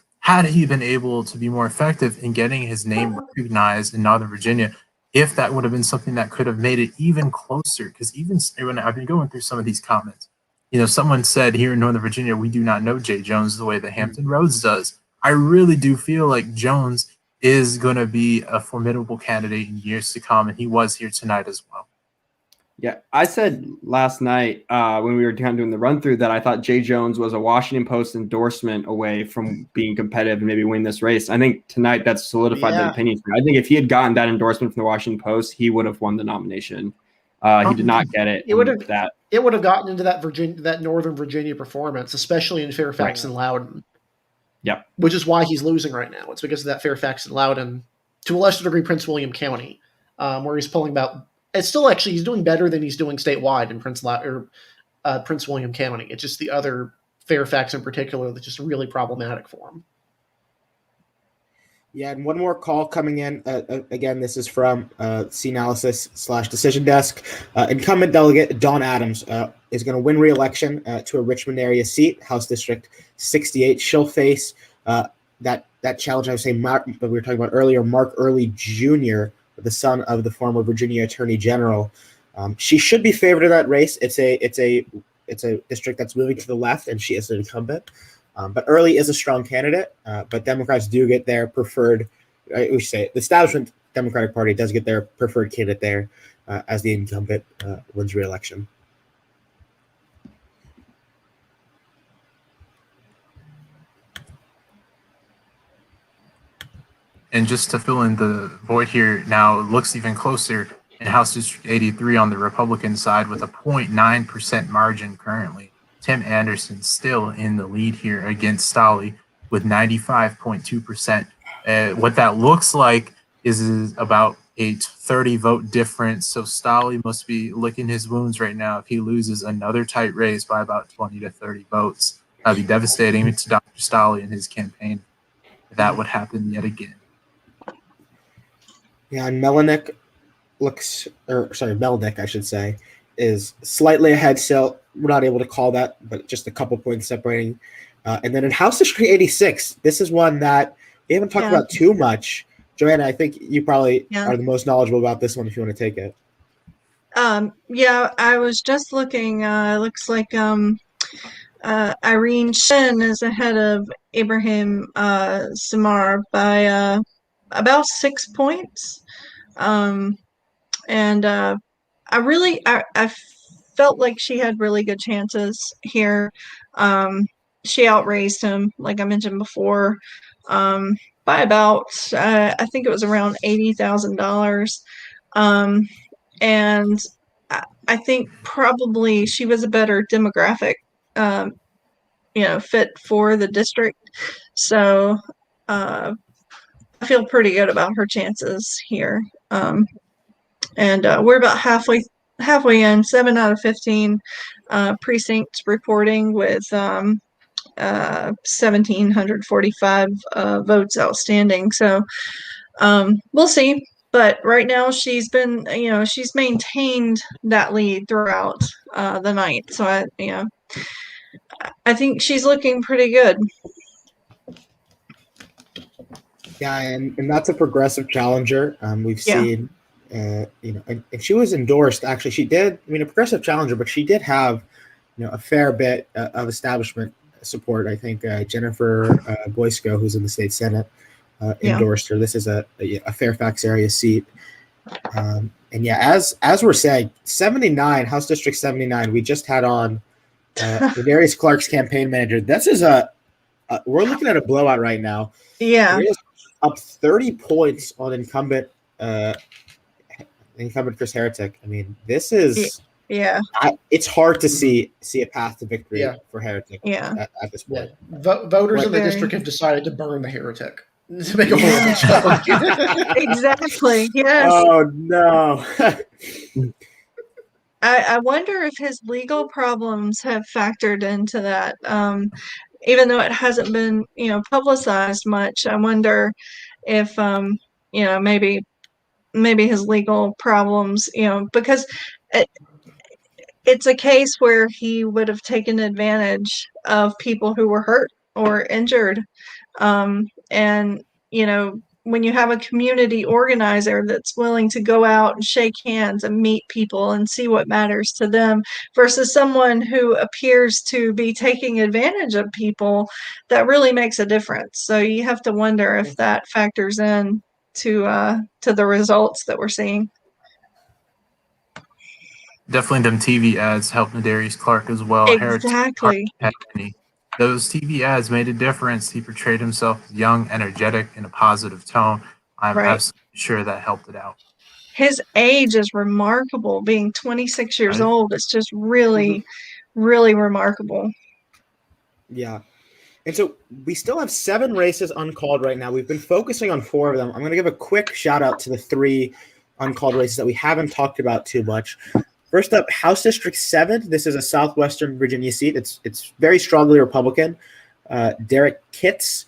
he been able to be more effective in getting his name recognized in Northern Virginia, if that would have been something that could have made it even closer. Because even when I've been going through some of these comments, someone said here in Northern Virginia, we do not know Jay Jones the way that Hampton Roads does. I really do feel like Jones is going to be a formidable candidate in years to come, and he was here tonight as well. Yeah, I said last night when we were kind of doing the run through that I thought Jay Jones was a Washington Post endorsement away from being competitive and maybe winning this race. I think tonight that's solidified that opinion. I think if he had gotten that endorsement from the Washington Post, he would have won the nomination. He did not get it. It would have gotten into that Northern Virginia performance, especially in Fairfax and Loudoun. Yep. Which is why he's losing right now. It's because of that Fairfax and Loudoun, to a lesser degree, Prince William County, where he's pulling about. It's still actually he's doing better than he's doing statewide in Prince William County. It's just the other Fairfax in particular that's just really problematic for him. Yeah, and one more call coming in. Again, this is from CNalysis/Decision Desk. Incumbent delegate Dawn Adams is going to win re-election to a Richmond area seat, House District 68. She'll face that challenge I was saying that we were talking about earlier, Mark Early Jr., the son of the former Virginia Attorney General. She should be favored in that race. It's a district that's moving to the left, and she is an incumbent. But Early is a strong candidate, but Democrats do get their preferred, we say the establishment Democratic Party does get their preferred candidate there as the incumbent wins re-election. And just to fill in the void here, now it looks even closer in House District 83 on the Republican side with a 0.9% margin currently. Tim Anderson still in the lead here against Stolley with 95.2%. What that looks like is about a 30 vote difference. So Stolley must be licking his wounds right now if he loses another tight race by about 20 to 30 votes. That'd be devastating to Dr. Stolley and his campaign if that would happen yet again. Yeah, and Melnick, I should say, is slightly ahead still. We're not able to call that, but just a couple points separating. And then in House District 86, this is one that we haven't talked about too much. Joanna, I think you probably are the most knowledgeable about this one if you want to take it. I was just looking. Looks like Irene Shen is ahead of Abraham Samar by about 6 points. I felt like she had really good chances here. She outraised him, like I mentioned before, by about, I think it was around $80,000. And I think probably she was a better demographic, fit for the district. So I feel pretty good about her chances here. We're about halfway in, 7 out of 15 precincts reporting with 1,745 votes outstanding. So we'll see. But right now she's maintained that lead throughout the night. So I think she's looking pretty good. Yeah, and that's a progressive challenger. We've seen, and she was endorsed. Actually, she did. A progressive challenger, but she did have, a fair bit of establishment support. I think Jennifer Boysko, who's in the state senate, endorsed her. This is a Fairfax area seat. As we're saying, 79 House District 79. We just had on Nedarius Clark's campaign manager. This is we're looking at a blowout right now. Yeah. Up 30 points on incumbent Chris Heretic. This is it's hard to see a path to victory for Heretic at this point. Voters in the district have decided to burn the Heretic to make a horrible joke. Exactly. Yes. Oh no. I wonder if his legal problems have factored into that. Even though it hasn't been, publicized much, I wonder if maybe his legal problems, because it's a case where he would have taken advantage of people who were hurt or injured. And, when you have a community organizer that's willing to go out and shake hands and meet people and see what matters to them versus someone who appears to be taking advantage of people, that really makes a difference. So you have to wonder if that factors in to the results that we're seeing. Definitely them TV ads helped Nedarius Clark as well. Exactly. Those TV ads made a difference. He portrayed himself as young, energetic, in a positive tone. I'm absolutely sure that helped it out. His age is remarkable, being 26 years old. It's just really, really remarkable. Yeah. And so we still have 7 races uncalled right now. We've been focusing on 4 of them. I'm going to give a quick shout out to the 3 uncalled races that we haven't talked about too much. First up, House District 7. This is a southwestern Virginia seat. It's very strongly Republican. Derek Kitts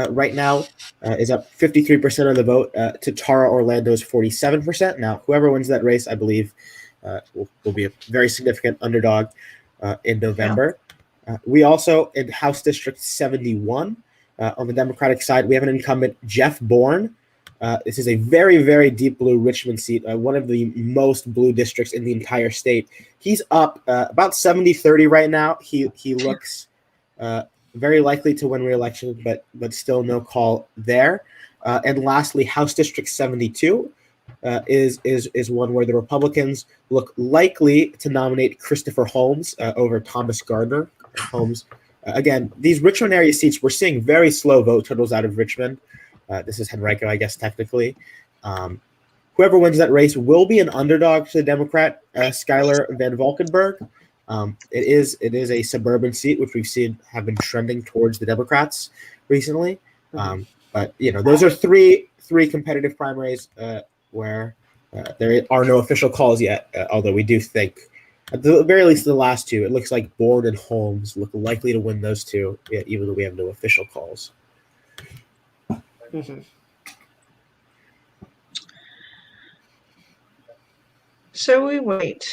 right now is up 53% of the vote to Tara Orlando's 47%. Now, whoever wins that race, I believe, will be a very significant underdog in November. Yeah. We also, in House District 71, on the Democratic side, we have an incumbent, Jeff Bourne. This is a very, very deep blue Richmond seat, one of the most blue districts in the entire state. He's up about 70-30 right now. He looks very likely to win re-election, but still no call there. And lastly, House District 72 is one where the Republicans look likely to nominate Christopher Holmes over Thomas Gardner. Holmes, again, these Richmond area seats, we're seeing very slow vote totals out of Richmond. This is Henrico, I guess, technically. Whoever wins that race will be an underdog to the Democrat, Schuyler Van Valkenburg. It is a suburban seat, which we've seen have been trending towards the Democrats recently. But those are three competitive primaries where there are no official calls yet. Although we do think, at the very least, the last 2, it looks like Bourne and Holmes look likely to win those 2, even though we have no official calls. Mm-hmm. So we wait.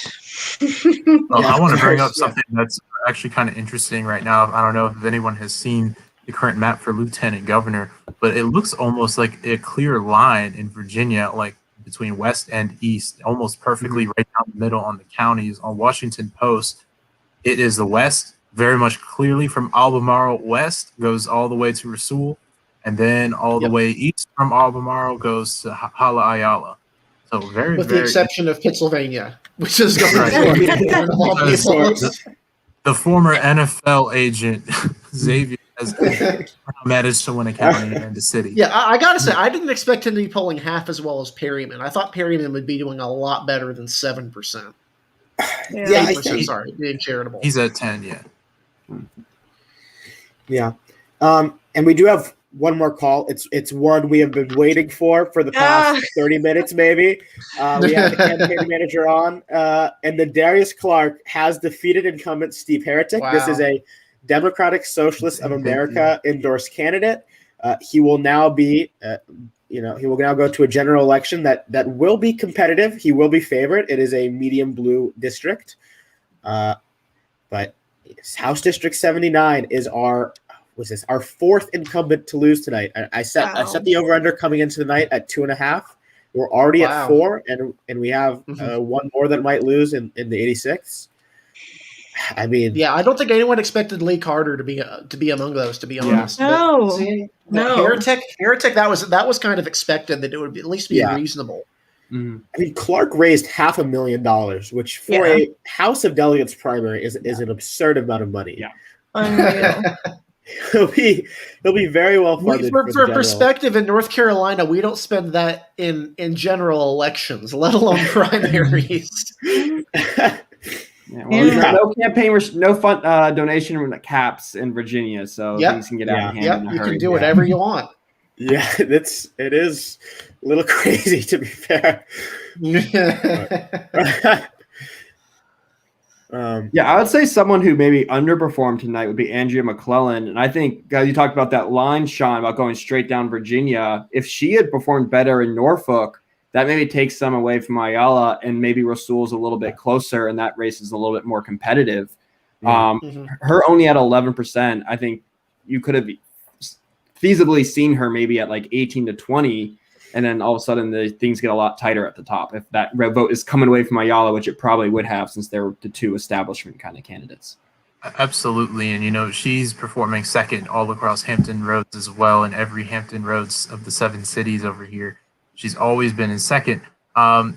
I want to bring up something that's actually kind of interesting right now. I don't know if anyone has seen the current map for lieutenant governor, but it looks almost like a clear line in Virginia, like between west and east, almost perfectly right down the middle on the counties. On Washington Post, it is the west, very much clearly from Albemarle west, goes all the way to Razul, and then all the way east from Albemarle goes to Hala Ayala. So with the exception of Pennsylvania, which is going the former NFL agent Xavier has managed to win a county and a city. Yeah, I gotta say, I didn't expect him to be polling half as well as Perryman. I thought Perryman would be doing a lot better than 7%. Yeah, 8%, sorry, being charitable. He's at 10, Yeah. And we do have one more call. It's one we have been waiting for the past 30 minutes, maybe. We have the campaign manager on, and Nedarius Clark has defeated incumbent Steve Heretic. Wow. This is a Democratic Socialist of America endorsed candidate. He will now be, he will now go to a general election that will be competitive. He will be favored. It is a medium blue district, but House District 79 is our 4th incumbent to lose tonight. I set the over/under coming into the night at 2.5. We're already at 4, and we have one more that might lose in the 86th. I mean, I don't think anyone expected Lee Carter to be among those. To be honest, no. Heretic. That was kind of expected that it would at least be reasonable. I mean, Clark raised $500,000, which for a House of Delegates primary is an absurd amount of money. Yeah, unreal. He'll be very well funded. For perspective, in North Carolina, we don't spend that in general elections, let alone primaries. No campaign, no fund donation caps in Virginia, so things can get out of hand. You can do whatever you want. Yeah, it is a little crazy, to be fair. Yeah, I would say someone who maybe underperformed tonight would be Andrea Mclemon. And I think, guys, you talked about that line, Sean, about going straight down Virginia. If she had performed better in Norfolk, that maybe takes some away from Ayala, and maybe Razul's a little bit closer, and that race is a little bit more competitive. Her only at 11%, I think you could have feasibly seen her maybe at like 18 to 20, and then all of a sudden the things get a lot tighter at the top if that red vote is coming away from Ayala, which it probably would have since they're the two establishment kind of candidates. Absolutely. And, she's performing second all across Hampton Roads as well, in every Hampton Roads of the 7 cities over here. She's always been in second.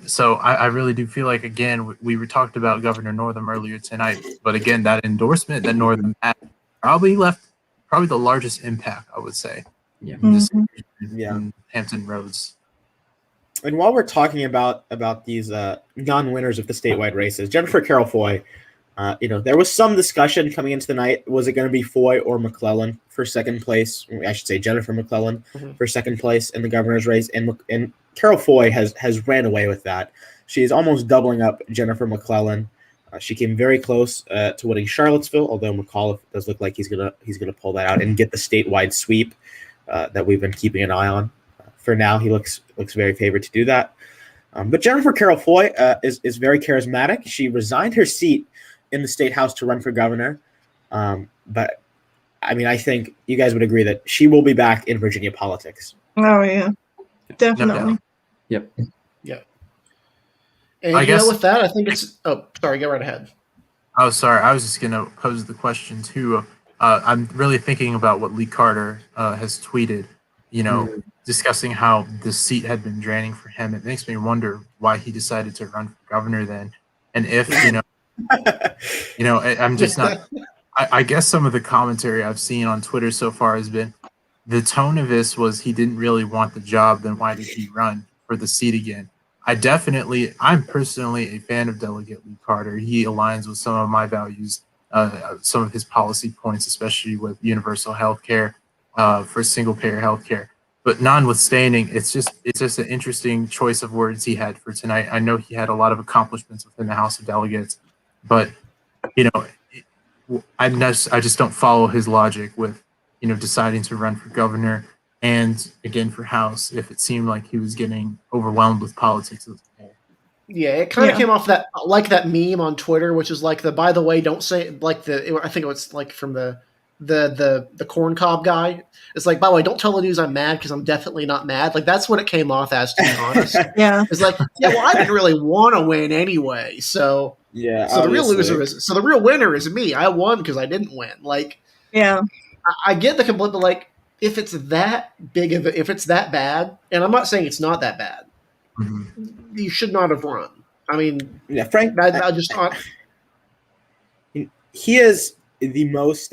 So I really do feel like, again, we were talked about Governor Northam earlier tonight, but again, that endorsement that Northam had probably left the largest impact, I would say. Yeah. In Hampton Roads. And while we're talking about these non-winners of the statewide races, Jennifer Carroll Foy, there was some discussion coming into the night. Was it going to be Foy or McClellan for second place? I should say Jennifer McClellan for second place in the governor's race. And Carroll Foy has ran away with that. She is almost doubling up Jennifer McClellan. She came very close to winning Charlottesville, although Mcauliffe does look like he's gonna pull that out and get the statewide sweep that we've been keeping an eye on. For now, he looks very favored to do that. But Jennifer Carroll Foy is very charismatic. She resigned her seat in the state house to run for governor. But I mean, I think you guys would agree that she will be back in Virginia politics. Oh yeah, definitely. Yep. And I guess with that, I think it's. Oh, sorry. Go right ahead. Oh, sorry. I was just going to pose the question too. I'm really thinking about what Lee Carter has tweeted, discussing how the seat had been draining for him. It makes me wonder why he decided to run for governor then. And if, I'm just not, I guess some of the commentary I've seen on Twitter so far has been, the tone of this was he didn't really want the job, then why did he run for the seat again? I'm personally a fan of Delegate Lee Carter. He aligns with some of my values, some of his policy points, especially with universal health care, for single-payer health care. But notwithstanding, it's just an interesting choice of words he had for tonight. I know he had a lot of accomplishments within the House of Delegates, but, I just don't follow his logic with, deciding to run for governor and again for House if it seemed like he was getting overwhelmed with politics as a whole. Yeah, it kind of came off that meme on Twitter, which is like by the way, don't say I think it was like from the corn cob guy. It's like, by the way, don't tell the news I'm mad because I'm definitely not mad. Like that's what it came off as, to be honest. Yeah. It's like, I didn't really want to win anyway. So yeah. So the real winner is me. I won because I didn't win. Like, yeah. I get the complaint, but like, if it's that bad, and I'm not saying it's not that bad, you should not have run. I mean, yeah, Frank, I just thought he is the most.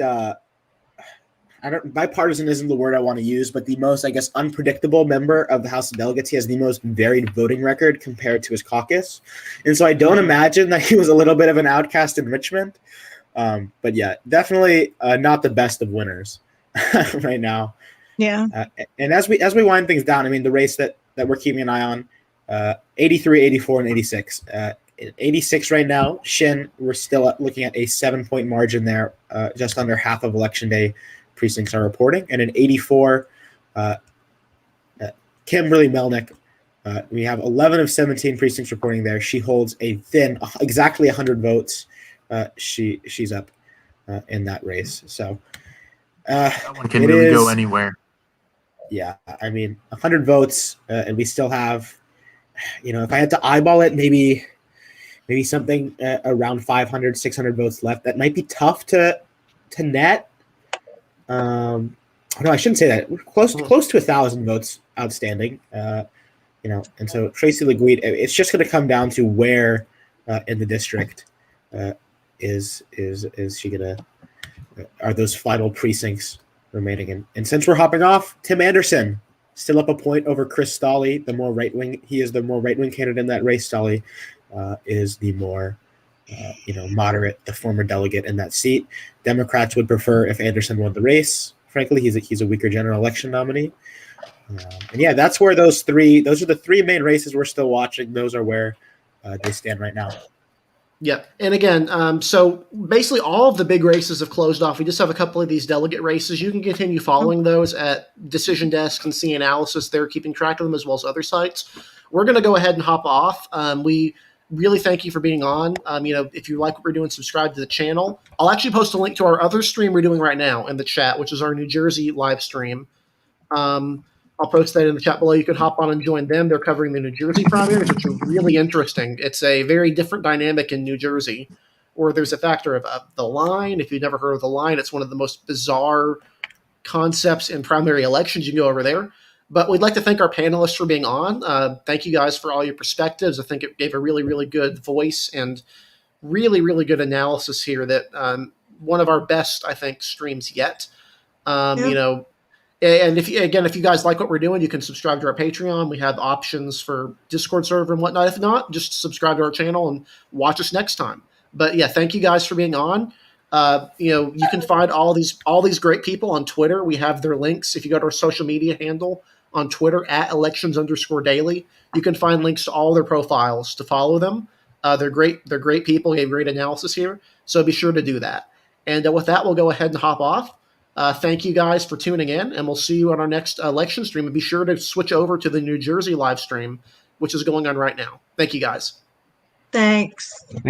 Bipartisan isn't the word I want to use, but the most, I guess, unpredictable member of the House of Delegates. He has the most varied voting record compared to his caucus, and so I don't imagine that he was a little bit of an outcast in Richmond. But yeah, definitely not the best of winners right now. Yeah. And as we wind things down, I mean, the race that we're keeping an eye on, 83, 84, and 86. 86 right now, Shin, we're still looking at a 7-point margin there, just under half of Election Day precincts are reporting. And in 84, Kimberly Melnick, we have 11 of 17 precincts reporting there. She holds a thin, exactly 100 votes. She's up in that race. So that one can really go anywhere. Yeah, I mean, 100 votes, and we still have, if I had to eyeball it, maybe something around 500, 600 votes left. That might be tough to net. No, I shouldn't say that. We're close to 1,000 votes outstanding. And so Tracy LeGuide, it's just going to come down to where in the district is she going to are those final precincts remaining. And since we're hopping off, Tim Anderson still up a point over Chris Stolley, the more right wing. He is the more right wing candidate in that race. Stolley is the more moderate, the former delegate in that seat. Democrats would prefer if Anderson won the race. Frankly, he's a weaker general election nominee. And yeah, that's where those are the three main races we're still watching. Those are where they stand right now. Yeah. And again, so basically all of the big races have closed off. We just have a couple of these delegate races. You can continue following those at Decision Desk and See Analysis. They're keeping track of them as well as other sites. We're going to go ahead and hop off. We really thank you for being on. If you like what we're doing, subscribe to the channel. I'll actually post a link to our other stream we're doing right now in the chat, which is our New Jersey live stream. I'll post that in the chat below. You can hop on and join them. They're covering the New Jersey primaries, which are really interesting. It's a very different dynamic in New Jersey, where there's a factor of the line. If you've never heard of the line, it's one of the most bizarre concepts in primary elections. You can go over there. But we'd like to thank our panelists for being on. Thank you guys for all your perspectives. I think it gave a really, really good voice and really, really good analysis here. That one of our best, I think, streams yet. And if you guys like what we're doing, you can subscribe to our Patreon. We have options for Discord server and whatnot. If not, just subscribe to our channel and watch us next time. But yeah, thank you guys for being on. You can find all these great people on Twitter. We have their links. If you go to our social media handle on Twitter at elections_daily, you can find links to all their profiles to follow them. They're great. They're great people. They have great analysis here. So be sure to do that. And with that, we'll go ahead and hop off. Thank you guys for tuning in, and we'll see you on our next election stream. And be sure to switch over to the New Jersey live stream, which is going on right now. Thank you guys. Thanks. Thanks.